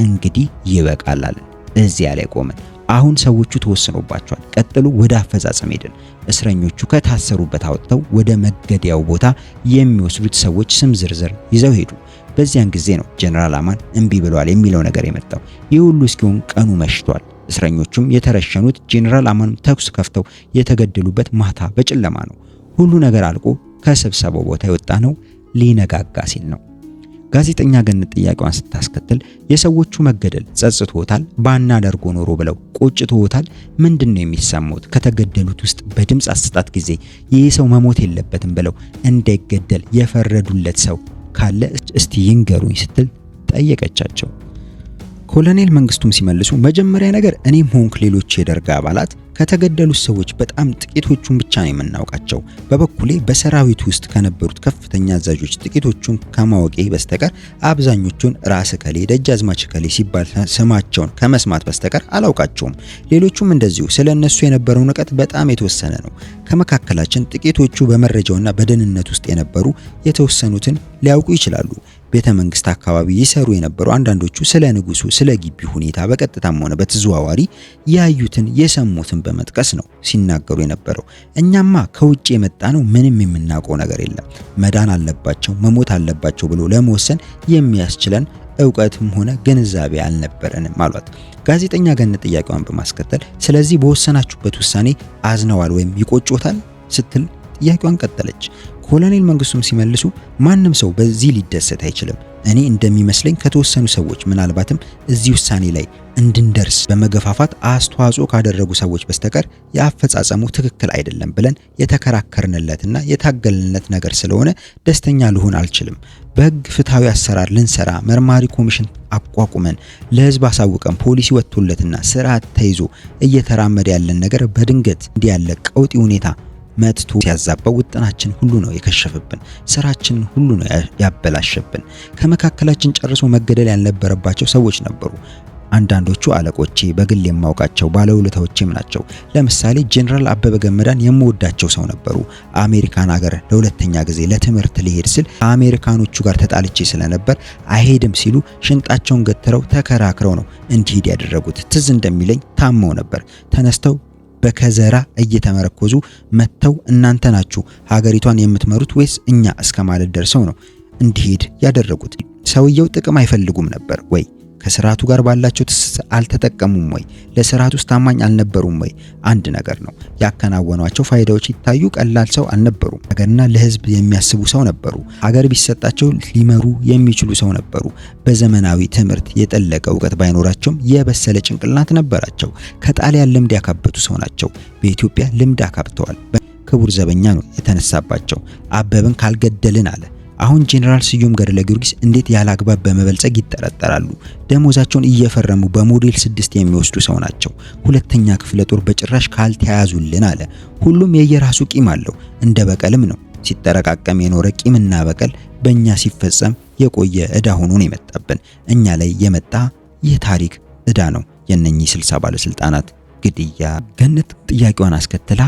እንግዲህ ይበቃል አለን። እዚያ ላይ ቆመን አሁን ሰዎቹ ተወስኖባቸዋል። ቀጥሎ ወደ አፈጻጸም ሄድን። እስረኞቹ ከታሰሩበት አወጥተው ወደ መገደያው ቦታ የሚወስዱት ሰዎች ስም ዝርዝር ይዘው ሄዱ። በዚያን ጊዜ ነው ጄኔራል አማን እምቢ ብለዋል የሚለው ነገር የመጣው። ይህ ሁሉ እስኪሆን ቀኑ መሽቷል። እስረኞቹም የተረሸኑት ጄኔራል አማን ተኩስ ከፍተው የተገደሉበት ማታ በጨለማ ነው። ሁሉ ነገር አልቆ ከስብሰባው ቦታ የወጣ ነው ሊነጋጋ ሲል ነው። ጋዜጠኛ ገነት ጥያቄዋን ስታስከትል የሰዎቹ መገደል ጸጽቶታል? ባናደርጎ ኖሮ ብለው ቆጭቶታል? ምንድነው የሚሰሙት? ከተገደሉት ውስጥ በድምጽ አሰጣጥ ጊዜ ይህ ሰው መሞት የለበትም ብለው እንዳይገደል የፈረዱለት ሰው ካለ እስቲ ይንገሩኝ ስትል ጠየቀቻቸው። ኮሎኔል መንግስቱም ሲመልሱ መጀመሪያ ነገር እኔም ሆንክ ሌሎች የደርግ አባላት ከተገደሉት ሰዎች በጣም ጥቂቶቹን ብቻ ነው የምናውቃቸው። በበኩሌ በሰራዊቱ ውስጥ ከነበሩት ከፍተኛ አዛዦች ጥቂቶቹን ከማወቄ በስተቀር አብዛኞቹን ራስ ከሌ፣ ደጃዝማች ከሌ ሲባል ስማቸውን ከመስማት በስተቀር አላውቃቸውም። ሌሎቹም እንደዚሁ። ስለነሱ የነበረው ንቀት በጣም የተወሰነ ነው። ከመካከላችን ጥቂቶቹ በመረጃውና በደህንነት ውስጥ የነበሩ የተወሰኑትን ሊያውቁ ይችላሉ። ቤተ መንግስት አካባቢ ይሰሩ የነበሩ አንዳንዶቹ ስለ ንጉሱ ስለ ግቢ ሁኔታ በቀጥታም ሆነ በተዘዋዋሪ ያዩትን የሰሙትን በመጥቀስ ነው ሲናገሩ የነበረው። እኛማ ከውጭ የመጣ ነው፣ ምንም የምናውቀው ነገር የለም። መዳን አለባቸው መሞት አለባቸው ብሎ ለመወሰን የሚያስችለን ዕውቀትም ሆነ ግንዛቤ አልነበረንም አሏት። ጋዜጠኛ ገነት ጥያቄዋን በማስከተል ስለዚህ በወሰናችሁበት ውሳኔ አዝነዋል ወይም ይቆጮታል ስትል ጥያቄዋን ቀጠለች። ኮሎኔል መንግስቱም ሲመልሱ ማንም ሰው በዚህ ሊደሰት አይችልም። እኔ እንደሚመስለኝ ከተወሰኑ ሰዎች ምናልባትም እዚህ ውሳኔ ላይ እንድንደርስ በመገፋፋት አስተዋጽኦ ካደረጉ ሰዎች በስተቀር የአፈጻጸሙ ትክክል አይደለም ብለን የተከራከርንለትና የታገልንለት ነገር ስለሆነ ደስተኛ ልሆን አልችልም። በሕግ ፍትሐዊ አሰራር ልንሰራ መርማሪ ኮሚሽን አቋቁመን ለህዝብ አሳውቀን ፖሊሲ ወጥቶለትና ስርዓት ተይዞ እየተራመደ ያለን ነገር በድንገት እንዲህ ያለ ቀውጢ ሁኔታ መጥቶ ሲያዛባው ውጥናችን ሁሉ ነው የከሸፈብን፣ ስራችን ሁሉ ነው ያበላሸብን። ከመካከላችን ጨርሶ መገደል ያልነበረባቸው ሰዎች ነበሩ። አንዳንዶቹ አለቆቼ፣ በግል የማውቃቸው ባለውለታዎቼም ናቸው። ለምሳሌ ጄኔራል አበበ ገመዳን የምወዳቸው ሰው ነበሩ። አሜሪካን ሀገር ለሁለተኛ ጊዜ ለትምህርት ሊሄድ ስል አሜሪካኖቹ ጋር ተጣልቼ ስለነበር አይሄድም ሲሉ ሽንጣቸውን ገትረው ተከራክረው ነው እንዲሄድ ያደረጉት። ትዝ እንደሚለኝ ታመው ነበር። ተነስተው በከዘራ እየተመረኮዙ መተው እናንተ ናችሁ ሀገሪቷን የምትመሩት ወይስ እኛ እስከማለት ደርሰው ነው እንዲሄድ ያደረጉት። ሰውየው ጥቅም አይፈልጉም ነበር ወይ? ከስርዓቱ ጋር ባላቸው ትስስር አልተጠቀሙም ወይ? ለስርዓቱ ታማኝ አልነበሩም ወይ? አንድ ነገር ነው። ያከናወኗቸው ፋይዳዎች ይታዩ ቀላል ሰው አልነበሩም። ሀገርና ለህዝብ የሚያስቡ ሰው ነበሩ። ሀገር ቢሰጣቸው ሊመሩ የሚችሉ ሰው ነበሩ። በዘመናዊ ትምህርት የጠለቀ እውቀት ባይኖራቸውም የበሰለ ጭንቅላት ነበራቸው። ከጣሊያን ልምድ ያካበቱ ሰው ናቸው። በኢትዮጵያ ልምድ አካብተዋል። ክቡር ዘበኛ ነው የተነሳባቸው። አበበን ካልገደልን አለ አሁን ጄኔራል ስዩም ገድለ ጊዮርጊስ እንዴት ያላግባብ በመበልጸግ ይጠረጠራሉ? ደሞዛቸውን እየፈረሙ በሞዴል 6 የሚወስዱ ሰው ናቸው። ሁለተኛ ክፍለ ጦር በጭራሽ ካልተያዙልን አለ። ሁሉም የየራሱ ቂም አለው፣ እንደ በቀልም ነው። ሲጠረቃቀም የኖረ ቂምና በቀል በእኛ ሲፈጸም የቆየ ዕዳ ሆኖ ነው የመጣብን። እኛ ላይ የመጣ የታሪክ ዕዳ ነው የነኚህ 60 ባለስልጣናት ግድያ። ገነት ጥያቄዋን አስከትላ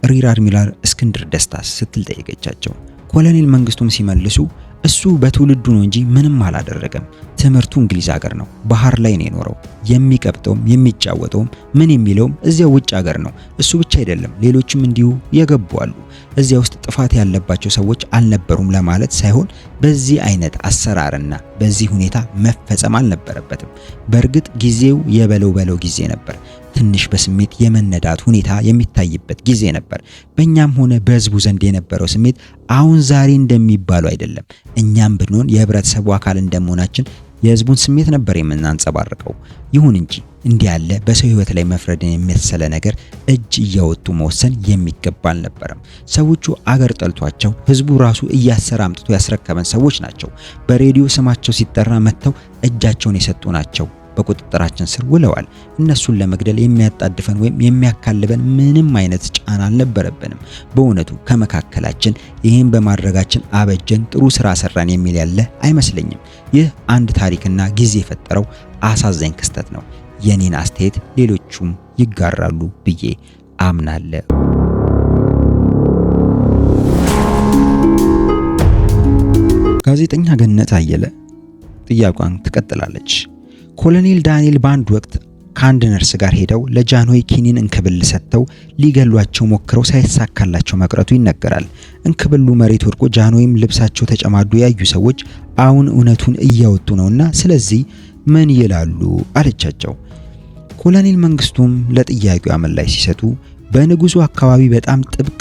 ሪር አድሚራል እስክንድር ደስታስ ስትል ጠየቀቻቸው። ኮሎኔል መንግስቱም ሲመልሱ እሱ በትውልዱ ነው እንጂ ምንም አላደረገም። ትምህርቱ እንግሊዝ ሀገር ነው። ባህር ላይ ነው የኖረው። የሚቀብጠውም የሚጫወተውም ምን የሚለውም እዚያው ውጭ ሀገር ነው። እሱ ብቻ አይደለም፣ ሌሎችም እንዲሁ የገቡ አሉ። እዚያ ውስጥ ጥፋት ያለባቸው ሰዎች አልነበሩም ለማለት ሳይሆን በዚህ አይነት አሰራርና በዚህ ሁኔታ መፈጸም አልነበረበትም። በእርግጥ ጊዜው የበለው ጊዜ ነበር። ትንሽ በስሜት የመነዳት ሁኔታ የሚታይበት ጊዜ ነበር። በእኛም ሆነ በህዝቡ ዘንድ የነበረው ስሜት አሁን ዛሬ እንደሚባለው አይደለም። እኛም ብንሆን የህብረተሰቡ አካል እንደመሆናችን የህዝቡን ስሜት ነበር የምናንጸባርቀው። ይሁን እንጂ እንዲህ ያለ በሰው ህይወት ላይ መፍረድን የሚያሰለ ነገር እጅ እያወጡ መወሰን የሚገባ አልነበረም። ሰዎቹ አገር ጠልቷቸው ህዝቡ ራሱ እያሰረ አምጥቶ ያስረከበን ሰዎች ናቸው። በሬዲዮ ስማቸው ሲጠራ መጥተው እጃቸውን የሰጡ ናቸው። በቁጥጥራችን ስር ውለዋል። እነሱን ለመግደል የሚያጣድፈን ወይም የሚያካልበን ምንም አይነት ጫና አልነበረብንም። በእውነቱ ከመካከላችን ይህን በማድረጋችን አበጀን፣ ጥሩ ስራ ሰራን የሚል ያለ አይመስለኝም። ይህ አንድ ታሪክና ጊዜ የፈጠረው አሳዛኝ ክስተት ነው። የኔን አስተያየት ሌሎቹም ይጋራሉ ብዬ አምናለሁ። ጋዜጠኛ ገነት አየለ ጥያቄዋን ትቀጥላለች። ኮሎኔል ዳንኤል በአንድ ወቅት ከአንድ ነርስ ጋር ሄደው ለጃንሆይ ኪኒን እንክብል ሰጥተው ሊገሏቸው ሞክረው ሳይሳካላቸው መቅረቱ ይነገራል። እንክብሉ መሬት ወድቆ ጃንሆይም ልብሳቸው ተጨማዶ ያዩ ሰዎች አሁን እውነቱን እያወጡ ነውና ስለዚህ ምን ይላሉ አለቻቸው። ኮሎኔል መንግስቱም ለጥያቄው ምላሽ ሲሰጡ በንጉሱ አካባቢ በጣም ጥብቅ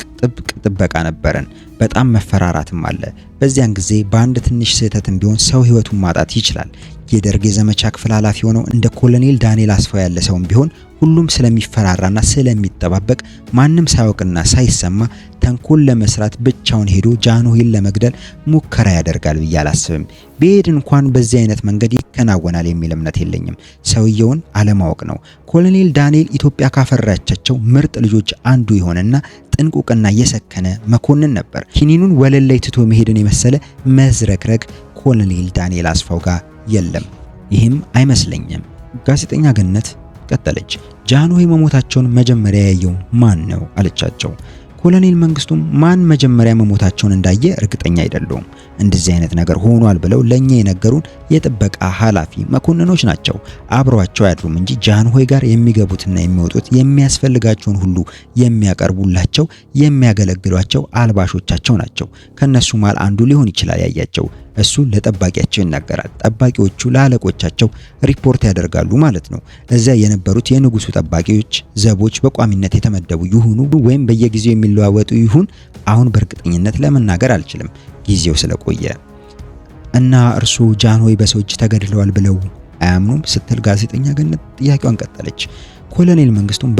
ጥበቃ ነበረን። በጣም መፈራራትም አለ። በዚያን ጊዜ በአንድ ትንሽ ስህተትም ቢሆን ሰው ህይወቱን ማጣት ይችላል። የደርግ የዘመቻ ክፍል ኃላፊ ሆነው እንደ ኮሎኔል ዳንኤል አስፋው ያለ ሰውም ቢሆን ሁሉም ስለሚፈራራና ስለሚጠባበቅ ማንም ሳያውቅና ሳይሰማ ተንኮል ለመስራት ብቻውን ሄዶ ጃንሆይን ለመግደል ሙከራ ያደርጋል ብዬ አላስብም። ቢሄድ እንኳን በዚህ አይነት መንገድ ይከናወናል የሚል እምነት የለኝም። ሰውየውን አለማወቅ ነው። ኮሎኔል ዳንኤል ኢትዮጵያ ካፈራቻቸው ምርጥ ልጆች አንዱ የሆነና ጥንቁቅና የሰከነ መኮንን ነበር። ኪኒኑን ወለል ላይ ትቶ መሄድን የመሰለ መዝረክረክ ኮሎኔል ዳንኤል አስፋው ጋር የለም። ይህም አይመስለኝም። ጋዜጠኛ ገነት ቀጠለች። ጃንሆይ መሞታቸውን መጀመሪያ ያየው ማን ነው አለቻቸው። ኮሎኔል መንግስቱም ማን መጀመሪያ መሞታቸውን እንዳየ እርግጠኛ አይደለሁም። እንደዚህ አይነት ነገር ሆኗል ብለው ለኛ የነገሩን የጥበቃ ኃላፊ መኮንኖች ናቸው። አብረዋቸው ያድሩም እንጂ ጃንሆይ ጋር የሚገቡትና የሚወጡት የሚያስፈልጋቸውን ሁሉ የሚያቀርቡላቸው የሚያገለግሏቸው አልባሾቻቸው ናቸው። ከነሱ ማል አንዱ ሊሆን ይችላል ያያቸው። እሱ ለጠባቂያቸው ይናገራል። ጠባቂዎቹ ለአለቆቻቸው ሪፖርት ያደርጋሉ ማለት ነው። እዚያ የነበሩት የንጉሱ ጠባቂዎች ዘቦች በቋሚነት የተመደቡ ይሁኑ ወይም በየጊዜው የሚለዋወጡ ይሁን አሁን በእርግጠኝነት ለመናገር አልችልም፣ ጊዜው ስለቆየ እና እርሱ ጃንሆይ በሰው እጅ ተገድለዋል ብለው አያምኑም ስትል ጋዜጠኛ ገነት ጥያቄዋን ቀጠለች። ኮሎኔል መንግስቱም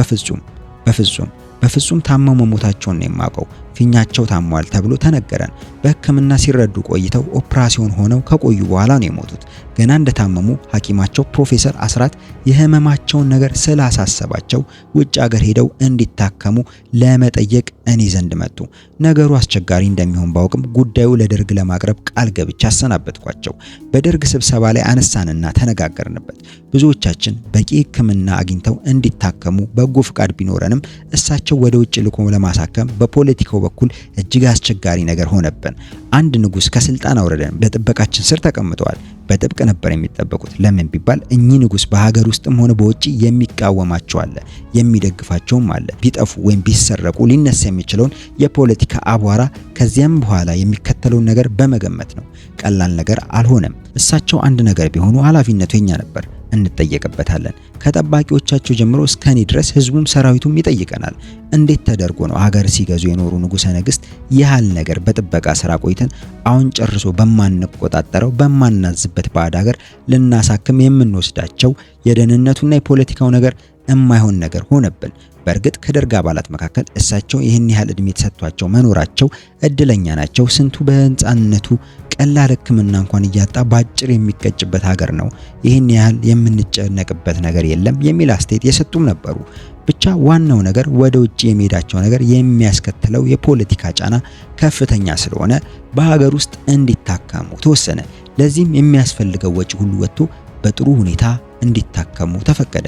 በፍጹም ታመው መሞታቸውን ነው የማውቀው። ፊኛቸው ታሟል ተብሎ ተነገረን። በሕክምና ሲረዱ ቆይተው ኦፕራሲዮን ሆነው ከቆዩ በኋላ ነው የሞቱት። ገና እንደታመሙ ሐኪማቸው ፕሮፌሰር አስራት የህመማቸውን ነገር ስላሳሰባቸው ውጭ ሀገር ሄደው እንዲታከሙ ለመጠየቅ እኔ ዘንድ መጡ። ነገሩ አስቸጋሪ እንደሚሆን ባውቅም ጉዳዩ ለደርግ ለማቅረብ ቃል ገብቼ አሰናበትኳቸው። በደርግ ስብሰባ ላይ አነሳንና ተነጋገርንበት። ብዙዎቻችን በቂ ሕክምና አግኝተው እንዲታከሙ በጎ ፍቃድ ቢኖረንም እሳቸው ወደ ውጭ ልኮ ለማሳከም በፖለቲካው በኩል እጅግ አስቸጋሪ ነገር ሆነብን። አንድ ንጉስ ከስልጣን አውረደን በጥበቃችን ስር ተቀምጠዋል። በጥብቅ ነበር የሚጠበቁት። ለምን ቢባል እኚህ ንጉስ በሀገር ውስጥም ሆነ በውጪ የሚቃወማቸው አለ፣ የሚደግፋቸውም አለ። ቢጠፉ ወይም ቢሰረቁ ሊነሳ የሚችለውን የፖለቲካ አቧራ ከዚያም በኋላ የሚከተለውን ነገር በመገመት ነው። ቀላል ነገር አልሆነም። እሳቸው አንድ ነገር ቢሆኑ ኃላፊነቱ የኛ ነበር፣ እንጠየቅበታለን። ከጠባቂዎቻቸው ጀምሮ እስከኔ ድረስ ህዝቡም ሰራዊቱም ይጠይቀናል። እንዴት ተደርጎ ነው ሀገር ሲገዙ የኖሩ ንጉሰ ነገስት ያህል ነገር በጥበቃ ስራ ቆይተን አሁን ጨርሶ በማንቆጣጠረው በማናዝበት ባዕድ ሀገር ልናሳክም የምንወስዳቸው? የደህንነቱና የፖለቲካው ነገር የማይሆን ነገር ሆነብን። በእርግጥ ከደርግ አባላት መካከል እሳቸው ይህን ያህል እድሜ ተሰጥቷቸው መኖራቸው እድለኛ ናቸው። ስንቱ በህፃንነቱ ቀላል ሕክምና እንኳን እያጣ ባጭር የሚቀጭበት ሀገር ነው። ይህን ያህል የምንጨነቅበት ነገር የለም የሚል አስተያየት የሰጡም ነበሩ። ብቻ ዋናው ነገር ወደ ውጭ የሚሄዳቸው ነገር የሚያስከትለው የፖለቲካ ጫና ከፍተኛ ስለሆነ በሀገር ውስጥ እንዲታከሙ ተወሰነ። ለዚህም የሚያስፈልገው ወጪ ሁሉ ወጥቶ በጥሩ ሁኔታ እንዲታከሙ ተፈቀደ።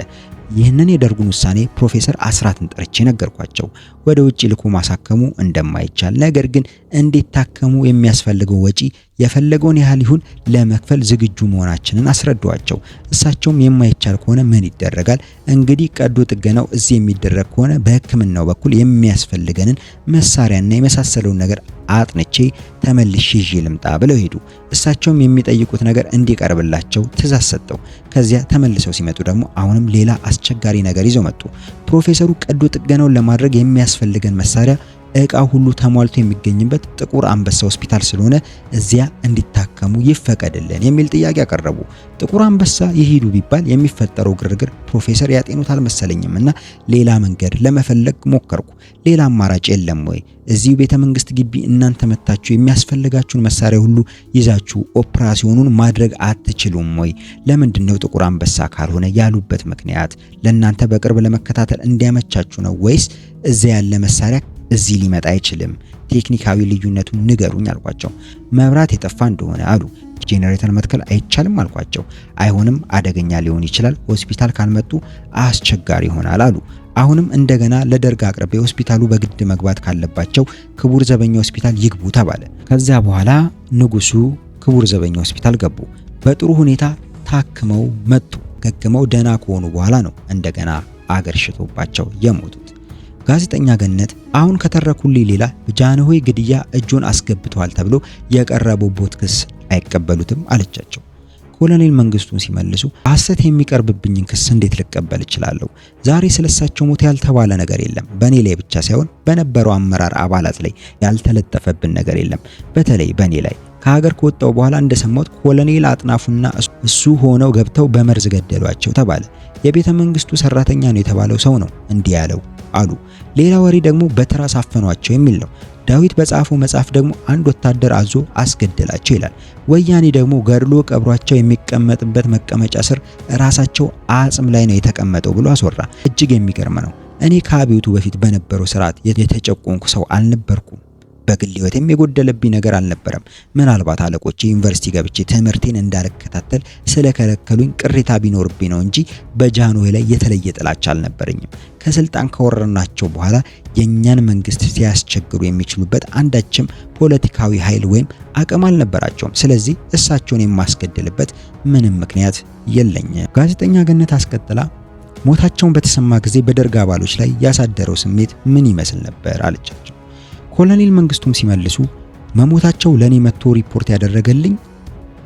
ይህንን የደርጉን ውሳኔ ፕሮፌሰር አስራትን ጠርቼ ነገርኳቸው። ወደ ውጭ ልኮ ማሳከሙ እንደማይቻል፣ ነገር ግን እንዲታከሙ የሚያስፈልገው ወጪ የፈለገውን ያህል ይሁን ለመክፈል ዝግጁ መሆናችንን አስረዷቸው። እሳቸውም የማይቻል ከሆነ ምን ይደረጋል እንግዲህ ቀዶ ጥገናው እዚህ የሚደረግ ከሆነ በሕክምናው በኩል የሚያስፈልገንን መሳሪያና የመሳሰለውን ነገር አጥንቼ ተመልሼ ይዤ ልምጣ ብለው ሄዱ። እሳቸውም የሚጠይቁት ነገር እንዲቀርብላቸው ትእዛዝ ሰጠው። ከዚያ ተመልሰው ሲመጡ ደግሞ አሁንም ሌላ አስቸጋሪ ነገር ይዘው መጡ። ፕሮፌሰሩ ቀዶ ጥገናውን ለማድረግ የሚያስፈልገን መሳሪያ እቃ ሁሉ ተሟልቶ የሚገኝበት ጥቁር አንበሳ ሆስፒታል ስለሆነ እዚያ እንዲታከሙ ይፈቀድልን የሚል ጥያቄ አቀረቡ። ጥቁር አንበሳ ይሄዱ ቢባል የሚፈጠረው ግርግር ፕሮፌሰር ያጤኑት አልመሰለኝምና ሌላ መንገድ ለመፈለግ ሞከርኩ። ሌላ አማራጭ የለም ወይ? እዚሁ ቤተ መንግስት ግቢ እናንተ መታችሁ የሚያስፈልጋችሁን መሳሪያ ሁሉ ይዛችሁ ኦፕራሲዮኑን ማድረግ አትችሉም ወይ? ለምንድነው ጥቁር አንበሳ ካልሆነ ያሉበት ምክንያት ለእናንተ በቅርብ ለመከታተል እንዲያመቻችሁ ነው ወይስ እዚያ ያለ መሳሪያ እዚህ ሊመጣ አይችልም? ቴክኒካዊ ልዩነቱን ንገሩኝ አልኳቸው። መብራት የጠፋ እንደሆነ አሉ። ጄኔሬተር መትከል አይቻልም አልኳቸው። አይሆንም፣ አደገኛ ሊሆን ይችላል፣ ሆስፒታል ካልመጡ አስቸጋሪ ይሆናል አሉ። አሁንም እንደገና ለደርግ አቅርቤ ሆስፒታሉ በግድ መግባት ካለባቸው ክቡር ዘበኛ ሆስፒታል ይግቡ ተባለ። ከዚያ በኋላ ንጉሱ ክቡር ዘበኛ ሆስፒታል ገቡ። በጥሩ ሁኔታ ታክመው መጡ። ገግመው ደህና ከሆኑ በኋላ ነው እንደገና አገር ሽቶባቸው የሞቱት። ጋዜጠኛ ገነት አሁን ከተረኩልኝ ሌላ በጃንሆይ ግድያ እጁን አስገብተዋል ተብሎ የቀረበው ክስ አይቀበሉትም አለቻቸው። ኮሎኔል መንግስቱን ሲመልሱ ሐሰት የሚቀርብብኝን ክስ እንዴት ልቀበል እችላለሁ? ዛሬ ስለሳቸው ሞት ያልተባለ ነገር የለም። በኔ ላይ ብቻ ሳይሆን በነበረው አመራር አባላት ላይ ያልተለጠፈብን ነገር የለም። በተለይ በኔ ላይ ከሀገር ከወጣው በኋላ እንደሰማሁት ኮሎኔል አጥናፉና እሱ ሆነው ገብተው በመርዝ ገደሏቸው ተባለ። የቤተ መንግስቱ ሰራተኛ ነው የተባለው ሰው ነው እንዲህ ያለው አሉ። ሌላ ወሬ ደግሞ በትራስ አፈኗቸው የሚል ነው። ዳዊት በጻፈው መጽሐፍ ደግሞ አንድ ወታደር አዞ አስገደላቸው ይላል። ወያኔ ደግሞ ገድሎ ቀብሯቸው የሚቀመጥበት መቀመጫ ስር ራሳቸው አጽም ላይ ነው የተቀመጠው ብሎ አስወራ። እጅግ የሚገርም ነው። እኔ ከአብዮቱ በፊት በነበረው ስርዓት የተጨቆንኩ ሰው አልነበርኩም። በግል ህይወቴም የጎደለብኝ ነገር አልነበረም። ምናልባት አለቆቼ ዩኒቨርሲቲ ገብቼ ትምህርቴን እንዳልከታተል ስለከለከሉኝ ቅሬታ ቢኖርብኝ ነው እንጂ በጃንሆይ ላይ የተለየ ጥላቻ አልነበረኝም። ከስልጣን ከወረናቸው በኋላ የኛን መንግስት ሲያስቸግሩ የሚችሉበት አንዳችም ፖለቲካዊ ኃይል ወይም አቅም አልነበራቸውም። ስለዚህ እሳቸውን የማስገድልበት ምንም ምክንያት የለኝም። ጋዜጠኛ ገነት አስቀጥላ ሞታቸውን በተሰማ ጊዜ በደርግ አባሎች ላይ ያሳደረው ስሜት ምን ይመስል ነበር አለቻቸው። ኮሎኔል መንግስቱም ሲመልሱ መሞታቸው ለኔ መጥቶ ሪፖርት ያደረገልኝ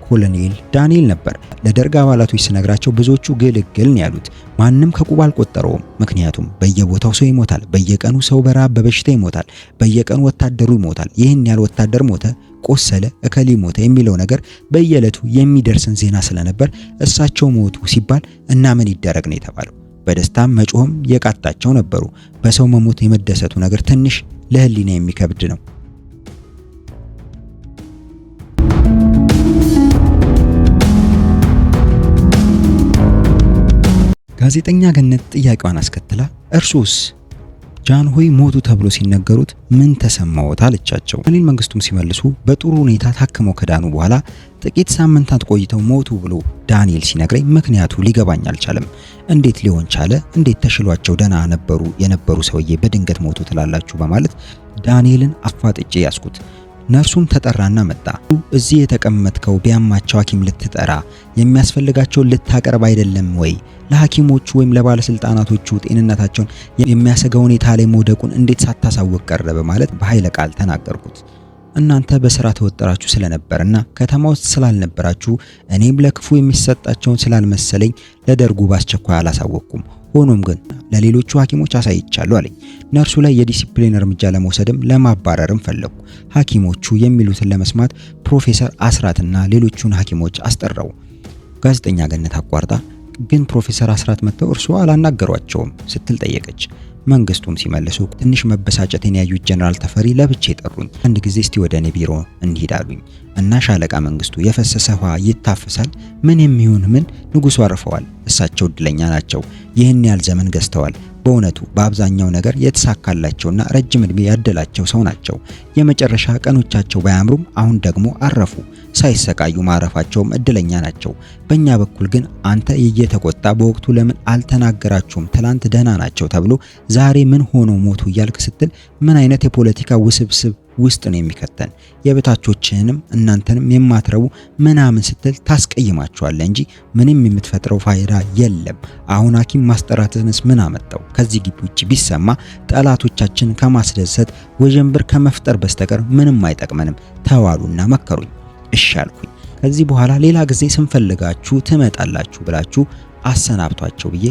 ኮሎኔል ዳንኤል ነበር። ለደርግ አባላቶች ስነግራቸው ብዙዎቹ ግልግል ነው ያሉት። ማንም ከቁብ አልቆጠረውም። ምክንያቱም በየቦታው ሰው ይሞታል። በየቀኑ ሰው በረሃብ በበሽታ ይሞታል። በየቀኑ ወታደሩ ይሞታል። ይህን ያህል ወታደር ሞተ፣ ቆሰለ፣ እከሌ ሞተ የሚለው ነገር በየዕለቱ የሚደርስን ዜና ስለነበር እሳቸው ሞቱ ሲባል እና ምን ይደረግ ነው የተባለው። በደስታም መጮህም የቃጣቸው ነበሩ። በሰው መሞት የመደሰቱ ነገር ትንሽ ለህሊና የሚከብድ ነው። ጋዜጠኛ ገነት ጥያቄዋን አስከትላ እርሶስ ጃንሆይ ሞቱ ተብሎ ሲነገሩት ምን ተሰማዎት አለቻቸው። ኮሎኔል መንግስቱም ሲመልሱ በጥሩ ሁኔታ ታክመው ከዳኑ በኋላ ጥቂት ሳምንታት ቆይተው ሞቱ ብሎ ዳንኤል ሲነግረኝ ምክንያቱ ሊገባኝ አልቻለም። እንዴት ሊሆን ቻለ? እንዴት ተሽሏቸው ደና የነበሩ ሰውዬ በድንገት ሞቱ ትላላችሁ? በማለት ዳንኤልን አፋጥጬ ያስኩት። ነርሱም ተጠራና መጣ። እዚህ የተቀመጥከው ቢያማቸው ሐኪም ልትጠራ የሚያስፈልጋቸው ልታቀርብ አይደለም ወይ? ለሐኪሞቹ ወይም ለባለስልጣናቶቹ ጤንነታቸውን የሚያሰጋ ሁኔታ ላይ መውደቁን እንዴት ሳታሳውቅ ቀረ? በማለት በኃይለ ቃል ተናገርኩት። እናንተ በስራ ተወጠራችሁ ስለነበርና ከተማ ውስጥ ስላልነበራችሁ እኔም ለክፉ የሚሰጣቸውን ስላልመሰለኝ ለደርጉ ባስቸኳይ አላሳወቅኩም። ሆኖም ግን ለሌሎቹ ሐኪሞች አሳይቻለሁ አለኝ። ነርሱ ላይ የዲሲፕሊን እርምጃ ለመውሰድም ለማባረርም ፈለኩ። ሐኪሞቹ የሚሉትን ለመስማት ፕሮፌሰር አስራትና ሌሎቹን ሐኪሞች አስጠራው። ጋዜጠኛ ገነት አቋርጣ ግን ፕሮፌሰር አስራት መጥተው እርስዎ አላናገሯቸውም ስትል ጠየቀች። መንግስቱም ሲመልሱ ትንሽ መበሳጨቴን ያዩት ጀነራል ተፈሪ ለብቻ ጠሩኝ። አንድ ጊዜ እስቲ ወደ እኔ ቢሮ እንሂድ አሉኝ እና ሻለቃ መንግስቱ የፈሰሰ ውሃ ይታፈሳል፣ ምን የሚሆን ምን ንጉሱ አርፈዋል። እሳቸው እድለኛ ናቸው፣ ይህን ያህል ዘመን ገዝተዋል። በእውነቱ በአብዛኛው ነገር የተሳካላቸውና ረጅም እድሜ ያደላቸው ሰው ናቸው። የመጨረሻ ቀኖቻቸው ባያምሩም አሁን ደግሞ አረፉ። ሳይሰቃዩ ማረፋቸውም እድለኛ ናቸው። በእኛ በኩል ግን አንተ እየተቆጣ በወቅቱ ለምን አልተናገራችሁም፣ ትላንት ደህና ናቸው ተብሎ ዛሬ ምን ሆኖ ሞቱ እያልክ ስትል ምን አይነት የፖለቲካ ውስብስብ ውስጥ ነው የሚከተን? የበታቾችህንም እናንተንም የማትረቡ ምናምን ስትል ታስቀይማቸዋለህ እንጂ ምንም የምትፈጥረው ፋይዳ የለም። አሁን ሐኪም ማስጠራትንስ ምን አመጣው? ከዚህ ግቢ ውጭ ቢሰማ ጠላቶቻችን ከማስደሰት ወጀንብር ከመፍጠር በስተቀር ምንም አይጠቅመንም ተዋሉና መከሩኝ። እሺ አልኩኝ። ከዚህ በኋላ ሌላ ጊዜ ስንፈልጋችሁ ትመጣላችሁ ብላችሁ አሰናብቷቸው ብዬ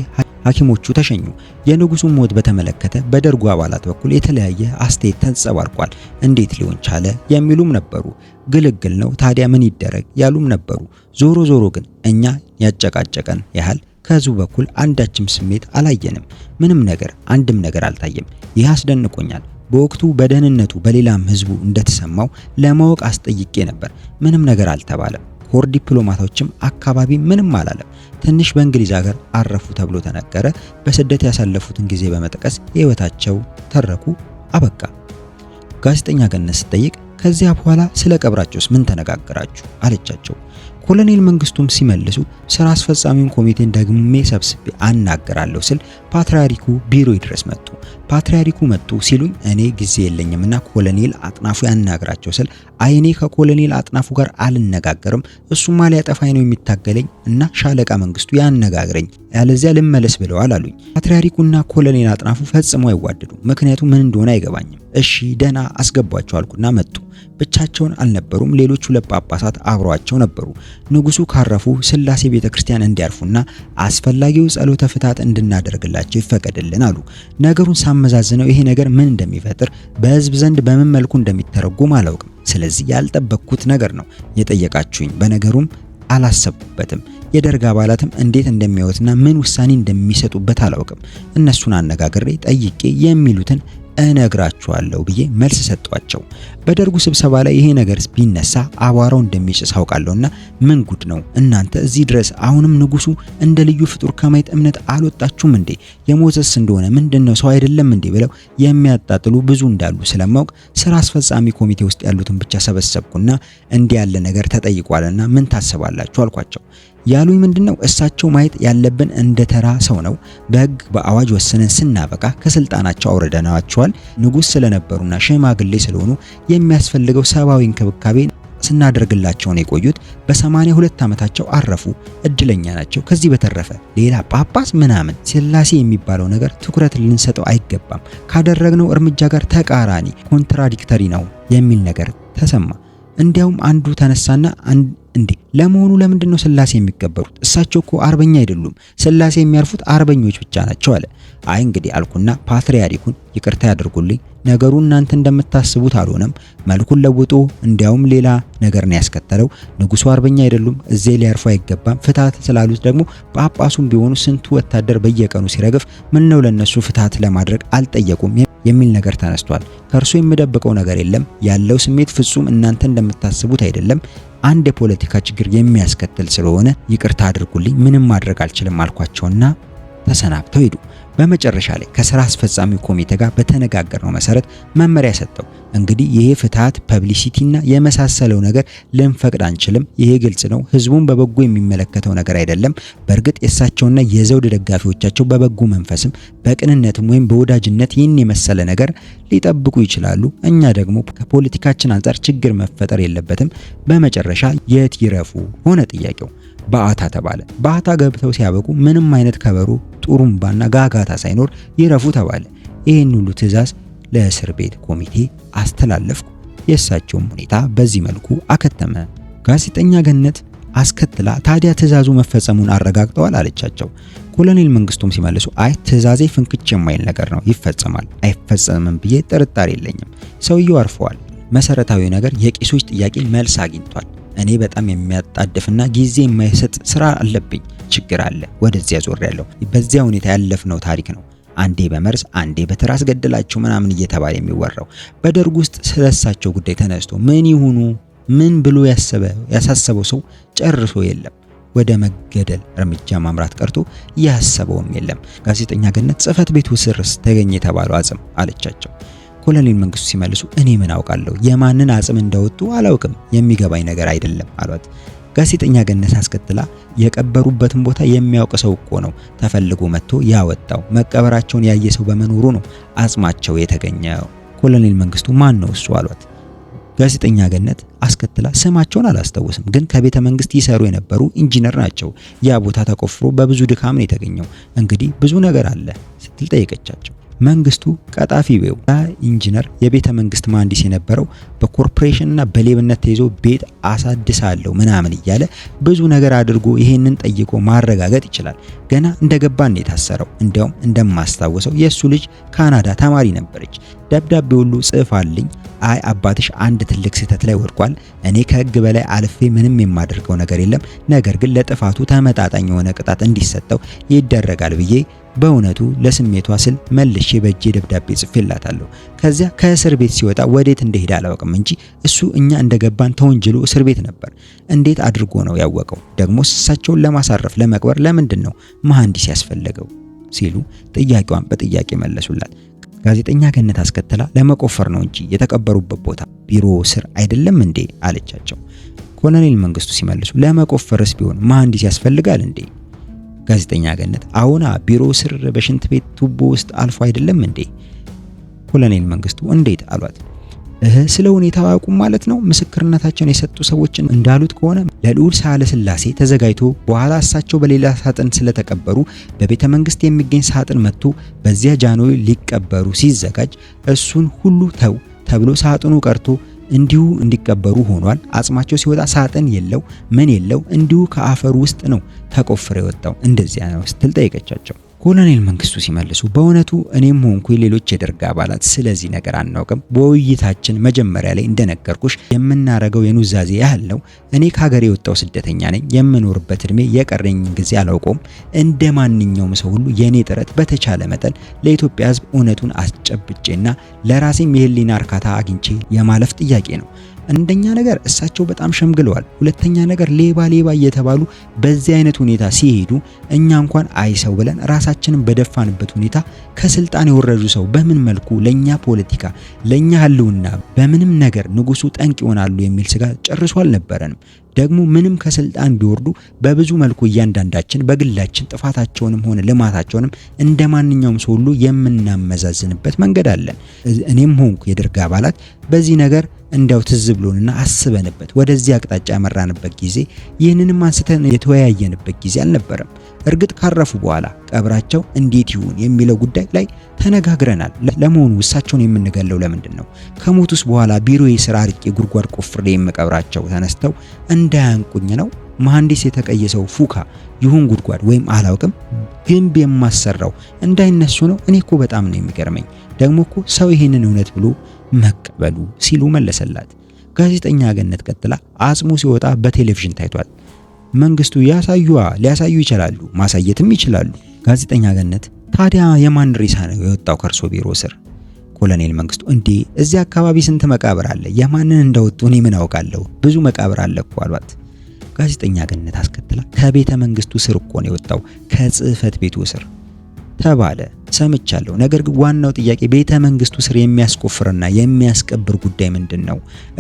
ሐኪሞቹ ተሸኙ። የንጉሱን ሞት በተመለከተ በደርጉ አባላት በኩል የተለያየ አስተያየት ተንጸባርቋል። እንዴት ሊሆን ቻለ የሚሉም ነበሩ። ግልግል ነው ታዲያ ምን ይደረግ ያሉም ነበሩ። ዞሮ ዞሮ ግን እኛ ያጨቃጨቀን ያህል ከህዝቡ በኩል አንዳችም ስሜት አላየንም። ምንም ነገር አንድም ነገር አልታየም። ይህ አስደንቆኛል። በወቅቱ በደህንነቱ በሌላም ህዝቡ እንደተሰማው ለማወቅ አስጠይቄ ነበር። ምንም ነገር አልተባለም። ኮር ዲፕሎማቶችም አካባቢ ምንም አላለም። ትንሽ በእንግሊዝ ሀገር አረፉ ተብሎ ተነገረ። በስደት ያሳለፉትን ጊዜ በመጥቀስ ህይወታቸው ተረኩ፣ አበቃ። ጋዜጠኛ ገነት ስትጠይቅ ከዚያ በኋላ ስለ ቀብራቸውስ ምን ተነጋገራችሁ አለቻቸው። ኮሎኔል መንግስቱም ሲመልሱ ስራ አስፈጻሚውን ኮሚቴን ደግሜ ሰብስቤ አናገራለሁ ስል ፓትርያርኩ ቢሮ ድረስ መጡ። ፓትርያርኩ መጡ ሲሉኝ እኔ ጊዜ የለኝምና ኮሎኔል አጥናፉ ያናግራቸው ስል አይኔ ከኮሎኔል አጥናፉ ጋር አልነጋገርም፣ እሱማ ሊያጠፋኝ ነው የሚታገለኝ እና ሻለቃ መንግስቱ ያነጋግረኝ ያለዚያ ልመለስ ብለዋል አሉኝ። ፓትርያርኩና ኮሎኔል አጥናፉ ፈጽሞ አይዋደዱ፣ ምክንያቱ ምን እንደሆነ አይገባኝም። እሺ ደህና አስገቧቸው አልኩና መጡ። ብቻቸውን አልነበሩም። ሌሎች ሁለት ጳጳሳት አብረዋቸው ነበሩ። ንጉሱ ካረፉ ስላሴ ቤተክርስቲያን እንዲያርፉና አስፈላጊው ጸሎተ ፍትሐት እንድናደርግላቸው ይፈቀድልን አሉ። ነገሩን ሳመዛዝነው ይሄ ነገር ምን እንደሚፈጥር በህዝብ ዘንድ በምን መልኩ እንደሚተረጎም አላውቅም። ስለዚህ ያልጠበቅኩት ነገር ነው የጠየቃችሁኝ። በነገሩም አላሰብኩበትም። የደርግ አባላትም እንዴት እንደሚያዩትና ምን ውሳኔ እንደሚሰጡበት አላውቅም። እነሱን አነጋግሬ ጠይቄ የሚሉትን እነግራችኋለሁ ብዬ መልስ ሰጧቸው። በደርጉ ስብሰባ ላይ ይሄ ነገር ቢነሳ አቧራው እንደሚጭስ አውቃለሁና ምን ጉድ ነው እናንተ እዚህ ድረስ አሁንም ንጉሱ እንደ ልዩ ፍጡር ከማየት እምነት አልወጣችሁም እንዴ? የሞተስ እንደሆነ ምንድነው ሰው አይደለም እንዴ ብለው የሚያጣጥሉ ብዙ እንዳሉ ስለማውቅ ስራ አስፈጻሚ ኮሚቴ ውስጥ ያሉትን ብቻ ሰበሰብኩና እንዲህ ያለ ነገር ተጠይቋልና ምን ታስባላችሁ አልኳቸው። ያሉኝ ምንድነው እሳቸው ማየት ያለብን እንደ ተራ ሰው ነው። በህግ በአዋጅ ወሰነን ስናበቃ ከስልጣናቸው አውርደናቸዋል። ንጉስ ስለነበሩና ሽማግሌ ስለሆኑ የሚያስፈልገው ሰብአዊ እንክብካቤ ስናደርግላቸው ነው የቆዩት። በ82 ዓመታቸው አረፉ። እድለኛ ናቸው። ከዚህ በተረፈ ሌላ ጳጳስ ምናምን ስላሴ የሚባለው ነገር ትኩረት ልንሰጠው አይገባም። ካደረግነው እርምጃ ጋር ተቃራኒ ኮንትራዲክተሪ ነው የሚል ነገር ተሰማ። እንዲያውም አንዱ ተነሳና እንዴ ለመሆኑ ለምንድነው ስላሴ የሚከበሩት? እሳቸው እኮ አርበኛ አይደሉም። ስላሴ የሚያርፉት አርበኞች ብቻ ናቸው አለ። አይ እንግዲህ አልኩና ፓትርያርኩን ይቅርታ ያድርጉልኝ፣ ነገሩ እናንተ እንደምታስቡት አልሆነም። መልኩን ለውጦ እንዲያውም ሌላ ነገር ነው ያስከተለው። ንጉሱ አርበኛ አይደሉም፣ እዚህ ሊያርፉ አይገባም። ፍትሐት ስላሉት ደግሞ ጳጳሱም ቢሆኑ ስንቱ ወታደር በየቀኑ ሲረግፍ ምን ነው ለነሱ ፍትሐት ለማድረግ አልጠየቁም የሚል ነገር ተነስቷል። ከእርሱ የምደብቀው ነገር የለም። ያለው ስሜት ፍጹም እናንተ እንደምታስቡት አይደለም። አንድ የፖለቲካ ችግር የሚያስከትል ስለሆነ ይቅርታ አድርጉልኝ፣ ምንም ማድረግ አልችልም አልኳቸውና ተሰናብተው ሄዱ። በመጨረሻ ላይ ከስራ አስፈጻሚው ኮሚቴ ጋር በተነጋገርነው መሰረት መመሪያ ሰጠው። እንግዲህ ይሄ ፍትሐት ፐብሊሲቲና የመሳሰለው ነገር ልንፈቅድ አንችልም። ይሄ ግልጽ ነው። ህዝቡን በበጎ የሚመለከተው ነገር አይደለም። በእርግጥ የእሳቸውና የዘውድ ደጋፊዎቻቸው በበጎ መንፈስም በቅንነትም ወይም በወዳጅነት ይህን የመሰለ ነገር ሊጠብቁ ይችላሉ። እኛ ደግሞ ከፖለቲካችን አንጻር ችግር መፈጠር የለበትም። በመጨረሻ የት ይረፉ ሆነ ጥያቄው። በአታ ተባለ። በአታ ገብተው ሲያበቁ ምንም አይነት ከበሮ ጡሩምባና ጋጋታ ሳይኖር ይረፉ ተባለ። ይህን ሁሉ ትዕዛዝ ለእስር ቤት ኮሚቴ አስተላለፍኩ። የእሳቸውም ሁኔታ በዚህ መልኩ አከተመ። ጋዜጠኛ ገነት አስከትላ ታዲያ ትዕዛዙ መፈጸሙን አረጋግጠዋል አለቻቸው። ኮሎኔል መንግስቱም ሲመልሱ አይ ትዕዛዜ ፍንክች የማይል ነገር ነው፣ ይፈጸማል አይፈጸምም ብዬ ጥርጣሬ የለኝም። ሰውየው አርፈዋል። መሰረታዊ ነገር የቄሶች ጥያቄ መልስ አግኝቷል። እኔ በጣም የሚያጣድፍና ጊዜ የማይሰጥ ስራ አለብኝ። ችግር አለ። ወደዚያ ዞር ያለው በዚያ ሁኔታ ያለፍነው ታሪክ ነው። አንዴ በመርዝ አንዴ በትራስ ገደላቸው ምናምን እየተባለ የሚወራው በደርግ ውስጥ ስለሳቸው ጉዳይ ተነስቶ ምን ይሁኑ ምን ብሎ ያሳሰበው ሰው ጨርሶ የለም። ወደ መገደል እርምጃ ማምራት ቀርቶ ያሰበውም የለም። ጋዜጠኛ ገነት ጽህፈት ቤቱ ስርስ ተገኘ የተባለው አጽም አለቻቸው። ኮሎኔል መንግስቱ ሲመልሱ እኔ ምን አውቃለሁ፣ የማንን አጽም እንዳወጡ አላውቅም፣ የሚገባኝ ነገር አይደለም አሏት። ጋዜጠኛ ገነት አስከትላ የቀበሩበትን ቦታ የሚያውቅ ሰው እኮ ነው ተፈልጎ መጥቶ ያወጣው፣ መቀበራቸውን ያየ ሰው በመኖሩ ነው አጽማቸው የተገኘው። ኮሎኔል መንግስቱ ማን ነው እሱ አሏት። ጋዜጠኛ ገነት አስከትላ ስማቸውን አላስታውስም፣ ግን ከቤተ መንግስት ይሰሩ የነበሩ ኢንጂነር ናቸው። ያ ቦታ ተቆፍሮ በብዙ ድካም ነው የተገኘው። እንግዲህ ብዙ ነገር አለ ስትል ጠየቀቻቸው። መንግስቱ ቀጣፊ ቤው ኢንጂነር የቤተ መንግስት መሐንዲስ የነበረው በኮርፖሬሽንና በሌብነት ተይዞ ቤት አሳድሳለሁ ምናምን እያለ ብዙ ነገር አድርጎ ይሄንን ጠይቆ ማረጋገጥ ይችላል። ገና እንደገባን ነው የታሰረው። እንዲያውም እንደማስታወሰው የሱ ልጅ ካናዳ ተማሪ ነበረች። ደብዳቤ ሁሉ ጽፋልኝ አይ አባትሽ አንድ ትልቅ ስህተት ላይ ወድቋል፣ እኔ ከህግ በላይ አልፌ ምንም የማደርገው ነገር የለም፣ ነገር ግን ለጥፋቱ ተመጣጣኝ የሆነ ቅጣት እንዲሰጠው ይደረጋል ብዬ በእውነቱ ለስሜቷ ስል መልሼ በእጄ ደብዳቤ ጽፌላታለሁ። ከዚያ ከእስር ቤት ሲወጣ ወዴት እንደሄደ አላውቅም እንጂ እሱ እኛ እንደገባን ተወንጅሎ እስር ቤት ነበር። እንዴት አድርጎ ነው ያወቀው? ደግሞ እሳቸውን ለማሳረፍ ለመቅበር ለምንድን ነው መሐንዲስ ያስፈለገው? ሲሉ ጥያቄዋን በጥያቄ መለሱላት። ጋዜጠኛ ገነት አስከትላ ለመቆፈር ነው እንጂ የተቀበሩበት ቦታ ቢሮ ስር አይደለም እንዴ አለቻቸው። ኮሎኔል መንግስቱ ሲመልሱ ለመቆፈርስ ቢሆን መሐንዲስ ያስፈልጋል እንዴ? ጋዜጠኛ ገነት አሁና ቢሮ ስር በሽንት ቤት ቱቦ ውስጥ አልፎ አይደለም እንዴ? ኮሎኔል መንግስቱ እንዴት አሏት። ስለ ሁኔታው አያውቁም ማለት ነው። ምስክርነታቸውን የሰጡ ሰዎችን እንዳሉት ከሆነ ለልዑል ሳህለ ሥላሴ ተዘጋጅቶ በኋላ እሳቸው በሌላ ሳጥን ስለተቀበሩ በቤተ መንግስት የሚገኝ ሳጥን መጥቶ በዚያ ጃንሆይ ሊቀበሩ ሲዘጋጅ እሱን ሁሉ ተው ተብሎ ሳጥኑ ቀርቶ እንዲሁ እንዲቀበሩ ሆኗል። አጽማቸው ሲወጣ ሳጥን የለው ምን የለው እንዲሁ ከአፈር ውስጥ ነው ተቆፍሮ የወጣው። እንደዚያ ነው ስትል ጠይቀቻቸው። ኮሎኔል መንግስቱ ሲመልሱ በእውነቱ እኔም ሆንኩ ሌሎች የደርግ አባላት ስለዚህ ነገር አናውቅም። በውይይታችን መጀመሪያ ላይ እንደነገርኩሽ የምናረገው የኑዛዜ ያህል ነው። እኔ ከሀገር የወጣው ስደተኛ ነኝ። የምኖርበት እድሜ የቀረኝ ጊዜ አላውቀውም። እንደ ማንኛውም ሰው ሁሉ የኔ ጥረት በተቻለ መጠን ለኢትዮጵያ ሕዝብ እውነቱን አስጨብጬና ለራሴም የህሊና እርካታ አግኝቼ የማለፍ ጥያቄ ነው። አንደኛ ነገር እሳቸው በጣም ሸምግለዋል። ሁለተኛ ነገር ሌባ እየተባሉ በዚህ አይነት ሁኔታ ሲሄዱ እኛ እንኳን አይሰው ብለን ራሳችንን በደፋንበት ሁኔታ ከስልጣን የወረዱ ሰው በምን መልኩ ለኛ ፖለቲካ ለኛ ህልውና በምንም ነገር ንጉሱ ጠንቅ ይሆናሉ የሚል ስጋት ጨርሶ አልነበረንም። ደግሞ ምንም ከስልጣን ቢወርዱ በብዙ መልኩ እያንዳንዳችን በግላችን ጥፋታቸውንም ሆነ ልማታቸውንም እንደማንኛውም ሰው ሁሉ የምናመዛዝንበት መንገድ አለን። እኔም ሆንኩ የደርግ አባላት በዚህ ነገር እንዲያው ትዝ ብሎንና አስበንበት ወደዚህ አቅጣጫ ያመራንበት ጊዜ ይህንንም አንስተን የተወያየንበት ጊዜ አልነበረም። እርግጥ ካረፉ በኋላ ቀብራቸው እንዴት ይሁን የሚለው ጉዳይ ላይ ተነጋግረናል። ለመሆኑ እሳቸውን የምንገለው ለምንድን ነው? ከሞቱስ በኋላ ቢሮዬ ስራ አርቄ ጉድጓድ ቆፍሬ የምቀብራቸው ተነስተው እንዳያንቁኝ ነው? መሐንዲስ የተቀየሰው ፉካ ይሁን ጉድጓድ ወይም አላውቅም ግንብ የማሰራው እንዳይነሱ ነው? እኔ እኮ በጣም ነው የሚገርመኝ። ደግሞ እኮ ሰው ይሄንን እውነት ብሎ መቀበሉ ሲሉ መለሰላት። ጋዜጠኛ ገነት ቀጥላ አጽሙ ሲወጣ በቴሌቪዥን ታይቷል። መንግስቱ ሊያሳዩ ይችላሉ፣ ማሳየትም ይችላሉ። ጋዜጠኛ ገነት ታዲያ የማን ሬሳ ነው የወጣው ከርሶ ቢሮ ስር? ኮሎኔል መንግስቱ እንዴ እዚህ አካባቢ ስንት መቃብር አለ፣ የማንን እንደወጡ እኔ ምን አውቃለሁ፣ ብዙ መቃብር አለ እኮ አሏት። ጋዜጠኛ ገነት አስከትላ ከቤተ መንግስቱ ስር እኮ ነው የወጣው፣ ከጽህፈት ቤቱ ስር ተባለ። ሰምቻለሁ። ነገር ግን ዋናው ጥያቄ ቤተ መንግስቱ ስር የሚያስቆፍርና የሚያስቀብር ጉዳይ ምንድነው?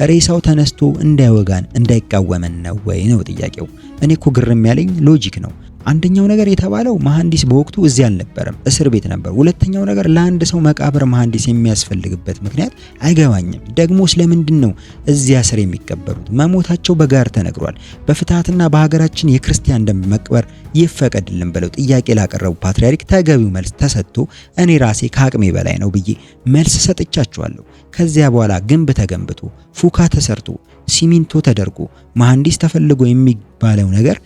ሬሳው ተነስቶ እንዳይወጋን እንዳይቃወመን ነው ወይ ነው ጥያቄው። እኔ እኮ ግርም ያለኝ ሎጂክ ነው። አንደኛው ነገር የተባለው መሐንዲስ በወቅቱ እዚህ አልነበረም፣ እስር ቤት ነበር። ሁለተኛው ነገር ለአንድ ሰው መቃብር መሐንዲስ የሚያስፈልግበት ምክንያት አይገባኝም። ደግሞ ስለምንድን ነው እዚያ ስር የሚቀበሩት? መሞታቸው በጋር ተነግሯል። በፍትሃትና በሀገራችን የክርስቲያን ደም መቅበር ይፈቀድልን ብለው ጥያቄ ላቀረቡ ፓትርያርክ ተገቢው መልስ ተሰጥቶ እኔ ራሴ ከአቅሜ በላይ ነው ብዬ መልስ ሰጥቻቸዋለሁ። ከዚያ በኋላ ግንብ ተገንብቶ ፉካ ተሰርቶ ሲሚንቶ ተደርጎ መሐንዲስ ተፈልጎ የሚባለው ነገር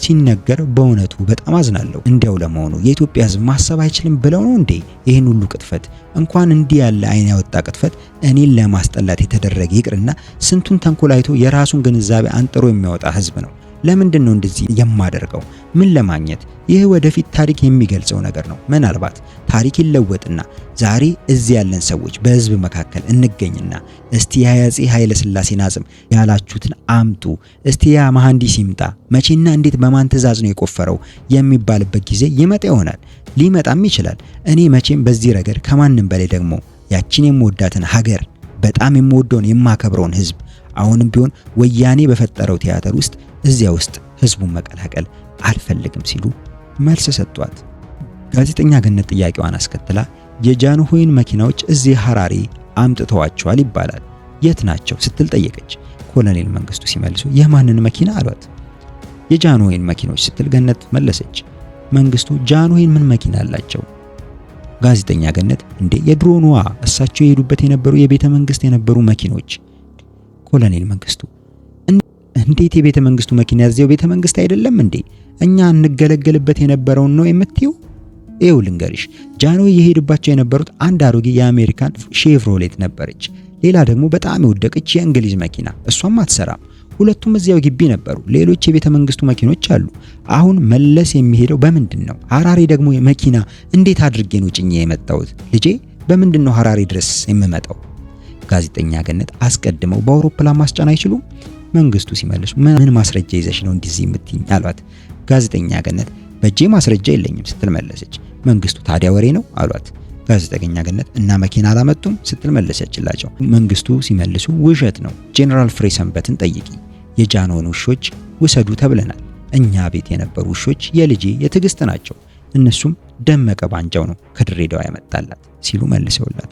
ሲነገር በእውነቱ በጣም አዝናለሁ። እንዲያው ለመሆኑ የኢትዮጵያ ሕዝብ ማሰብ አይችልም ብለው ነው እንዴ ይህን ሁሉ ቅጥፈት? እንኳን እንዲህ ያለ አይን ያወጣ ቅጥፈት እኔን ለማስጠላት የተደረገ ይቅርና ስንቱን ተንኮላይቶ የራሱን ግንዛቤ አንጥሮ የሚያወጣ ሕዝብ ነው። ለምንድን ነው እንደዚህ የማደርገው? ምን ለማግኘት? ይህ ወደፊት ታሪክ የሚገልጸው ነገር ነው። ምናልባት ታሪክ ይለወጥና ዛሬ እዚህ ያለን ሰዎች በህዝብ መካከል እንገኝና እስቲ የአፄ ኃይለ ሥላሴን አጽም ያላችሁትን አምጡ፣ እስቲ ያ መሐንዲስ ይምጣ፣ መቼና እንዴት በማን ትዕዛዝ ነው የቆፈረው የሚባልበት ጊዜ ይመጣ ይሆናል። ሊመጣም ይችላል። እኔ መቼም በዚህ ረገድ ከማንም በላይ ደግሞ ያቺን የምወዳትን ሀገር በጣም የምወደውን የማከብረውን ህዝብ አሁንም ቢሆን ወያኔ በፈጠረው ቲያትር ውስጥ እዚያ ውስጥ ህዝቡን መቀላቀል አልፈልግም ሲሉ መልስ ሰጧት። ጋዜጠኛ ገነት ጥያቄዋን አስከትላ የጃንሆይን መኪናዎች እዚህ ሐራሬ አምጥተዋቸዋል ይባላል፣ የት ናቸው ስትል ጠየቀች። ኮሎኔል መንግስቱ ሲመልሱ የማንን መኪና አሏት። የጃንሆይን መኪኖች ስትል ገነት መለሰች። መንግስቱ ጃንሆይን ምን መኪና አላቸው? ጋዜጠኛ ገነት እንዴ የድሮኗ እሳቸው የሄዱበት የነበሩ የቤተ መንግስት የነበሩ መኪኖች። ኮሎኔል መንግስቱ እንዴት የቤተ መንግስቱ መኪና ያዘው ቤተ መንግስት አይደለም እንዴ? እኛ እንገለገልበት የነበረውን ነው የምትዩ? ይኸው ልንገርሽ፣ ጃንሆይ የሄዱባቸው የነበሩት አንድ አሮጌ የአሜሪካን ሼቭሮሌት ነበረች፣ ሌላ ደግሞ በጣም የወደቀች የእንግሊዝ መኪና፣ እሷም አትሰራም። ሁለቱም እዚያው ግቢ ነበሩ። ሌሎች የቤተ መንግስቱ መኪኖች አሉ። አሁን መለስ የሚሄደው በምንድን ነው? ሐራሬ ደግሞ መኪና እንዴት አድርጌ ነው ጭኜ የመጣሁት? ልጄ በምንድን ነው ሐራሬ ድረስ የምመጣው? ጋዜጠኛ ገነት አስቀድመው በአውሮፕላን ማስጫን አይችሉም? መንግስቱ ሲመልሱ ምን ማስረጃ ይዘሽ ነው እንዲህ የምትይኝ አሏት። ጋዜጠኛ ገነት በእጄ ማስረጃ የለኝም ስትል መለሰች። መንግስቱ ታዲያ ወሬ ነው አሏት። ጋዜጠኛ ገነት እና መኪና አላመጡም ስትል መለሰችላቸው። መንግስቱ ሲመልሱ ውሸት ነው፣ ጄኔራል ፍሬ ሰንበትን ጠይቂ፣ የጃንሆይን ውሾች ውሰዱ ተብለናል። እኛ ቤት የነበሩ ውሾች የልጄ የትዕግስት ናቸው፣ እነሱም ደመቀ ባንጃው ነው ከድሬዳዋ ያመጣላት ሲሉ መልሰውላት።